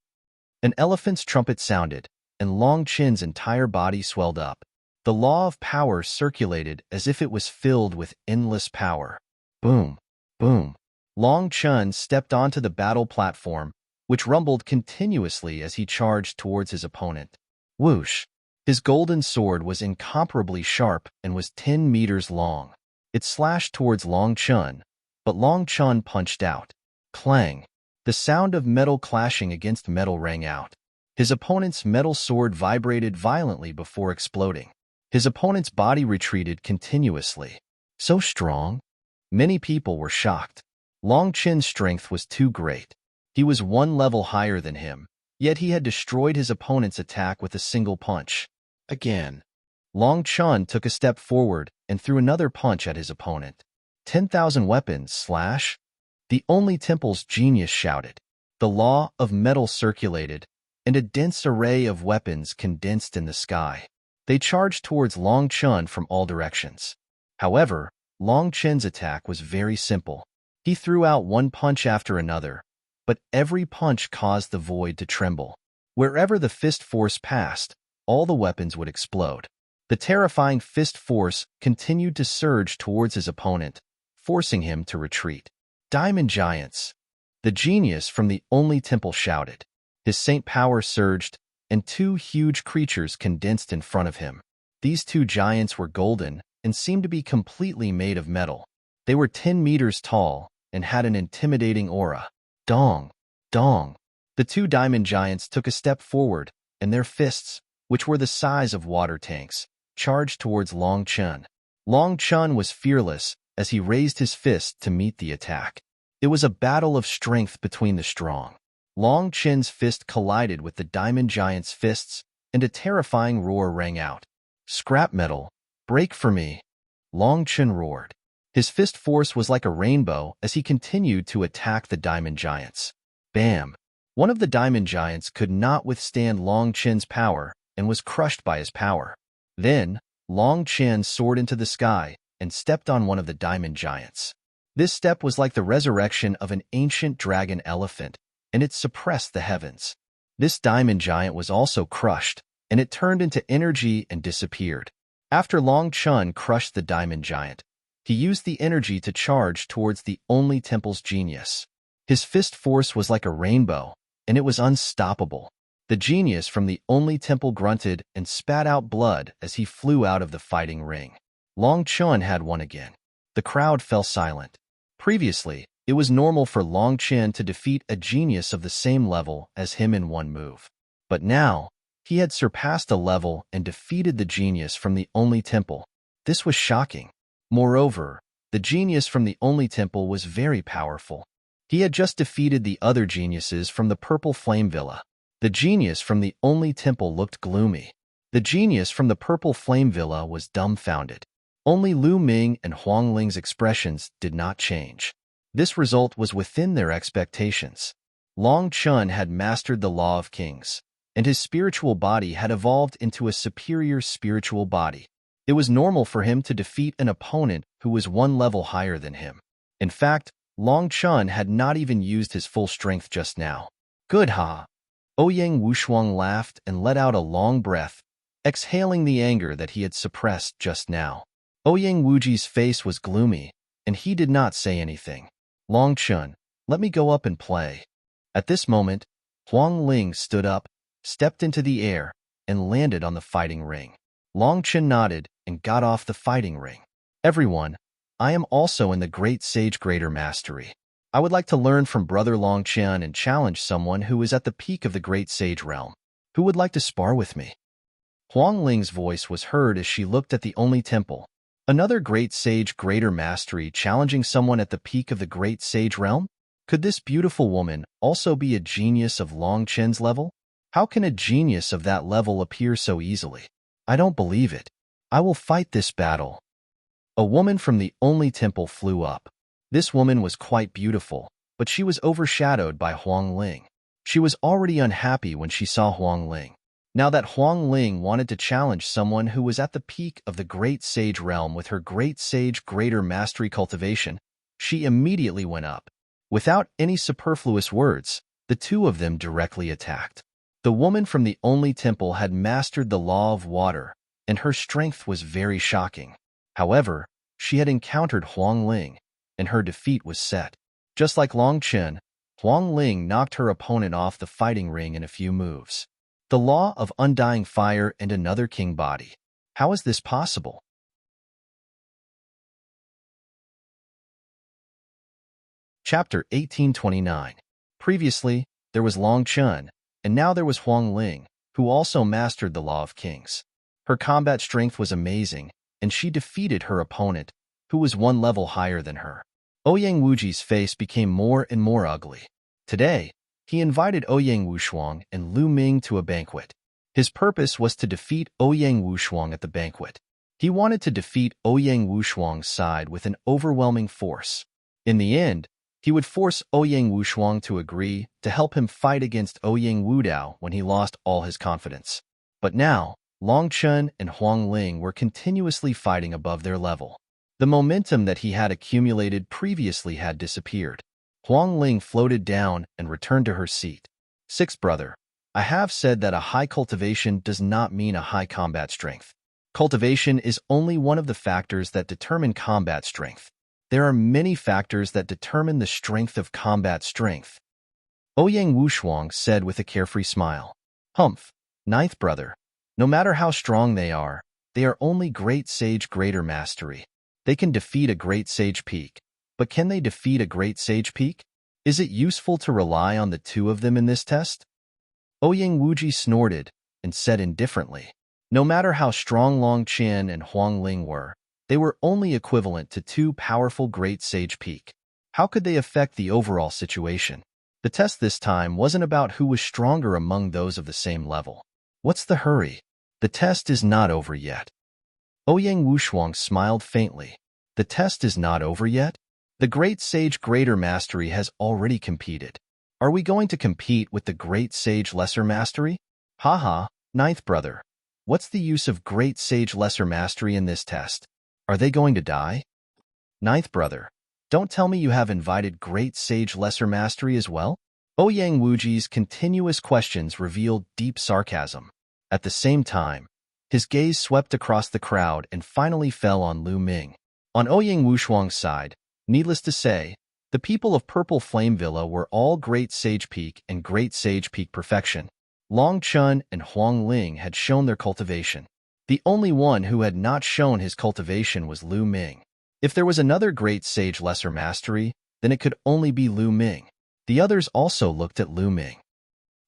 An elephant's trumpet sounded, and Long Chun's entire body swelled up. The law of power circulated as if it was filled with endless power. Boom! Boom! Long Chun stepped onto the battle platform, which rumbled continuously as he charged towards his opponent. Whoosh! His golden sword was incomparably sharp and was 10 meters long. It slashed towards Long Chun, but Long Chun punched out. Clang! The sound of metal clashing against metal rang out. His opponent's metal sword vibrated violently before exploding. His opponent's body retreated continuously. So strong? Many people were shocked. Long Chun's strength was too great. He was one level higher than him, yet he had destroyed his opponent's attack with a single punch. Again. Long Chun took a step forward and threw another punch at his opponent. 10,000 weapons, slash! The only temple's genius shouted. The law of metal circulated, and a dense array of weapons condensed in the sky. They charged towards Long Chun from all directions. However, Long Chun's attack was very simple. He threw out one punch after another, but every punch caused the void to tremble. Wherever the fist force passed, all the weapons would explode. The terrifying fist force continued to surge towards his opponent, forcing him to retreat. Diamond Giants! The genius from the only temple shouted. His saint power surged, and 2 huge creatures condensed in front of him. These 2 giants were golden and seemed to be completely made of metal. They were 10 meters tall and had an intimidating aura. Dong! Dong! The two diamond giants took a step forward, and their fists, which were the size of water tanks, charged towards Long Chun. Long Chun was fearless as he raised his fist to meet the attack. It was a battle of strength between the strong. Long Chun's fist collided with the diamond giant's fists, and a terrifying roar rang out. "Scrap metal! Break for me!" Long Chun roared. His fist force was like a rainbow as he continued to attack the diamond giants. Bam! One of the diamond giants could not withstand Long Chun's power and was crushed by his power. Then, Long Chun soared into the sky and stepped on one of the diamond giants. This step was like the resurrection of an ancient dragon elephant, and it suppressed the heavens. This diamond giant was also crushed, and it turned into energy and disappeared. After Long Chun crushed the diamond giant, he used the energy to charge towards the only temple's genius. His fist force was like a rainbow, and it was unstoppable. The genius from the only temple grunted and spat out blood as he flew out of the fighting ring. Long Chun had won again. The crowd fell silent. Previously, it was normal for Long Chun to defeat a genius of the same level as him in one move. But now, he had surpassed a level and defeated the genius from the only temple. This was shocking. Moreover, the genius from the only temple was very powerful. He had just defeated the other geniuses from the Purple Flame Villa. The genius from the only temple looked gloomy. The genius from the Purple Flame Villa was dumbfounded. Only Lu Ming and Huang Ling's expressions did not change. This result was within their expectations. Long Chun had mastered the law of kings, and his spiritual body had evolved into a superior spiritual body. It was normal for him to defeat an opponent who was one level higher than him. In fact, Long Chun had not even used his full strength just now. Good ha! Ouyang Wushuang laughed and let out a long breath, exhaling the anger that he had suppressed just now. Ouyang Wuji's face was gloomy, and he did not say anything. Long Chun, let me go up and play. At this moment, Huang Ling stood up, stepped into the air, and landed on the fighting ring. Long Chun nodded and got off the fighting ring. Everyone, I am also in the Great Sage Greater Mastery. I would like to learn from Brother Long Chun and challenge someone who is at the peak of the Great Sage realm. Who would like to spar with me? Huang Ling's voice was heard as she looked at the only temple. Another Great Sage Greater Mastery challenging someone at the peak of the Great Sage realm? Could this beautiful woman also be a genius of Long Chun's level? How can a genius of that level appear so easily? I don't believe it. I will fight this battle. A woman from the only temple flew up. This woman was quite beautiful, but she was overshadowed by Huang Ling. She was already unhappy when she saw Huang Ling. Now that Huang Ling wanted to challenge someone who was at the peak of the Great Sage realm with her Great Sage Greater Mastery cultivation, she immediately went up. Without any superfluous words, the two of them directly attacked. The woman from the only temple had mastered the law of water, and her strength was very shocking. However, she had encountered Huang Ling, and her defeat was set. Just like Long Chun, Huang Ling knocked her opponent off the fighting ring in a few moves. The law of undying fire and another king body. How is this possible? Chapter 1829. Previously, there was Long Chun, and now there was Huang Ling, who also mastered the law of kings. Her combat strength was amazing, and she defeated her opponent, who was one level higher than her. Ouyang Wuji's face became more and more ugly. Today, he invited Ouyang Wushuang and Lu Ming to a banquet. His purpose was to defeat Ouyang Wushuang at the banquet. He wanted to defeat Ouyang Wushuang's side with an overwhelming force. In the end, he would force Ouyang Wushuang to agree to help him fight against Ouyang Wudao when he lost all his confidence. But now, Long Chun and Huang Ling were continuously fighting above their level. The momentum that he had accumulated previously had disappeared. Huang Ling floated down and returned to her seat. Sixth brother, I have said that a high cultivation does not mean a high combat strength. Cultivation is only one of the factors that determine combat strength. There are many factors that determine the strength of combat strength. Ouyang Wushuang said with a carefree smile. Humph, ninth brother. No matter how strong they are only Great Sage Greater Mastery. They can defeat a great sage peak. But can they defeat a great sage peak? Is it useful to rely on the two of them in this test? Ouyang Wuji snorted and said indifferently. No matter how strong Long Qian and Huang Ling were, they were only equivalent to two powerful great sage peak. How could they affect the overall situation? The test this time wasn't about who was stronger among those of the same level. What's the hurry? The test is not over yet. Ouyang Wushuang smiled faintly. The test is not over yet? The great sage greater mastery has already competed. Are we going to compete with the great sage lesser mastery? Haha, ninth brother. What's the use of great sage lesser mastery in this test? Are they going to die? Ninth brother. Don't tell me you have invited great sage lesser mastery as well? Ouyang Wuji's continuous questions revealed deep sarcasm. At the same time, his gaze swept across the crowd and finally fell on Lu Ming. On Ouyang Wushuang's side, needless to say, the people of Purple Flame Villa were all Great Sage Peak and Great Sage Peak perfection. Long Chun and Huang Ling had shown their cultivation. The only one who had not shown his cultivation was Lu Ming. If there was another Great Sage Lesser Mastery, then it could only be Lu Ming. The others also looked at Lu Ming.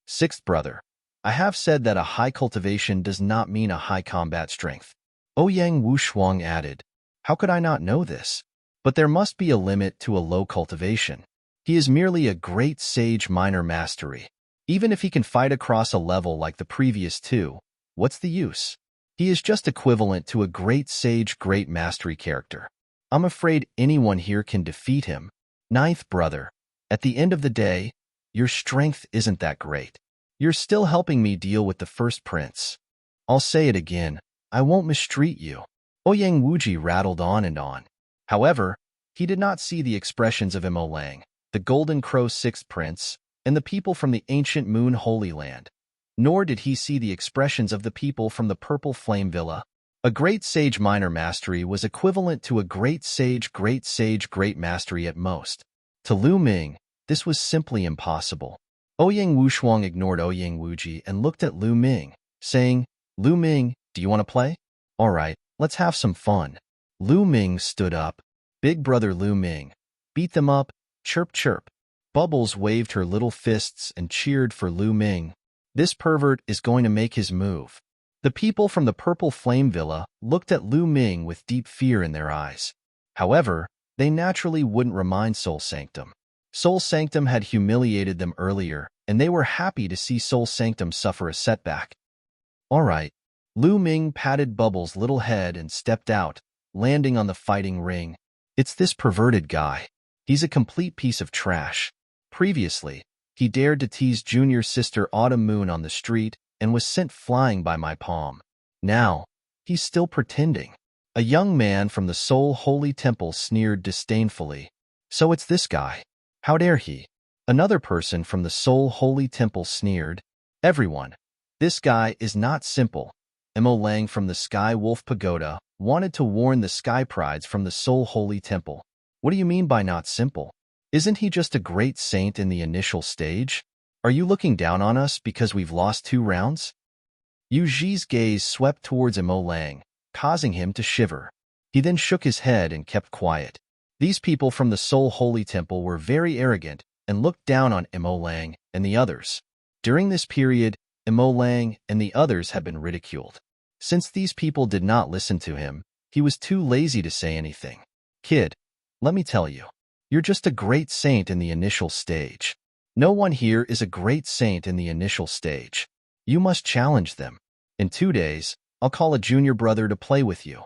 Sixth brother. I have said that a high cultivation does not mean a high combat strength. Ouyang Wushuang added. How could I not know this? But there must be a limit to a low cultivation. He is merely a great sage minor mastery. Even if he can fight across a level like the previous two, what's the use? He is just equivalent to a great sage great mastery character. I'm afraid anyone here can defeat him. Ninth brother, at the end of the day, your strength isn't that great. You're still helping me deal with the first prince. I'll say it again, I won't mistreat you. Ouyang Wuji rattled on and on. However, he did not see the expressions of Imo Lang, the Golden Crow Sixth Prince, and the people from the ancient Moon Holy Land. Nor did he see the expressions of the people from the Purple Flame Villa. A great sage minor mastery was equivalent to a great sage great mastery at most. To Lu Ming, this was simply impossible. Ouyang Wushuang ignored Ouyang Wuji and looked at Lu Ming, saying, Lu Ming, do you want to play? All right, let's have some fun. Lu Ming stood up. Big brother Lu Ming. Beat them up, chirp chirp. Bubbles waved her little fists and cheered for Lu Ming. This pervert is going to make his move. The people from the Purple Flame Villa looked at Lu Ming with deep fear in their eyes. However, they naturally wouldn't remind Soul Sanctum. Soul Sanctum had humiliated them earlier, and they were happy to see Soul Sanctum suffer a setback. All right. Lu Ming patted Bubbles' little head and stepped out, landing on the fighting ring. It's this perverted guy. He's a complete piece of trash. Previously, he dared to tease junior sister Autumn Moon on the street and was sent flying by my palm. Now, he's still pretending. A young man from the Soul Holy Temple sneered disdainfully. So it's this guy. How dare he? Another person from the Soul Holy Temple sneered. Everyone. This guy is not simple. Imo Lang from the Sky Wolf Pagoda wanted to warn the Sky Prides from the Soul Holy Temple. What do you mean by not simple? Isn't he just a great saint in the initial stage? Are you looking down on us because we've lost 2 rounds? Yu Zhi's gaze swept towards Imo Lang, causing him to shiver. He then shook his head and kept quiet. These people from the Soul Holy Temple were very arrogant and looked down on Imo Lang and the others. During this period, Imo Lang and the others had been ridiculed. Since these people did not listen to him, he was too lazy to say anything. Kid, let me tell you, you're just a great saint in the initial stage. No one here is a great saint in the initial stage. You must challenge them. In 2 days, I'll call a junior brother to play with you.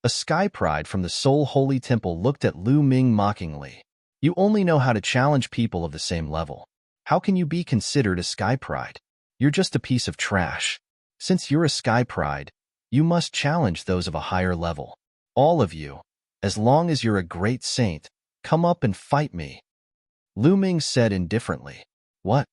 A Sky Pride from the Soul Holy Temple looked at Lu Ming mockingly. You only know how to challenge people of the same level. How can you be considered a Sky Pride? You're just a piece of trash. Since you're a Sky Pride, you must challenge those of a higher level. All of you, as long as you're a great saint, come up and fight me. Lu Ming said indifferently. What?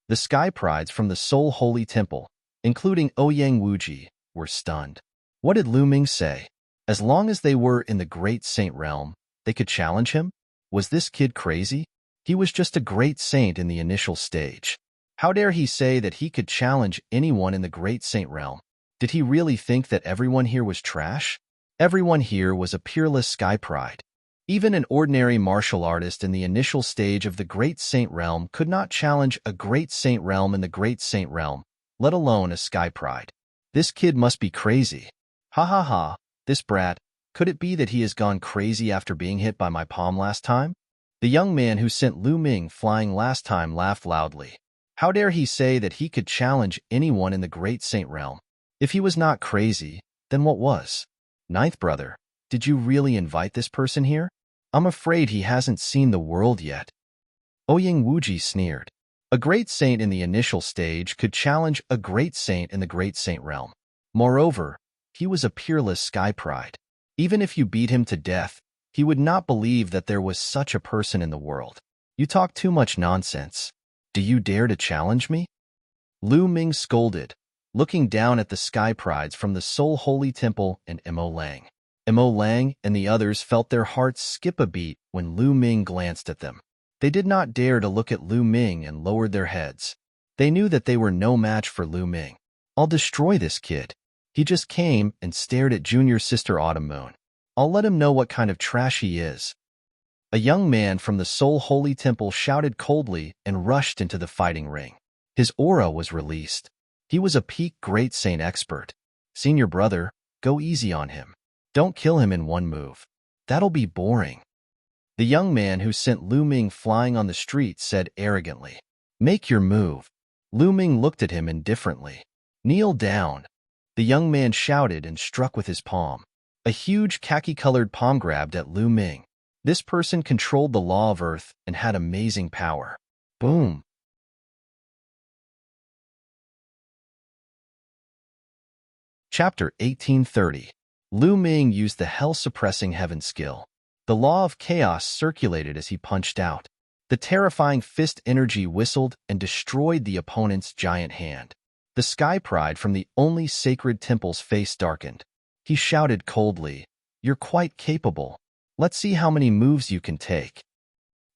The Sky Prides from the Soul Holy Temple, including Ouyang Wuji, were stunned. What did Lu Ming say? As long as they were in the Great Saint realm, they could challenge him? Was this kid crazy? He was just a great saint in the initial stage. How dare he say that he could challenge anyone in the Great Saint realm? Did he really think that everyone here was trash? Everyone here was a peerless sky pride. Even an ordinary martial artist in the initial stage of the Great Saint Realm could not challenge a Great Saint Realm in the Great Saint Realm, let alone a sky pride. This kid must be crazy. Ha ha ha, this brat. Could it be that he has gone crazy after being hit by my palm last time? The young man who sent Lu Ming flying last time laughed loudly. How dare he say that he could challenge anyone in the Great Saint Realm? If he was not crazy, then what was? Ninth brother, did you really invite this person here? I'm afraid he hasn't seen the world yet. Ouyang Wuji sneered. A great saint in the initial stage could challenge a great saint in the Great Saint Realm. Moreover, he was a peerless sky pride. Even if you beat him to death, he would not believe that there was such a person in the world. You talk too much nonsense. Do you dare to challenge me? Lu Ming scolded, looking down at the sky prides from the Soul Holy Temple and Mo Lang. Mo Lang and the others felt their hearts skip a beat when Lu Ming glanced at them. They did not dare to look at Lu Ming and lowered their heads. They knew that they were no match for Lu Ming. I'll destroy this kid. He just came and stared at junior sister Autumn Moon. I'll let him know what kind of trash he is. A young man from the Soul Holy Temple shouted coldly and rushed into the fighting ring. His aura was released. He was a peak Great Saint expert. Senior brother, go easy on him. Don't kill him in one move. That'll be boring. The young man who sent Lu Ming flying on the street said arrogantly, Make your move. Lu Ming looked at him indifferently. Kneel down. The young man shouted and struck with his palm. A huge khaki-colored palm grabbed at Lu Ming. This person controlled the law of Earth and had amazing power. Boom. Chapter 1830. Lu Ming used the hell-suppressing heaven skill. The law of chaos circulated as he punched out. The terrifying fist energy whistled and destroyed the opponent's giant hand. The sky pride from the only sacred temple's face darkened. He shouted coldly, You're quite capable. Let's see how many moves you can take.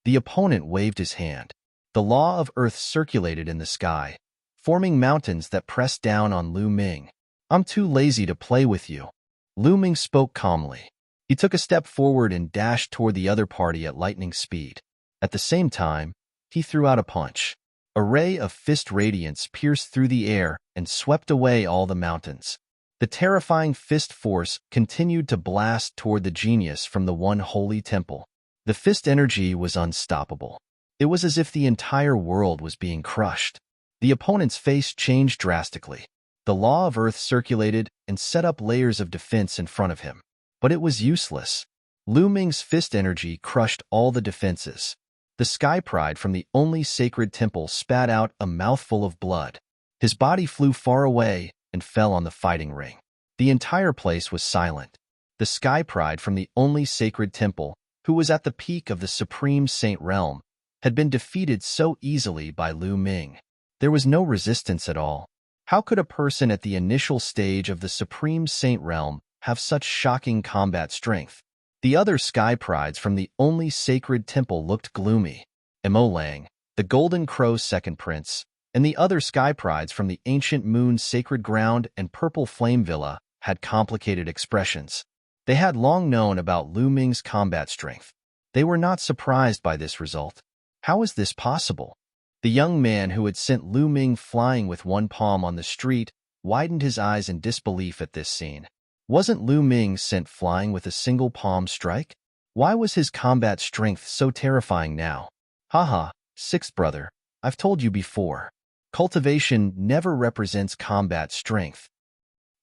The opponent waved his hand. The law of Earth circulated in the sky, forming mountains that pressed down on Lu Ming. I'm too lazy to play with you. Lu Ming spoke calmly. He took a step forward and dashed toward the other party at lightning speed. At the same time, he threw out a punch. A ray of fist radiance pierced through the air and swept away all the mountains. The terrifying fist force continued to blast toward the genius from the one holy temple. The fist energy was unstoppable. It was as if the entire world was being crushed. The opponent's face changed drastically. The law of Earth circulated and set up layers of defense in front of him. But it was useless. Lu Ming's fist energy crushed all the defenses. The sky pride from the only sacred temple spat out a mouthful of blood. His body flew far away and fell on the fighting ring. The entire place was silent. The sky pride from the only sacred temple, who was at the peak of the supreme saint realm, had been defeated so easily by Lu Ming. There was no resistance at all. How could a person at the initial stage of the supreme saint realm have such shocking combat strength? The other sky prides from the only sacred temple looked gloomy. Mo Lang, the Golden Crow's second prince, and the other sky prides from the Ancient Moon's Sacred Ground and Purple Flame Villa had complicated expressions. They had long known about Lu Ming's combat strength. They were not surprised by this result. How is this possible? The young man who had sent Lu Ming flying with one palm on the street widened his eyes in disbelief at this scene. Wasn't Lu Ming sent flying with a single palm strike? Why was his combat strength so terrifying now? Haha, sixth brother, I've told you before. Cultivation never represents combat strength.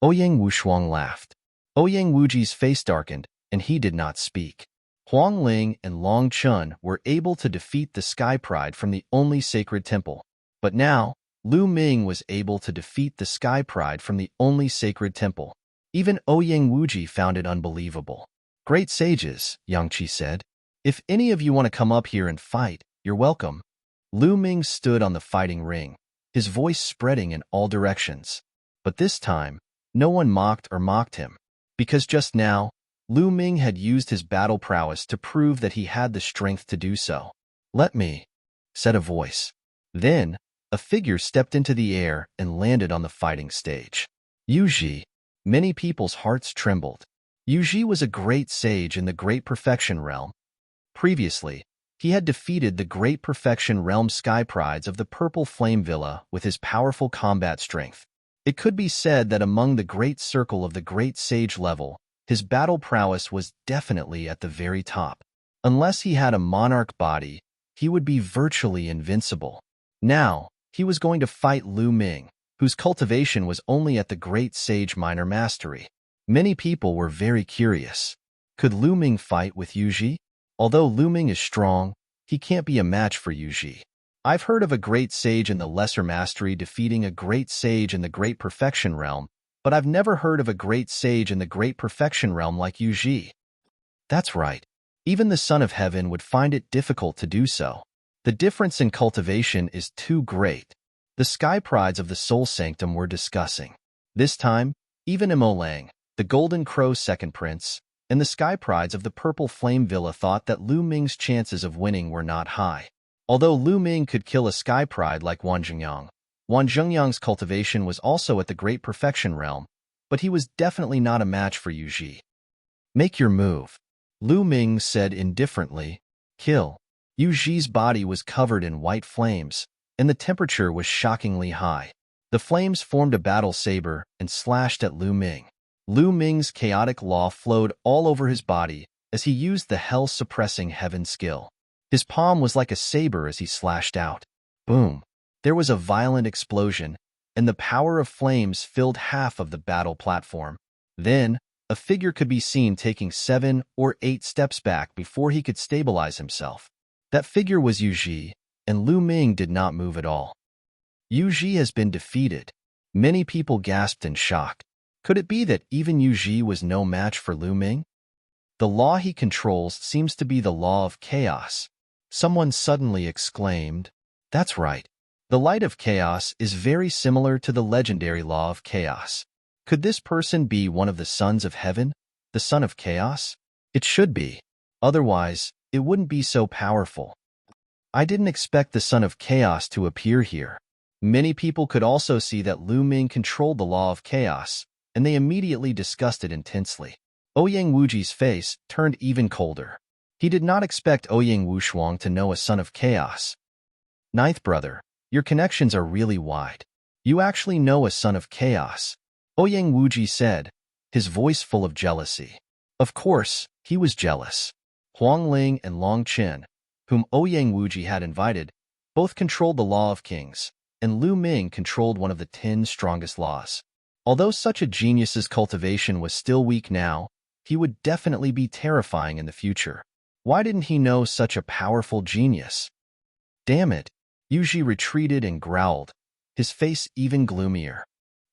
Ouyang Wushuang laughed. Ouyang Wuji's face darkened, and he did not speak. Huang Ling and Long Chun were able to defeat the sky pride from the only sacred temple. But now, Lu Ming was able to defeat the sky pride from the only sacred temple. Even Ouyang Wuji found it unbelievable. Great sages, Yang Qi said. If any of you want to come up here and fight, you're welcome. Lu Ming stood on the fighting ring, his voice spreading in all directions. But this time, no one mocked him. Because just now, Lu Ming had used his battle prowess to prove that he had the strength to do so. Let me, said a voice. Then, a figure stepped into the air and landed on the fighting stage. Yuji. Many people's hearts trembled. Yuji was a great sage in the Great Perfection Realm. Previously, he had defeated the Great Perfection Realm Sky Prides of the Purple Flame Villa with his powerful combat strength. It could be said that among the Great Circle of the Great Sage level, his battle prowess was definitely at the very top. Unless he had a monarch body, he would be virtually invincible. Now, he was going to fight Lu Ming, whose cultivation was only at the Great Sage Minor Mastery. Many people were very curious. Could Lu Ming fight with Yuji? Although Lu Ming is strong, he can't be a match for Yuji. I've heard of a great sage in the Lesser Mastery defeating a great sage in the Great Perfection Realm, but I've never heard of a great sage in the Great Perfection Realm like Yuji. That's right. Even the Son of Heaven would find it difficult to do so. The difference in cultivation is too great. The Sky Prides of the Soul Sanctum were discussing. This time, even Imolang, the Golden Crow's second prince, and the Sky Prides of the Purple Flame Villa thought that Lu Ming's chances of winning were not high. Although Lu Ming could kill a Sky Pride like Wan Zhengyang's cultivation was also at the Great Perfection Realm, but he was definitely not a match for Yuji. Make your move, Lu Ming said indifferently. Kill. Yuji's body was covered in white flames, and the temperature was shockingly high. The flames formed a battle saber and slashed at Lu Ming. Lu Ming's chaotic law flowed all over his body as he used the hell-suppressing heaven skill. His palm was like a saber as he slashed out. Boom! There was a violent explosion, and the power of flames filled half of the battle platform. Then, a figure could be seen taking 7 or 8 steps back before he could stabilize himself. That figure was Yuji, and Lu Ming did not move at all. Yuji has been defeated. Many people gasped in shock. Could it be that even Yuji was no match for Lu Ming? The law he controls seems to be the law of chaos. Someone suddenly exclaimed, "That's right. The light of chaos is very similar to the legendary law of chaos. Could this person be one of the sons of heaven, the son of chaos? It should be. Otherwise, it wouldn't be so powerful. I didn't expect the son of chaos to appear here." Many people could also see that Lu Ming controlled the law of chaos, and they immediately discussed it intensely. Ouyang Wuji's face turned even colder. He did not expect Ouyang Wushuang to know a son of chaos. Ninth brother, your connections are really wide. You actually know a son of chaos, Ouyang Wuji said, his voice full of jealousy. Of course, he was jealous. Huang Ling and Long Qin, whom Ouyang Wuji had invited, both controlled the law of kings, and Lu Ming controlled one of the 10 strongest laws. Although such a genius's cultivation was still weak now, he would definitely be terrifying in the future. Why didn't he know such a powerful genius? Damn it! Yuji retreated and growled, his face even gloomier.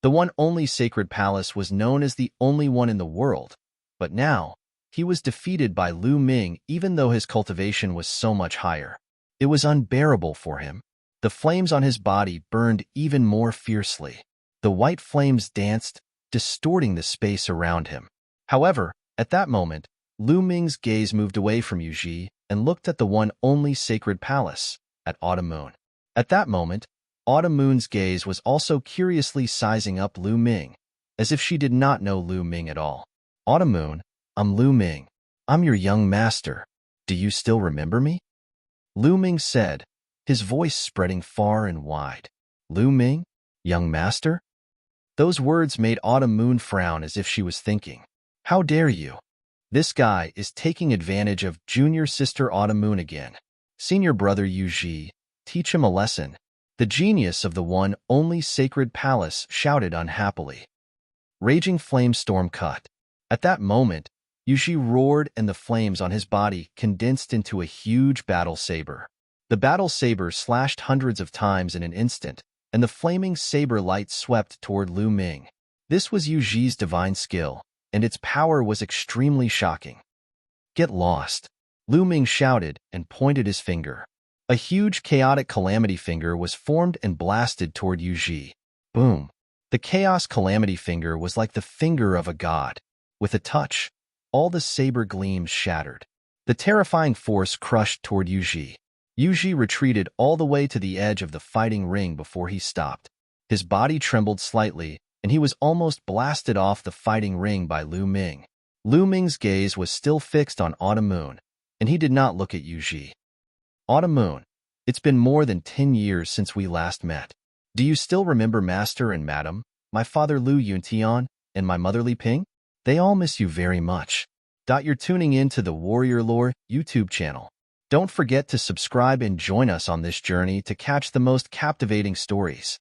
The one only sacred palace was known as the only one in the world, but now, he was defeated by Lu Ming even though his cultivation was so much higher. It was unbearable for him. The flames on his body burned even more fiercely. The white flames danced, distorting the space around him. However, at that moment, Lu Ming's gaze moved away from Yuji and looked at the one only sacred palace, at Autumn Moon. At that moment, Autumn Moon's gaze was also curiously sizing up Lu Ming, as if she did not know Lu Ming at all. Autumn Moon, I'm Lu Ming. I'm your young master. Do you still remember me? Lu Ming said, his voice spreading far and wide. Lu Ming? Young master? Those words made Autumn Moon frown as if she was thinking, how dare you? This guy is taking advantage of junior sister Autumn Moon again. Senior brother Yuji, teach him a lesson. The genius of the one only sacred palace shouted unhappily. Raging flame storm cut. At that moment, Yuji roared and the flames on his body condensed into a huge battle saber. The battle saber slashed hundreds of times in an instant, and the flaming saber light swept toward Lu Ming. This was Yuji's divine skill, and its power was extremely shocking. Get lost, Lu Ming shouted and pointed his finger. A huge chaotic calamity finger was formed and blasted toward Yuji. Boom! The chaos calamity finger was like the finger of a god. With a touch, all the saber gleams shattered. The terrifying force crushed toward Yuji. Yuji retreated all the way to the edge of the fighting ring before he stopped. His body trembled slightly, and he was almost blasted off the fighting ring by Lu Ming. Lu Ming's gaze was still fixed on Autumn Moon, and he did not look at Yu Ji. Autumn Moon, it's been more than 10 years since we last met. Do you still remember Master and Madam, my father Lu Yuntian, and my mother Li Ping? They all miss you very much. You're tuning in to the Warrior Lore YouTube channel. Don't forget to subscribe and join us on this journey to catch the most captivating stories.